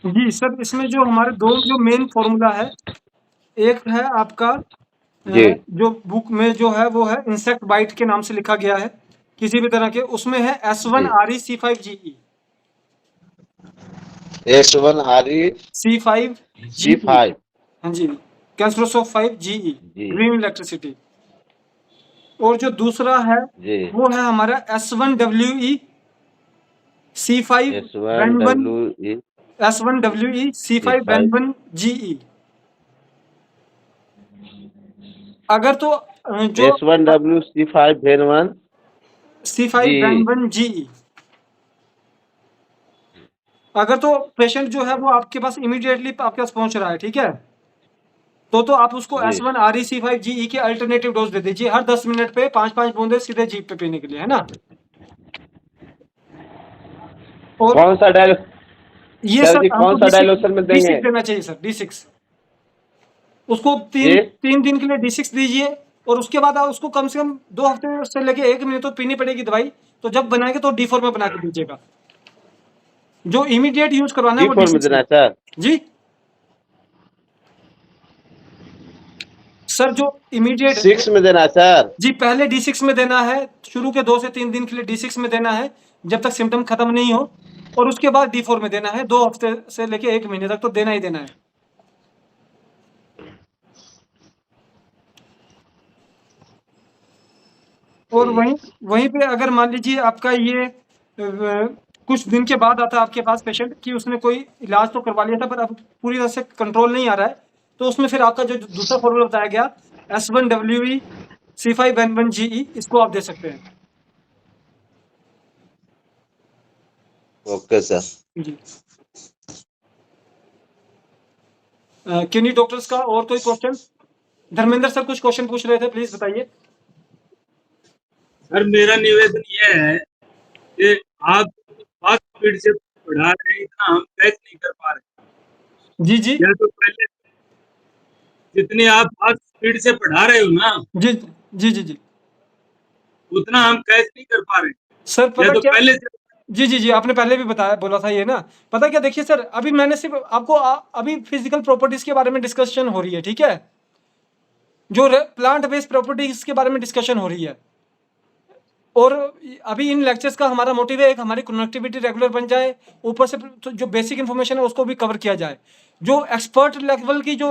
जी सर, इसमें जो हमारे 2 जो मेन फॉर्मूला है, एक है आपका जो बुक में जो है वो है इंसेक्ट बाइट के नाम से लिखा गया है किसी भी तरह के, उसमें है S1RE C5 हाँ जी, कैंसरोसोफ 5GE ग्रीन इलेक्ट्रिसिटी। और जो दूसरा है वो है हमारा S1WE C5 अगर तो जो S1W C5 अगर तो पेशेंट जो है वो आपके पास इमीडिएटली आपके पास पहुंच रहा है, ठीक है, तो आप उसको S1RE C5GE के अल्टरनेटिव डोज दे दीजिए हर 10 मिनट पे 5-5 बूंदे सीधे जीभ पे पीने के लिए, है ना। और कौन सा ये सर कौन सा डायलोशन में देंगे? D6 देना चाहिए सर, D6 उसको 3 दिन के लिए D6 दीजिए, और उसके बाद आप उसको कम से कम 2 हफ्ते से लेके 1 महीने तो पीनी पड़ेगी दवाई। तो जब बनाएंगे तो D4 में बना के दीजिएगा, जो इमीडिएट यूज करवाना है वो D4 में देना है सर। जी सर, जो इमीडिएट 6 में देना है सर जी, पहले D6 में देना है, शुरू के 2 से 3 दिन के लिए D6 में देना है जब तक सिम्टम खत्म नहीं हो, और उसके बाद D4 में देना है 2 हफ्ते से लेके 1 महीने तक तो देना ही देना है। और वहीं पे अगर मान लीजिए आपका ये कुछ दिन के बाद आता है आपके पास पेशेंट कि उसने कोई इलाज तो करवा लिया था पर अब पूरी तरह से कंट्रोल नहीं आ रहा है, तो उसमें फिर आपका जो दूसरा फॉर्मूला बताया गया S1WE C5N1GE, इसको आप दे सकते हैं। ओके सर जी। किन्हीं डॉक्टर्स का और कोई क्वेश्चन? धर्मेंद्र सर कुछ क्वेश्चन पूछ रहे थे, प्लीज बताइए। सर मेरा निवेदन यह है कि आप फास्ट स्पीड से पढ़ा रहे हैं, इतना हम कैच नहीं कर पा रहे। जी जी या तो पहले जितनी आप फास्ट स्पीड से पढ़ा रहे हो ना, जी जी जी जी उतना हम कैच नहीं कर पा रहे। सर या पता तो क्या, पहले से जी, आपने पहले भी बताया बोला था ये ना। पता क्या, देखिए सर, अभी मैंने सिर्फ आपको अभी फिजिकल प्रॉपर्टीज के बारे में डिस्कशन हो रही है, ठीक है, जो प्लांट बेस्ड प्रॉपर्टीज के बारे में डिस्कशन हो रही है। और अभी इन लेक्चर्स का हमारा मोटिव है, एक हमारी कनेक्टिविटी रेगुलर बन जाए, ऊपर से तो जो बेसिक इन्फॉर्मेशन है उसको भी कवर किया जाए। जो एक्सपर्ट लेवल की जो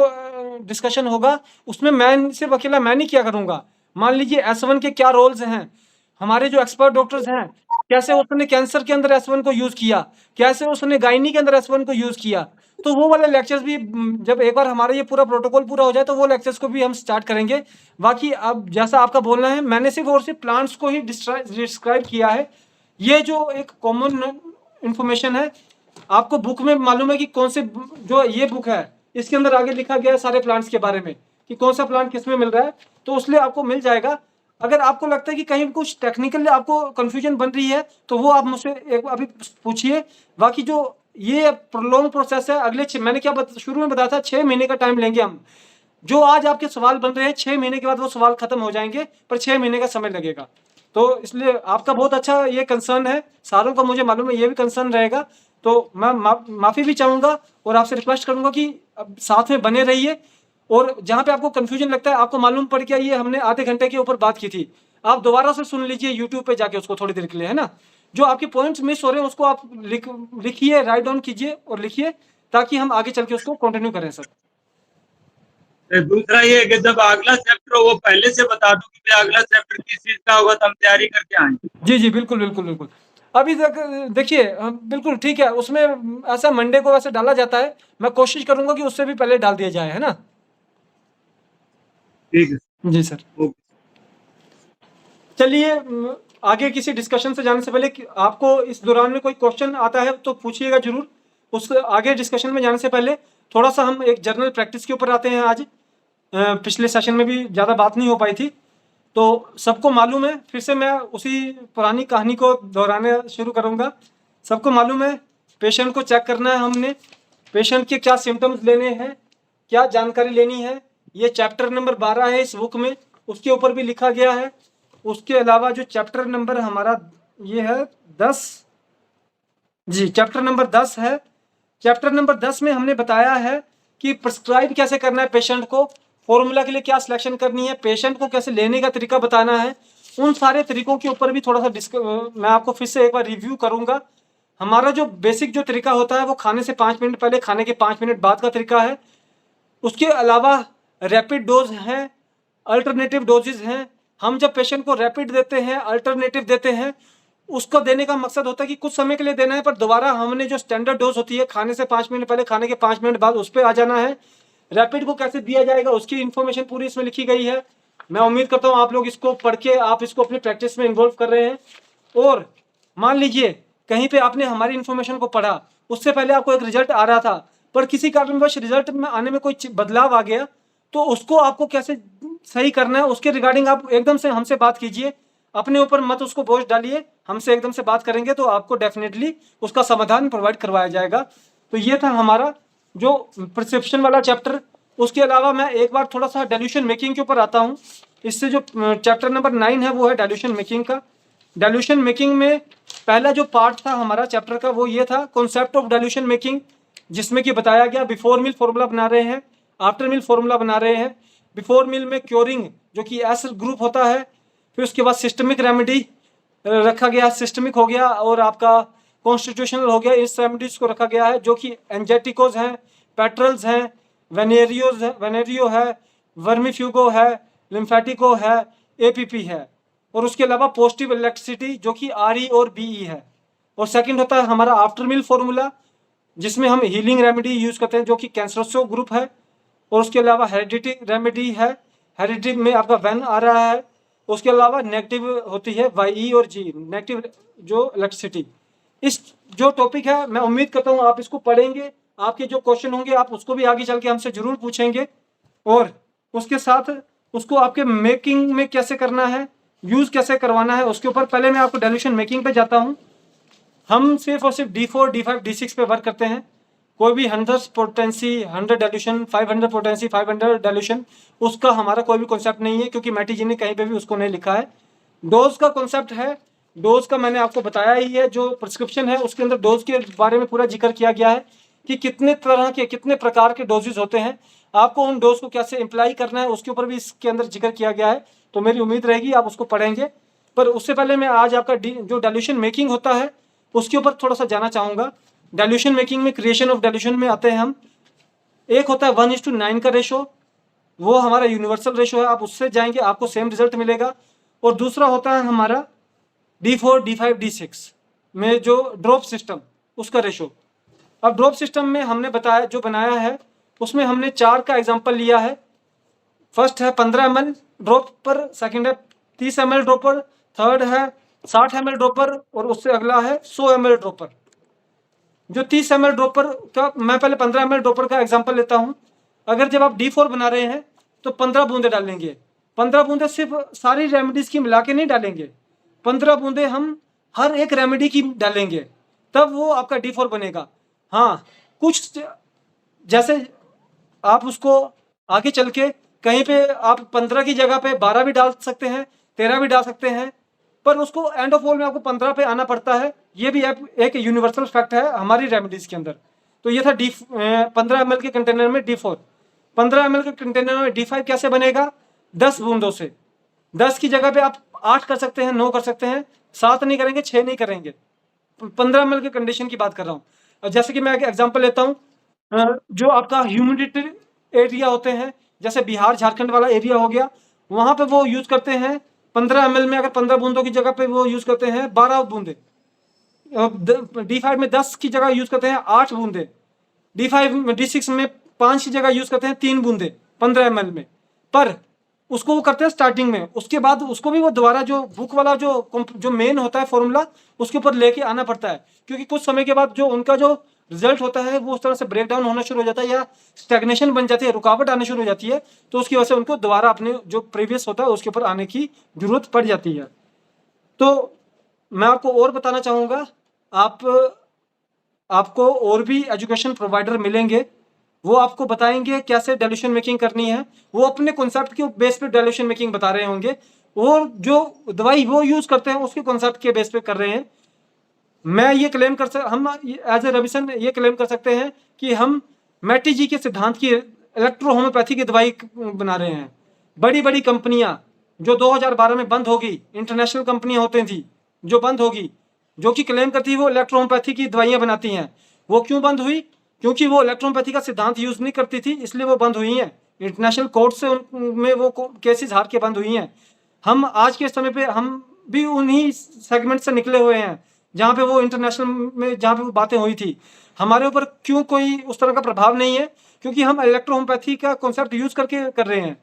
डिस्कशन होगा उसमें मैं सिर्फ अकेला मैं नहीं किया करूँगा। मान लीजिए S1 के क्या रोल्स हैं, हमारे जो एक्सपर्ट डॉक्टर्स हैं कैसे उसने कैंसर के अंदर S1 को यूज़ किया, कैसे उसने गायनी के अंदर S1 को यूज़ किया, तो वो वाले लेक्चर्स भी जब एक बार हमारा ये पूरा प्रोटोकॉल पूरा हो जाए तो वो लेक्चर्स को भी हम स्टार्ट करेंगे। बाकी अब जैसा आपका बोलना है, मैंने सिर्फ और सिर्फ प्लांट्स को ही डिस्क्राइब किया है। ये जो एक कॉमन इंफॉर्मेशन है, आपको बुक में मालूम है कि कौन से जो ये बुक है इसके अंदर आगे लिखा गया है सारे प्लांट्स के बारे में कि कौन सा प्लांट किस में मिल रहा है, तो उसलिए आपको मिल जाएगा। अगर आपको लगता है कि कहीं कुछ टेक्निकल आपको कंफ्यूजन बन रही है तो वो आप मुझसे एक अभी पूछिए। बाकी जो ये लॉन्ग प्रोसेस है, अगले मैंने क्या शुरू में बताया था 6 महीने का टाइम लेंगे हम। जो आज आपके सवाल बन रहे हैं 6 महीने के बाद वो सवाल खत्म हो जाएंगे, पर 6 महीने का समय लगेगा। तो इसलिए आपका बहुत अच्छा ये कंसर्न है, सारों का मुझे मालूम है ये भी कंसर्न रहेगा। तो मैं माफ़ी भी चाहूँगा और आपसे रिक्वेस्ट करूँगा कि अब साथ में बने रहिए। और जहाँ पे आपको कंफ्यूजन लगता है, आपको मालूम पड़ गया ये हमने आधे घंटे के ऊपर बात की थी, आप दोबारा से सुन लीजिए यूट्यूब पे जाके उसको थोड़ी देर के लिए, है ना। जो आपके पॉइंट्स मिस हो रहे हैं उसको आप लिखिए, राइट डाउन कीजिए और लिखिए, ताकि हम आगे चल के उसको कंटिन्यू करें सर। दूसरा ये है कि जब अगला चैप्टर वो पहले से बता दूं कि भाई अगला चैप्टर किस चीज का होगा तो हम तैयारी करके आएंगे। जी बिल्कुल। अभी तक देखिए बिल्कुल ठीक है, उसमें ऐसा मंडे को वैसे डाला जाता है, मैं कोशिश करूंगा कि उससे भी पहले डाल दिया जाए, है ना। ठीक है जी सर। चलिए आगे किसी डिस्कशन से जाने से पहले आपको इस दौरान में कोई क्वेश्चन आता है तो पूछिएगा जरूर। उस आगे डिस्कशन में जाने से पहले थोड़ा सा हम एक जर्नल प्रैक्टिस के ऊपर आते हैं। आज पिछले सेशन में भी ज़्यादा बात नहीं हो पाई थी, तो सबको मालूम है, फिर से मैं उसी पुरानी कहानी को दोहराने शुरू करूँगा। सबको मालूम है पेशेंट को चेक करना है हमने, पेशेंट के क्या सिम्टम्स लेने हैं, क्या जानकारी लेनी है, ये चैप्टर नंबर 12 है इस बुक में, उसके ऊपर भी लिखा गया है। उसके अलावा जो चैप्टर नंबर हमारा ये है 10, जी चैप्टर नंबर 10 है। चैप्टर नंबर 10 में हमने बताया है कि प्रिस्क्राइब कैसे करना है पेशेंट को, फॉर्मूला के लिए क्या सिलेक्शन करनी है, पेशेंट को कैसे लेने का तरीका बताना है। उन सारे तरीकों के ऊपर भी थोड़ा सा मैं आपको फिर से एक बार रिव्यू करूंगा। हमारा जो बेसिक जो तरीका होता है वो खाने से 5 मिनट पहले, खाने के 5 मिनट बाद का तरीका है। उसके अलावा रैपिड डोज हैं, अल्टरनेटिव डोजेज हैं। हम जब पेशेंट को रैपिड देते हैं, अल्टरनेटिव देते हैं, उसको देने का मकसद होता है कि कुछ समय के लिए देना है, पर दोबारा हमने जो स्टैंडर्ड डोज होती है खाने से 5 मिनट पहले, खाने के 5 मिनट बाद, उस पर आ जाना है। रैपिड को कैसे दिया जाएगा उसकी इन्फॉर्मेशन पूरी इसमें लिखी गई है। मैं उम्मीद करता हूँ आप लोग इसको पढ़ के आप इसको अपनी प्रैक्टिस में इन्वॉल्व कर रहे हैं। और मान लीजिए कहीं पे आपने हमारी इन्फॉर्मेशन को पढ़ा, उससे पहले आपको एक रिजल्ट आ रहा था, पर किसी कारणवश रिजल्ट में आने में कोई बदलाव आ गया, तो उसको आपको कैसे सही करना है उसके रिगार्डिंग आप एकदम से हमसे बात कीजिए। अपने ऊपर मत उसको बोझ डालिए, हमसे एकदम से बात करेंगे तो आपको डेफिनेटली उसका समाधान प्रोवाइड करवाया जाएगा। तो ये था हमारा जो परसेप्शन वाला चैप्टर। उसके अलावा मैं एक बार थोड़ा सा डाइल्यूशन मेकिंग के ऊपर आता हूँ। इससे जो चैप्टर नंबर 9 है वो है डाइल्यूशन मेकिंग का। डाइल्यूशन मेकिंग में पहला जो पार्ट था हमारा चैप्टर का वो ये था कॉन्सेप्ट ऑफ डाइल्यूशन मेकिंग, जिसमें कि बताया गया बिफोर मिल फॉर्मूला बना रहे हैं, आफ्टर मिल फॉर्मूला बना रहे हैं। बिफोर मिल में क्योरिंग जो कि एस ग्रुप होता है, फिर उसके बाद सिस्टमिक रेमेडी रखा गया, सिस्टमिक हो गया और आपका कॉन्स्टिट्यूशनल हो गया। इस रेमेडीज को रखा गया है जो कि एंजेटिकोज हैं, पेट्रल्स हैं, वेनेरियो है, वर्मीफ्यूगो है, लिम्फेटिको है, एपीपी है, और उसके अलावा पॉजिटिव इलेक्ट्रिसिटी जो कि आरई और बीई है। और सेकंड होता है हमारा आफ्टर मिल फॉर्मूला, जिसमें हम हीलिंग रेमेडी यूज़ करते हैं जो कि कैंसरसो ग्रुप है। और उसके अलावा हेरिडिटी रेमेडी है, हेरिडिटी में आपका वैन आ रहा है। उसके अलावा नेगेटिव होती है वाई और जी, नेगेटिव जो इलेक्ट्रिसिटी। इस जो टॉपिक है मैं उम्मीद करता हूँ आप इसको पढ़ेंगे, आपके जो क्वेश्चन होंगे आप उसको भी आगे चल के हमसे जरूर पूछेंगे। और उसके साथ उसको आपके मेकिंग में कैसे करना है, यूज़ कैसे करवाना है, उसके ऊपर पहले मैं आपको डाइल्यूशन मेकिंग पे जाता हूँ। हम सिर्फ और सिर्फ D4, D5, D6 पे वर्क करते हैं। कोई भी 100 पोटेंसी 100 डाइल्यूशन, 500 पोटेंसी 500 डाइल्यूशन, उसका हमारा कोई भी कॉन्सेप्ट नहीं है, क्योंकि मैटी जी ने कहीं पे भी उसको नहीं लिखा है। डोज का कॉन्सेप्ट है, डोज का मैंने आपको बताया ही है, जो प्रिस्क्रिप्शन है उसके अंदर डोज के बारे में पूरा जिक्र किया गया है कि कितने तरह के, कितने प्रकार के डोजेज होते हैं, आपको उन डोज को कैसे अप्लाई करना है उसके ऊपर भी इसके अंदर जिक्र किया गया है। तो मेरी उम्मीद रहेगी आप उसको पढ़ेंगे। पर उससे पहले मैं आज आपका जो डाइल्यूशन मेकिंग होता है उसके ऊपर थोड़ा सा जाना चाहूँगा। डाइल्यूशन मेकिंग में, क्रिएशन ऑफ डाइल्यूशन में आते हैं हम। एक होता है 1:9 का रेशो, वो हमारा यूनिवर्सल रेशो है, आप उससे जाएंगे आपको सेम रिजल्ट मिलेगा। और दूसरा होता है हमारा D4, D5, D6 में जो ड्रॉप सिस्टम, उसका रेशो। अब ड्रॉप सिस्टम में हमने बताया, जो बनाया है उसमें हमने 4 का एग्जांपल लिया है। फर्स्ट है 15 ml ड्रॉप पर, सेकंड है 30 ml ड्रॉपर, थर्ड है 60 ml ड्रॉपर और उससे अगला है 100 ml ड्रॉपर। जो 30 ml ड्रॉपर का, मैं पहले 15 ml ड्रॉपर का एग्जांपल लेता हूं। अगर जब आप D4 बना रहे हैं तो 15 बूंदे डालेंगे। 15 बूंदे सिर्फ सारी रेमेडीज की मिला के नहीं डालेंगे, 15 बूंदे हम हर एक रेमेडी की डालेंगे, तब वो आपका D4 बनेगा। हाँ, कुछ जैसे आप उसको आगे चल के कहीं पे आप 15 की जगह पे 12 भी डाल सकते हैं, 13 भी डाल सकते हैं, पर उसको एंड ऑफ ऑल में आपको 15 पे आना पड़ता है। ये भी एक यूनिवर्सल फैक्ट है हमारी रेमेडीज के अंदर। तो ये था 15 ml के कंटेनर में D4। 15 ml के कंटेनर में D5 कैसे बनेगा? 10 बूंदों से। 10 की जगह पे आप 8 कर सकते हैं, 9 कर सकते हैं, 7 नहीं करेंगे, 6 नहीं करेंगे। 15 ml के कंडीशन की बात कर रहा हूँ। और जैसे कि मैं एक एग्जांपल लेता हूँ, जो आपका ह्यूमिडिटी एरिया होते हैं, जैसे बिहार झारखंड वाला एरिया हो गया, वहाँ पे वो यूज करते हैं 15 ml में, अगर 15 बूंदों की जगह पे वो यूज करते हैं 12 बूंदे। D5 में 10 की जगह यूज करते हैं 8 बूंदे। D6 में 5 की जगह यूज करते हैं 3 बूंदे 15 ml में। पर उसको वो करते हैं स्टार्टिंग में, उसके बाद उसको भी वो दोबारा जो बुक वाला जो मेन होता है फॉर्मूला, उसके ऊपर लेके आना पड़ता है, क्योंकि कुछ समय के बाद जो उनका जो रिजल्ट होता है वो उस तरह से ब्रेक डाउन होना शुरू हो जाता है, या स्टैग्नेशन बन जाती है, रुकावट आने शुरू हो जाती है। तो उसकी वजह से उनको दोबारा अपने जो प्रीवियस होता है उसके ऊपर आने की जरूरत पड़ जाती है। तो मैं आपको और बताना चाहूँगा, आपको और भी एजुकेशन प्रोवाइडर मिलेंगे, वो आपको बताएंगे कैसे डाइल्यूशन मेकिंग करनी है। वो अपने कॉन्सेप्ट के बेस पे डाइल्यूशन मेकिंग बता रहे होंगे, और जो दवाई वो यूज करते हैं उसके कॉन्सेप्ट के बेस पे कर रहे हैं। मैं ये क्लेम हम एज ए रविसन ये क्लेम कर सकते हैं कि हम मैटी जी के सिद्धांत की इलेक्ट्रो होम्योपैथी की दवाई बना रहे हैं। बड़ी बड़ी कंपनियां जो 2012 में बंद होगी, इंटरनेशनल कंपनियां होती थी जो बंद होगी, जो कि क्लेम करती है वो इलेक्ट्रो होम्योपैथी की दवाइयां बनाती हैं, वो क्यों बंद हुई? क्योंकि वो इलेक्ट्रो होम्योपैथी का सिद्धांत यूज नहीं करती थी, इसलिए वो बंद हुई हैं। इंटरनेशनल कोर्ट से उनमें वो केसेस हार के बंद हुई हैं। हम आज के समय पे हम भी उन्हीं सेगमेंट से निकले हुए हैं जहाँ पे वो इंटरनेशनल में, जहाँ पे वो बातें हुई थी। हमारे ऊपर क्यों कोई उस तरह का प्रभाव नहीं है? क्योंकि हम इलेक्ट्रो होम्योपैथी का कॉन्सेप्ट यूज करके कर रहे हैं।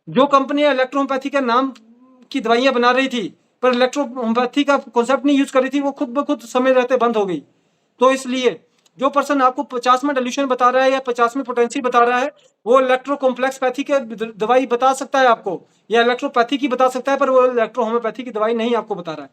जो कंपनियां इलेक्ट्रो होम्योपैथी के नाम की दवाइयां बना रही थी पर इलेक्ट्रो होम्योपैथी का कॉन्सेप्ट नहीं यूज कर रही थी, वो खुद ब खुद समय रहते बंद हो गई। तो इसलिए जो पर्सन आपको 50 में डाइल्यूशन बता रहा है या 50 में पोटेंसी बता रहा है, वो इलेक्ट्रो कॉम्प्लेक्स पैथी के दवाई बता सकता है आपको, या इलेक्ट्रोपैथी की बता सकता है, पर वो इलेक्ट्रो होम्योपैथी की दवाई नहीं आपको बता रहा है।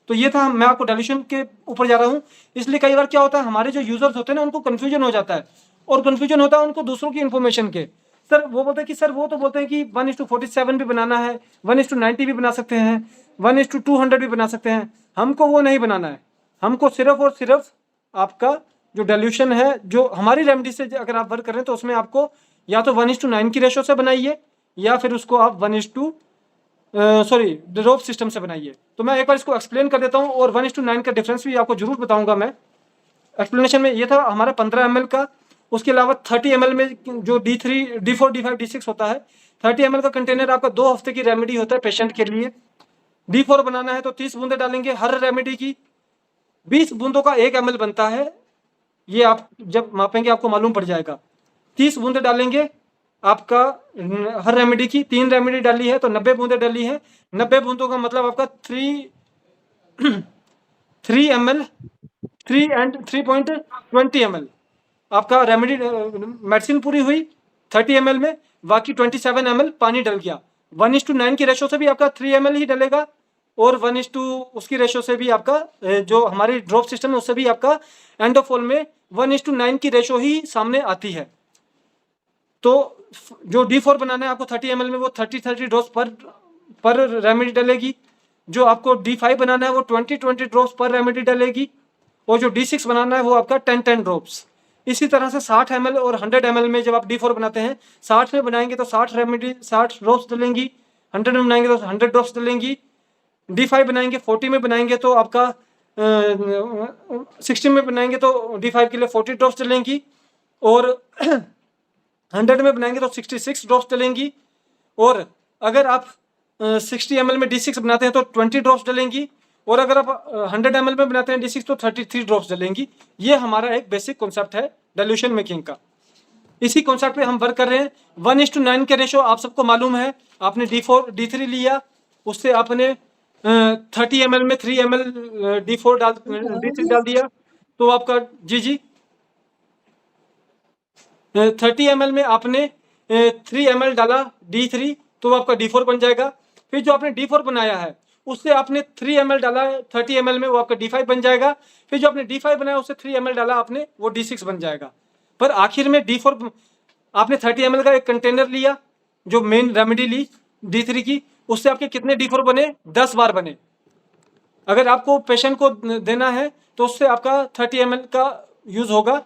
तो ये था, मैं आपको डाइल्यूशन के ऊपर जा रहा हूँ। इसलिए कई बार क्या होता है, हमारे जो यूजर्स होते हैं ना, उनको कन्फ्यूजन हो जाता है, और कन्फ्यूजन होता है उनको दूसरों की इन्फॉर्मेशन के। सर वो बोलते हैं कि सर वो तो बोलते हैं कि 1:47 भी बनाना है, 1:90 भी बना सकते हैं, 1:200 भी बना सकते हैं। हमको वो नहीं बनाना है। हमको सिर्फ और सिर्फ आपका जो डाइल्यूशन है, जो हमारी रेमेडी से अगर आप वर्क कर रहे हैं, तो उसमें आपको या तो 1:9 की रेशो से बनाइए, या फिर उसको आप ड्रॉप सिस्टम से बनाइए। तो मैं एक बार इसको एक्सप्लेन कर देता हूँ, और 1:9 का डिफरेंस भी आपको जरूर बताऊंगा मैं एक्सप्लेनेशन में। ये था हमारा 15 ml का। उसके अलावा 30 ml में जो D3, D4, D5, D6 होता है, 30 ml का कंटेनर आपका 2 हफ्ते की रेमेडी होता है पेशेंट के लिए। D4 बनाना है तो 30 बूंदे डालेंगे हर रेमेडी की, 20 बूंदों का 1 ml बनता है। ये आप जब मापेंगे आपको मालूम पड़ जाएगा। 30 बूंदे डालेंगे आपका हर रेमेडी की। 3 रेमेडी डाली है तो 90 बूंदे डाली है। 90 बूंदों का मतलब आपका 3 ml, 3 and 3.20 ml आपका रेमेडी मेडिसिन पूरी हुई 30 ml में। बाकी 27 ml पानी डल गया। 1:9 की रेशो से भी आपका 3 ml ही डलेगा, और 1:2 उसकी रेशो से भी आपका जो हमारी ड्रॉप सिस्टम है उससे भी आपका एंड ऑफ ऑल में 1:9 की रेशो ही सामने आती है। तो जो D4 बनाना है आपको 30 ml में, वो 30 ड्रॉप्स पर रेमेडी डलेगी। जो आपको D5 बनाना है वो 20 ड्रॉप्स पर रेमेडी डालेगी, और जो D6 बनाना है वो आपका 10 ड्रॉप्स। इसी तरह से 60 ml और 100 ml में जब आप D4 बनाते हैं, 60 में बनाएंगे तो 60 रेमेडी 60 ड्रॉप्स डलेंगी, 100 में बनाएंगे तो 100 ड्रॉप्स डलेंगी, D5 बनाएंगे 40 में बनाएंगे तो आपका 60 में बनाएंगे तो D5 के लिए 40 ड्रॉप्स डलेंगी, और 100 में बनाएंगे तो 66 ड्रॉप्स डलेंगी, और अगर आप 60 ml में D6 बनाते हैं तो 20 ड्रॉप्स डलेंगी, और अगर आप 100 ml में बनाते हैं D6 तो 33 ड्रॉप्स डलेंगी। ये हमारा एक बेसिक कॉन्सेप्ट है डाइल्यूशन मेकिंग का। इसी कॉन्सेप्ट पे हम वर्क कर रहे हैं। 1:9 के रेशो आप सबको मालूम है। आपने D4 D3 लिया, उससे आपने 30 ml में 3 ml D3 डाल दिया तो आपका जी 30 ml में आपने 3 ml डाला D3 तो आपका D4 बन जाएगा। फिर जो आपने D4 बनाया है उससे आपने 3 ml डाला 30 ml में, वो आपका D5 बन जाएगा। फिर जो आपने D5 बनाया उससे 3 ml डाला आपने, वो D6 बन जाएगा। पर आखिर में D4 आपने 30 ml का एक कंटेनर लिया, जो मेन रेमेडी ली D3 की, उससे आपके कितने D4 बने? 10 बार बने। अगर आपको पेशेंट को देना है तो उससे आपका 30 ml का यूज होगा।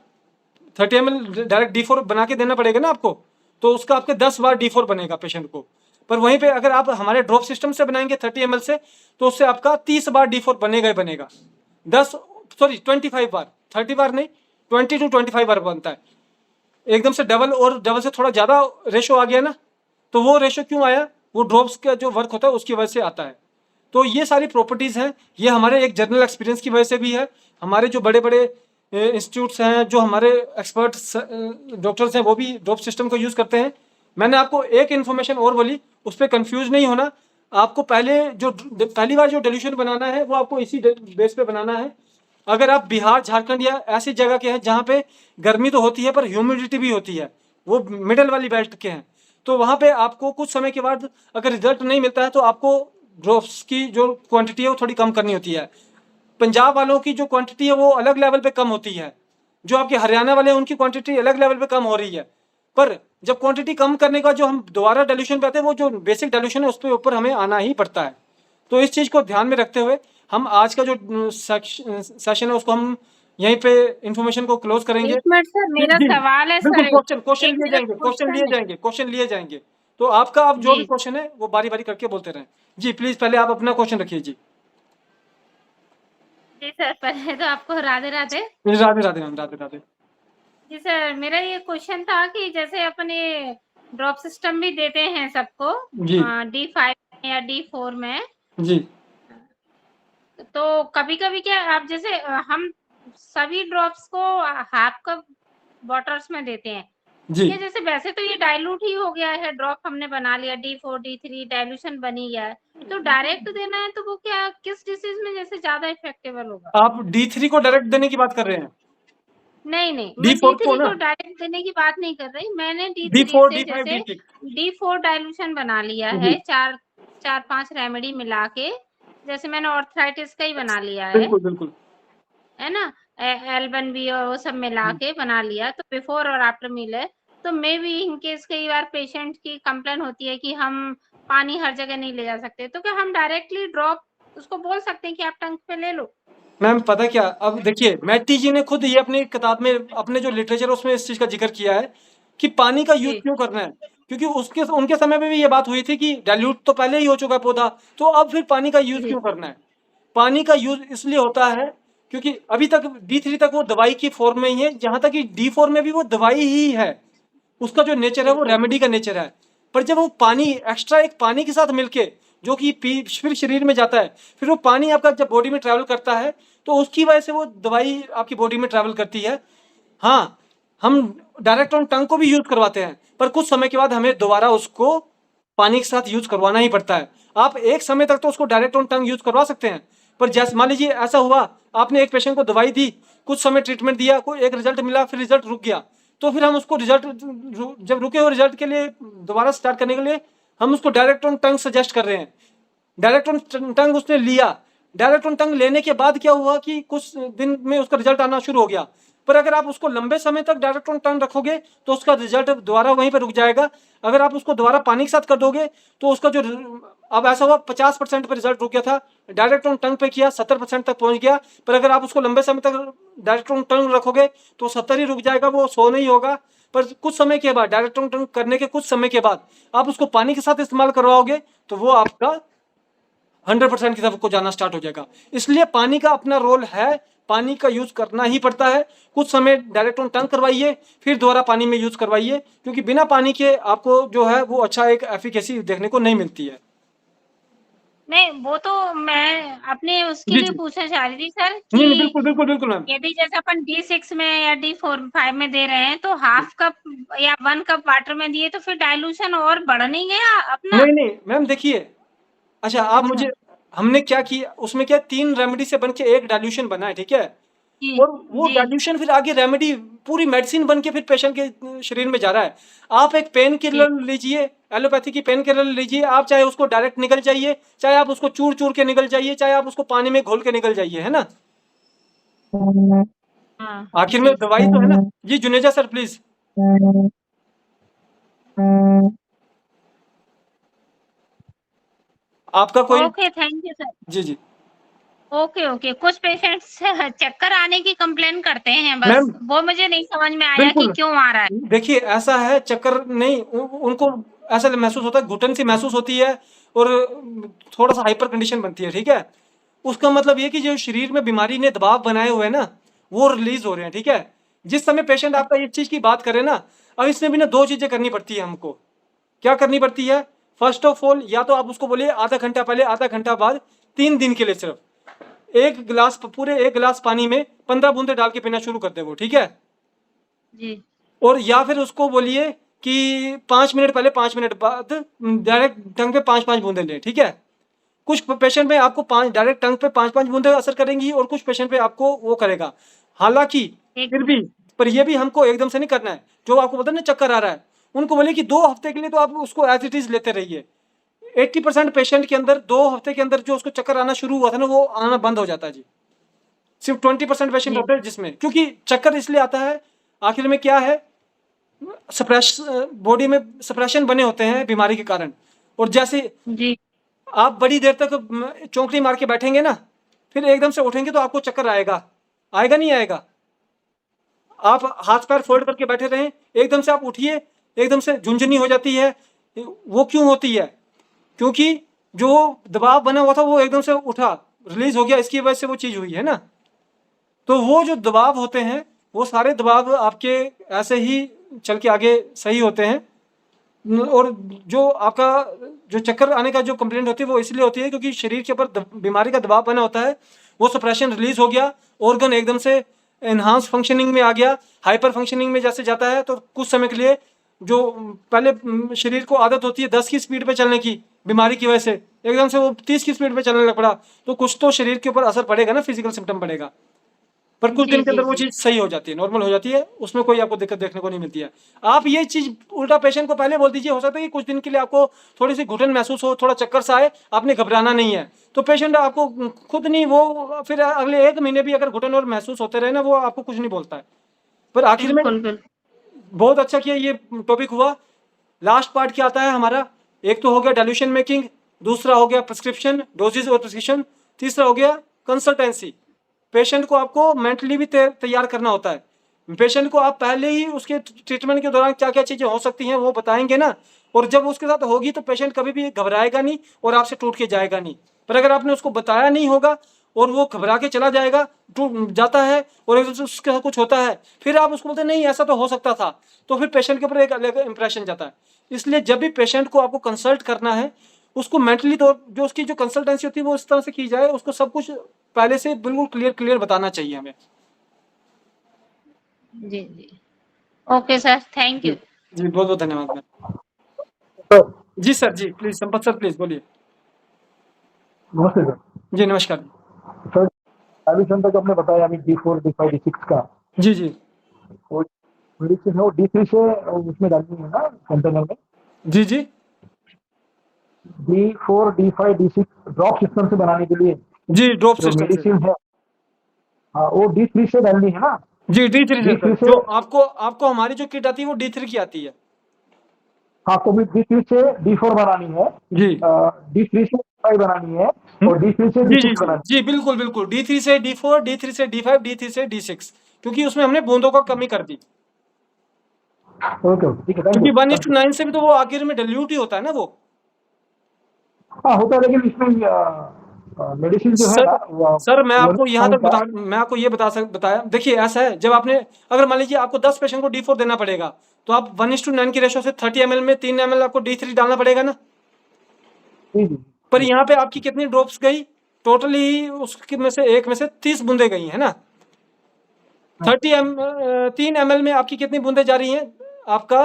30 ml डायरेक्ट D4 बना के देना पड़ेगा ना आपको, तो उसका आपके 10 बार D4 बनेगा पेशेंट को। पर वहीं पे अगर आप हमारे ड्रॉप सिस्टम से बनाएंगे 30 ml से, तो उससे आपका 30 बार D4 बनेगा ही बनेगा। 25 बार, 30 बार नहीं, 20 to 25 बार बनता है। एकदम से डबल और डबल से थोड़ा ज़्यादा रेशो आ गया ना, तो वो रेशो क्यों आया? वो ड्रॉप्स का जो वर्क होता है उसकी वजह से आता है। तो ये सारी प्रॉपर्टीज़ हैं, ये हमारे एक जर्नल एक्सपीरियंस की वजह से भी है। हमारे जो बड़े बड़े इंस्टीट्यूट्स हैं, जो हमारे एक्सपर्ट डॉक्टर्स हैं, वो भी ड्रॉप सिस्टम को यूज़ करते हैं। मैंने आपको एक इन्फॉर्मेशन और बोली, उस पर कन्फ्यूज नहीं होना। आपको पहली बार जो डाइल्यूशन बनाना है वो आपको इसी बेस पे बनाना है। अगर आप बिहार, झारखंड या ऐसी जगह के हैं जहाँ पे गर्मी तो होती है पर ह्यूमिडिटी भी होती है, वो मिडल वाली बेल्ट के हैं, तो वहाँ पे आपको कुछ समय के बाद अगर रिजल्ट नहीं मिलता है तो आपको ड्रॉप्स की जो क्वांटिटी है वो थोड़ी कम करनी होती है। पंजाब वालों की जो क्वांटिटी है वो अलग लेवल पे कम होती है, जो आपके हरियाणा वाले हैं उनकी क्वांटिटी अलग लेवल पे कम हो रही है। पर जब क्वांटिटी कम करने का जो हम दोबारा डाइल्यूशन पे आते हैं, वो जो बेसिक डाइल्यूशन है उस पर ऊपर हमें आना ही पड़ता है। तो इस चीज़ को ध्यान में रखते हुए हम आज का जो सेशन है उसको हम यहीं पे इंफॉर्मेशन को क्लोज करेंगे। एक मिनट सर, मेरा सवाल है सर। क्वेश्चन लिए जाएंगे। तो आपका आप जो भी क्वेश्चन है वो बारी बारी करके बोलते रहें। जी प्लीज पहले आप अपना क्वेश्चन रखिए। जी सर, पहले तो आपको राधे राधे। राधे राधे मैम, राधे राधे। जी सर, मेरा ये क्वेश्चन था कि जैसे अपने ड्रॉप सिस्टम भी देते हैं सबको D5 या D4 में जी, तो कभी कभी क्या आप जैसे हम सभी ड्रॉप्स को हाफ कप बॉटल्स में देते हैं जी। जैसे वैसे तो ये डाइल्यूट ही हो गया है, ड्रॉप हमने बना लिया, D4 D3 डाइल्यूशन बन ही गया है, तो डायरेक्ट देना है तो वो क्या किस डिसीज में जैसे ज्यादा इफेक्टिव होगा? आप D3 को डायरेक्ट देने की बात कर रहे हैं? नहीं मैं D4 D3 को डायरेक्ट देने की बात नहीं कर रही, मैंने D4 से D5 जैसे D4 डाइल्यूशन बना लिया है, 4-5 रेमेडी मिला के, जैसे मैंने ऑर्थराइटिस का ही बना लिया है, बिल्कुल है ना, L1B और वो सब मिला के बना लिया, तो बिफोर और आफ्टर मील है। तो मे बी इन केस कई बार पेशेंट की कंप्लेन होती है कि हम पानी हर जगह नहीं ले जा सकते, तो क्या हम डायरेक्टली ड्रॉप उसको बोल सकते हैं कि आप टंक पे ले लो? मैम पता क्या, अब देखिए मैटी जी ने खुद ये अपनी किताब में, अपने जो लिटरेचर उसमें इस चीज का जिक्र किया है कि पानी का यूज क्यों करना है, क्योंकि उनके समय में भी ये बात हुई थी कि डाइल्यूट तो पहले ही हो चुका पौधा, तो अब फिर पानी का यूज क्यों करना है। पानी का यूज इसलिए होता है क्योंकि अभी तक D3 तक वो दवाई की फॉर्म में ही है, जहां तक कि D4 में भी वो दवाई ही है, उसका जो नेचर है वो रेमेडी का नेचर है। पर जब वो पानी एक्स्ट्रा एक पानी के साथ मिलके जो कि फिर शरीर में जाता है, फिर वो पानी आपका जब बॉडी में ट्रैवल करता है तो उसकी वजह से वो दवाई आपकी बॉडी में ट्रैवल करती है। हाँ, हम डायरेक्ट ऑन टंग को भी यूज करवाते हैं, पर कुछ समय के बाद हमें दोबारा उसको पानी के साथ यूज करवाना ही पड़ता है। आप एक समय तक तो उसको डायरेक्ट ऑन टंग यूज करवा सकते हैं, पर जैसे मान लीजिए ऐसा हुआ आपने एक पेशेंट को दवाई दी, कुछ समय ट्रीटमेंट दिया, कोई एक रिजल्ट मिला, फिर रिजल्ट रुक गया, तो फिर हम उसको रिजल्ट जब रुके हुए रिजल्ट के लिए दोबारा स्टार्ट करने के लिए हम उसको डायरेक्ट ऑन टंग सजेस्ट कर रहे हैं। डायरेक्ट ऑन टंग उसने लिया, डायरेक्ट ऑन टंग लेने के बाद क्या हुआ कि कुछ दिन में उसका रिजल्ट आना शुरू हो गया, पर अगर आप उसको लंबे समय तक डायरेक्ट ऑन टंग रखोगे तो उसका रिजल्ट दोबारा वहीं पर रुक जाएगा। अगर आप उसको दोबारा पानी के साथ कर दोगे तो उसका जो, अब ऐसा हुआ 50% पर रिजल्ट रुक गया था, डायरेक्ट ऑन टंग पे किया 70% तक पहुंच गया, पर अगर आप उसको लंबे समय तक डायरेक्ट ऑन टंग रखोगे तो 70 ही रुक जाएगा, वो 100 नहीं होगा। पर कुछ समय के बाद, डायरेक्ट ऑन टंग करने के कुछ समय के बाद आप उसको पानी के साथ इस्तेमाल करवाओगे तो वो आपका 100% की तरफ को जाना स्टार्ट हो जाएगा। इसलिए पानी का अपना रोल है, पानी का यूज करना ही पड़ता है। कुछ समय डायरेक्ट ऑन टंग करवाइए, फिर दोबारा पानी में यूज करवाइए, क्योंकि बिना पानी के आपको जो है वो अच्छा एक एफिकेसी देखने को नहीं मिलती है। नहीं, वो तो मैं अपने उसके जी, लिए जी। पूछना चाह रही थी सर नहीं, नहीं, कि बिल्कुल, बिल्कुल, बिल्कुल मैम। यदि जैसे अपन D6 में या D5 में दे रहे हैं तो हाफ कप या 1 कप वाटर में दिए तो फिर डाइल्यूशन और बढ़ नहीं गया अपना? नहीं, नहीं मैम, देखिए, अच्छा आप अच्छा। मुझे, हमने क्या किया उसमें, क्या 3 रेमेडी से बन के एक डाइल्यूशन बना है, ठीक है? जी, और वो जी। डाइल्यूशन फिर आगे रेमेडी पूरी मेडिसिन बन के फिर पेशेंट के शरीर में जा रहा है। आप एक पेन किलर लीजिए, एलोपैथी की पेन किलर लीजिए, आप चाहे उसको डायरेक्ट निगल जाइए, चाहे आप उसको चूर-चूर के निगल जाइए, चाहे आप उसको पानी में घोल के निगल जाइए, है ना? हाँ, आखिर में जी। दवाई तो है ना। जी जुनेजा सर प्लीज। आपका कोई, ओके, थैंक यू सर। जी, जी। Okay, okay. कुछ पेशेंट्स चक्कर आने की कंप्लेन करते हैं बस, मैम वो मुझे नहीं समझ में आया कि बिल्कुल, क्यों आ रहा है? देखिए ऐसा है, चक्कर नहीं, उनको ऐसा महसूस होता है, घुटन सी महसूस होती है और थोड़ा-सा हाइपर कंडीशन बनती है, ठीक है? उसका मतलब ये कि जो शरीर में बीमारी ने दबाव बनाए हुए हैं ना, वो रिलीज़ हो रहे हैं, ठीक है? जिस समय पेशेंट आपका इस चीज़ की बात करे ना, अब इसमें भी ना 2 चीज़ें करनी पड़ती है हमको। क्या करनी पड़ती है? फर्स्ट ऑफ ऑल, या तो आप उसको बोलिए आधा घंटा पहले, आधा घंटा बाद, 3 दिन के लिए सिर्फ, 1 गिलास पानी में 15 बूंदे डाल के पीना शुरू कर दे वो, ठीक है? जी। और या फिर उसको बोलिए कि 5 मिनट पहले 5 मिनट बाद डायरेक्ट टंग पे 5-5 बूंदे लें, ठीक है? कुछ पेशेंट में आपको 5 डायरेक्ट टंग पे 5-5 बूंदे असर करेंगी और कुछ पेशेंट पे आपको वो करेगा। हालाँकि फिर भी, पर ये भी हमको एकदम से नहीं करना है। जो आपको पता है ना चक्कर आ रहा है, उनको बोलिए कि 2 हफ्ते के लिए तो आप उसको एज़ इट इज़ लेते रहिए। 80% पेशेंट के अंदर 2 हफ्ते के अंदर जो उसको चक्कर आना शुरू हुआ था ना, वो आना बंद हो जाता है जी। सिर्फ 20% पेशेंट होते हैं जिसमें, क्योंकि चक्कर इसलिए आता है, आखिर में क्या है, बॉडी में सप्रेशन बने होते हैं बीमारी के कारण। और जैसे जी। आप बड़ी देर तक चौंकड़ी मार के बैठेंगे ना, फिर एकदम से उठेंगे तो आपको चक्कर आएगा, आएगा नहीं आएगा? आप हाथ पैर फोल्ड करके बैठे रहें, एकदम से आप उठिए, एकदम से झुनझुनी हो जाती है। वो क्यों होती है? क्योंकि जो दबाव बना हुआ था वो एकदम से उठा, रिलीज हो गया, इसकी वजह से वो चीज़ हुई है ना। तो वो जो दबाव होते हैं, वो सारे दबाव आपके ऐसे ही चल के आगे सही होते हैं। और जो आपका जो चक्कर आने का जो कंप्लेंट होती है वो इसलिए होती है क्योंकि शरीर के ऊपर बीमारी का दबाव बना होता है, वो सप्रेशन रिलीज हो गया, ऑर्गन एकदम से एनहांस फंक्शनिंग में आ गया, हाइपर फंक्शनिंग में जैसे जाता है, तो कुछ समय के लिए जो पहले शरीर को आदत होती है 10 की स्पीड पे चलने की, बीमारी की वजह से एकदम से वो 30 की स्पीड पे चलने लग पड़ा, तो कुछ तो शरीर के ऊपर असर पड़ेगा ना, फिजिकल सिम्टम पड़ेगा। पर कुछ दिन के अंदर वो चीज़ सही हो जाती है, नॉर्मल हो जाती है, उसमें कोई आपको दिक्कत देखने को नहीं मिलती है। आप ये चीज़ उल्टा पेशेंट को पहले बोल दीजिए, हो सकता है कि कुछ दिन के लिए आपको थोड़ी सी घुटन महसूस हो, थोड़ा चक्कर सा आए, आपने घबराना नहीं है, तो पेशेंट आपको खुद नहीं, वो फिर अगले 1 महीने भी अगर घुटन और महसूस होते रहे ना, वो आपको कुछ नहीं बोलता है। पर आखिर में बहुत अच्छा किया, ये टॉपिक हुआ। लास्ट पार्ट क्या आता है हमारा? एक तो हो गया डाइल्यूशन मेकिंग, दूसरा हो गया प्रिस्क्रिप्शन, डोजेज और प्रिस्क्रिप्शन, तीसरा हो गया कंसल्टेंसी। पेशेंट को आपको मेंटली भी तैयार करना होता है। पेशेंट को आप पहले ही उसके ट्रीटमेंट के दौरान क्या क्या चीज़ें हो सकती हैं वो बताएंगे ना, और जब उसके साथ होगी तो पेशेंट कभी भी घबराएगा नहीं और आपसे टूट के जाएगा नहीं। पर अगर आपने उसको बताया नहीं होगा और वो घबरा के चला जाएगा, टूट जाता है और उसके साथ कुछ होता है, फिर आप उसको बोलते नहीं ऐसा तो हो सकता था, तो फिर पेशेंट के ऊपर एक अलग इंप्रेशन जाता है। इसलिए जब भी पेशेंट को आपको कंसल्ट करना है, उसको मेंटली तो जो उसकी जो कंसल्टेंसी होती है वो इस तरह से की जाए, उसको सब कुछ पहले से बिल्कुल क्लियर बताना चाहिए हमें। जी, जी। Okay sir, thank you. जी बहुत बहुत धन्यवाद मैम। जी सर, जी प्लीज, संपत सर प्लीज बोलिए। नमस्ते सर। जी नमस्कार सर, डाइल्यूशन तक आपने बताया, D4, D5, D6 का। जी जी। वो मेडिसिन है वो D3 से उसमें डालनी है ना कंटेनर में? जी जी। D4, D5, D6 drop system से बनाने के लिए जी ड्रॉप सिस्टम मेडिसिन है, हाँ, वो D3 से डालनी है ना? जी D3 से D3 सर, जो आपको हमारी जो किट आती है वो D3 की आती है। हाँ, तो D3 से D4 बनानी है, जी D3 से D5 बनानी है, और D3 से जी जी D6 बनानी जी बिल्कुल बिल्कुल, D3 से D4, D3 से D5, D3 से D6, क्योंकि उसमें हमने बूंदों का कमी कर दी, है। ओके ओके, ठीक है, थैंक क्योंकि यू। 1:9 से भी तो वो आखिर में डाइल्यूट ही होता है ना वो। हाँ, होता है, लेकिन इसमें मेडिसिन जो है सर ना सर मैं आपको यहाँ तक का, मैं आपको ये बताया, देखिए ऐसा है, जब आपने अगर मान लीजिए आपको 10 पेशेंट को D4 देना पड़ेगा, तो आप 1:9 की रेशो से 30 ml में 3 ml आपको D3 डालना पड़ेगा ना। जी जी, पर यहाँ पे आपकी कितनी ड्रॉप्स गई टोटली, उसके में से एक में से 30 बूंदे गई है ना। 3 ml में आपकी कितनी बूंदे जा रही हैं, आपका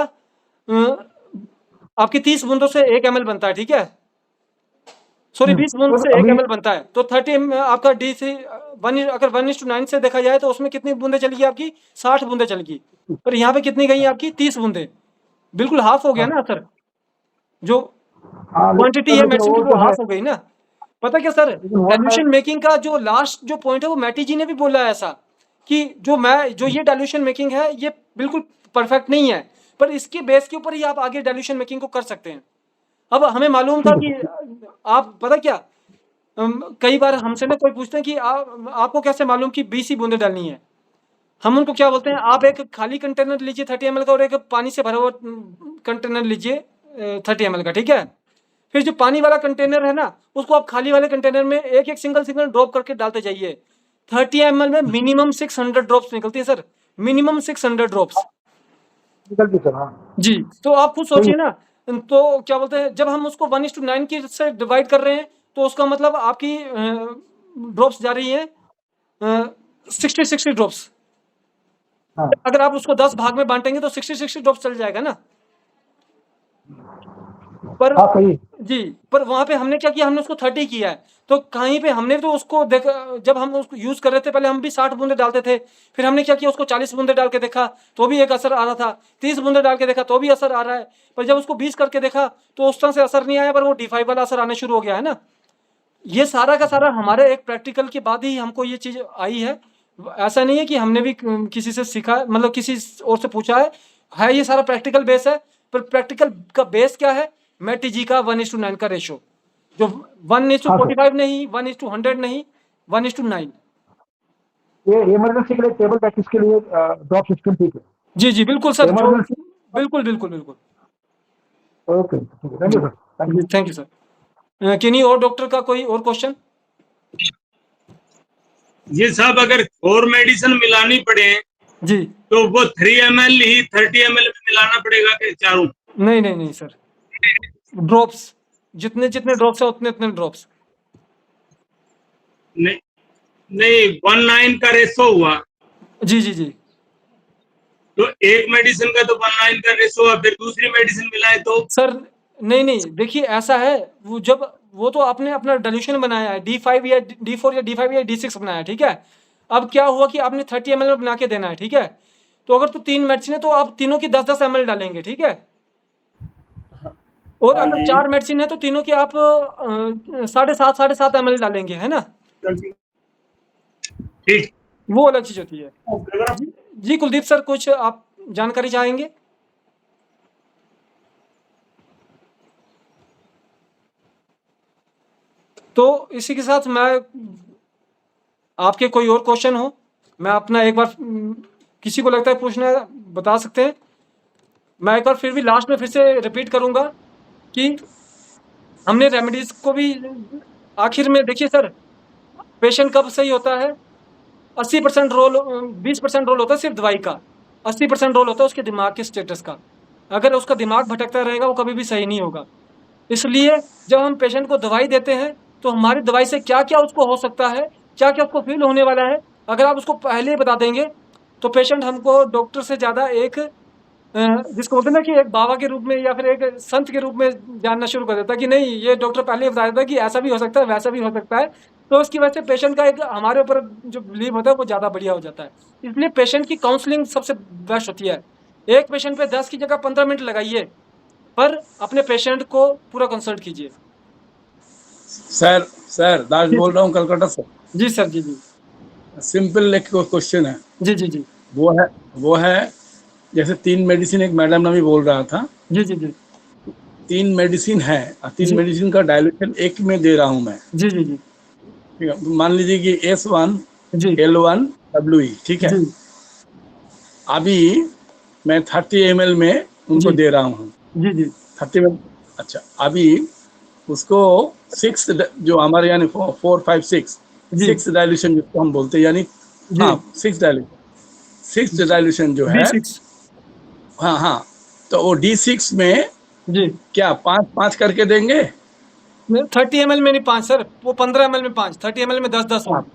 आपकी 30 बूंदों से 1 ml बनता है, ठीक है, सॉरी 20 बूंद से 1 ml बनता है, तो 30 आपका D3 अगर 1:9 से देखा जाए तो उसमें कितनी बूंदे चली गई आपकी, 60 बूंदे चली गई, पर यहाँ पे कितनी गई आपकी 30 बूंदे, बिल्कुल हाफ हो गया ना सर, जो क्वांटिटी है मेडिसिन की वो हाफ हो गई ना। पता क्या सर, डाइल्यूशन मेकिंग का जो लास्ट जो पॉइंट है वो मैटी जी ने भी बोला है ऐसा, कि जो ये डाइल्यूशन मेकिंग है ये बिल्कुल परफेक्ट नहीं है, पर इसके बेस के ऊपर ही आप आगे डाइल्यूशन मेकिंग को कर सकते हैं। अब हमें मालूम था कि आप पता क्या, कई बार हमसे ना कोई पूछते हैं कि आपको कैसे मालूम कि 20 ही बूंदे डालनी है, हम उनको क्या बोलते हैं, आप एक खाली कंटेनर लीजिए 30 ml का, और एक पानी से भरा हुआ कंटेनर लीजिए 30 ml का, ठीक है, फिर जो पानी वाला कंटेनर है ना उसको आप खाली वाले कंटेनर में एक एक सिंगल ड्रॉप करके डालते जाइए। 30 ml में मिनिमम 600 ड्रॉप्स निकलती है सर, मिनिमम 600 ड्रॉप्स निकलती सर। हाँ जी। तो आप खुद सोचिए ना, तो क्या बोलते हैं, जब हम उसको 1:9 की से डिवाइड कर रहे हैं तो उसका मतलब आपकी ड्रॉप्स जा रही है 60 ड्रॉप्स। हाँ अगर आप उसको 10 भाग में बांटेंगे तो 60 ड्रॉप्स चल जाएगा ना। पर हाँ, सही है। जी, पर वहां पे हमने क्या किया, हमने उसको 30 किया है, तो कहीं पे हमने तो उसको देखा, जब हम उसको यूज कर रहे थे पहले हम भी 60 बूंदे डालते थे, फिर हमने क्या किया उसको 40 बूंदे डाल के देखा तो भी एक असर आ रहा था, 30 बूंदे डाल के देखा तो भी असर आ रहा है, पर जब उसको 20 करके देखा तो उस तरह से असर नहीं आया, पर वो D5 वाला असर आना शुरू हो गया है ना। ये सारा का सारा हमारे एक प्रैक्टिकल के बाद ही हमको ये चीज आई है, ऐसा नहीं है कि हमने भी किसी से सीखा, मतलब किसी और से पूछा है ये सारा प्रैक्टिकल बेस है। पर प्रैक्टिकल का बेस क्या है, मैटी जी का 1:9 का रेशो, जो 1:45 नहीं, 1:100 नहीं, 1:9। ये इमरजेंसी के लिए, टेबल प्रैक्टिस के लिए ड्रॉप सिस्टम ठीक है। जी जी बिल्कुल सर, इमरजेंसी, बिल्कुल बिल्कुल बिल्कुल। Okay, thank you sir, thank you. Thank you sir. किन्हीं और डॉक्टर का कोई और क्वेश्चन? ये साहब अगर और मेडिसिन मिलानी पड़े जी, तो वो 3 ml ही 30 ml में मिलाना पड़ेगा कि चारों? नहीं नहीं नहीं सर, ड्रॉप्स जितने जितने ड्रॉप्स है उतने उतने ड्रॉप्स। नहीं नहीं, 1:9 का रेशो हुआ जी जी जी तो एक मेडिसिन का तो 1:9 का रेशो है, फिर दूसरी मेडिसिन मिलाए तो? सर नहीं नहीं, देखिए ऐसा है, वो तो आपने अपना डाइल्यूशन बनाया है, D5 या D4 या D5 या D6 बनाया है, ठीक है। अब क्या हुआ कि आपने 30 ml में बना के देना है, ठीक है, तो अगर तो 3 मेडिसिन है तो आप तीनों की 10-10 ml डालेंगे, ठीक है, और अगर 4 मेडिसिन है तो तीनों की आप 7.5 ml डालेंगे, है ना। ठीक, वो अलग चीज होती है। जी कुलदीप सर, कुछ आप जानकारी चाहेंगे? तो इसी के साथ मैं, आपके कोई और क्वेश्चन हो, मैं अपना एक बार किसी को लगता है पूछना है बता सकते हैं, मैं एक बार फिर भी लास्ट में फिर से रिपीट करूंगा कि हमने रेमेडीज को भी आखिर में, देखिए सर, पेशेंट कब सही होता है, 80% रोल, 20% रोल होता है सिर्फ दवाई का, 80% रोल होता है उसके दिमाग के स्टेटस का। अगर उसका दिमाग भटकता रहेगा वो कभी भी सही नहीं होगा। इसलिए जब हम पेशेंट को दवाई देते हैं तो हमारी दवाई से क्या क्या उसको हो सकता है, क्या क्या उसको फील होने वाला है, अगर आप उसको पहले ही बता देंगे तो पेशेंट हमको डॉक्टर से ज़्यादा एक जिसको बोलते हैं ना कि एक बाबा के रूप में या फिर एक संत के रूप में जानना शुरू कर देता है कि नहीं, ये डॉक्टर पहले ही बता देता है कि ऐसा भी हो सकता है, वैसा भी हो सकता है, तो उसकी वजह से पेशेंट का एक हमारे ऊपर जो बिलीव होता है वो ज़्यादा बढ़िया हो जाता है। इसलिए पेशेंट की काउंसलिंग सबसे बेस्ट होती है। एक पेशेंट पे 10 की जगह 15 मिनट लगाइए, पर अपने पेशेंट को पूरा कंसल्ट कीजिए। सर दास बोल रहा हूँ कलकत्ता से। जी सर, जी जी, सिंपल एक क्वेश्चन है। जी जी जी। वो है जैसे 3 मेडिसिन, एक मैडम ने भी बोल रहा था, जी जी जी 3 मेडिसिन है, जी। 3 मेडिसिन का डायल्यूशन एक में दे रहा हूँ मैं। जी जी जी ठीक है, मान लीजिए कि S1 जी L1 WE, ठीक है। जी अभी मैं 30 ml में उनको जी दे रहा हूँ, जी जी 30 ml। अच्छा, अभी उसको 6 जो हमारे यानी 4 5 6 जी 6 डायल्यूशन जिसको हम बोलते हैं, यानी जी हाँ 6 डायल्यूशन जो है, D6 हाँ हाँ, तो वो D6 में जी क्या 5 करके देंगे? 30 ml में नहीं 5 सर, वो 15 ml में 5, 30 ml में 10 हाँ, होंगे।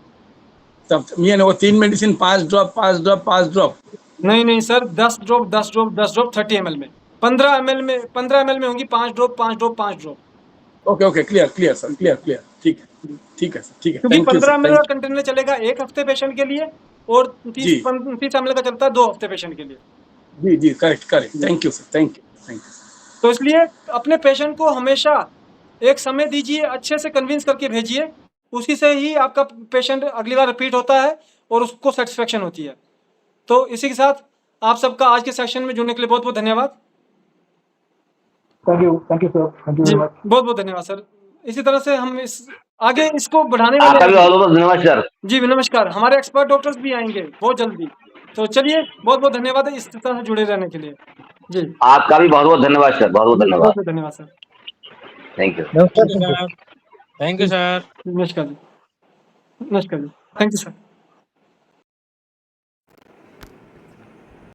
तब ये ना वो 3 मेडिसिन 5 ड्रॉप 5 ड्रॉप 5 ड्रॉप। नहीं नहीं sir, 10 drop 10 drop 10 drop 30 ml में, 15 ml में 15 ml में होंगी 5 drop 5 drop 5 drop. Okay okay, clear sir, clear, ठीक है, ठीक है सर, ठीक है, क्योंकि thank you 15 sir, ml thank का कंटेनर चलेगा 1 हफ्ते पेशेंट के लिए, और 30 जी 30 ml का चलता है 2 हफ्ते पेशेंट के लिए। जी, correct, thank you sir, thank you. तो इसलिए अपने पेशेंट को हमेशा एक समय दीजिए, अच्छे से कन्विंस करके भेजिए, उसी से ही आपका पेशेंट अगली बार रिपीट होता है और उसको सेटिस्फेक्शन होती है। तो इसी के साथ आप सबका आज के सेशन में जुड़ने के लिए बहुत बहुत धन्यवाद। Thank you sir, thank you जी वेरी मच। बहुत बहुत धन्यवाद सर। इसी तरह से हम इस आगे इसको बढ़ाने आपका भी वाले बहुत बहुत धन्यवाद सर। जी नमस्कार, हमारे एक्सपर्ट डॉक्टर्स भी आएंगे बहुत जल्दी। तो चलिए बहुत बहुत धन्यवाद इस तरह से जुड़े रहने के लिए। जी आपका भी बहुत बहुत धन्यवाद सर, बहुत बहुत बहुत धन्यवाद। बहुत धन्यवाद सर। Thank you. नमस्कार सर। Thank you sir. नमस्कार जी, नमस्कार जी, थैंक यू सर।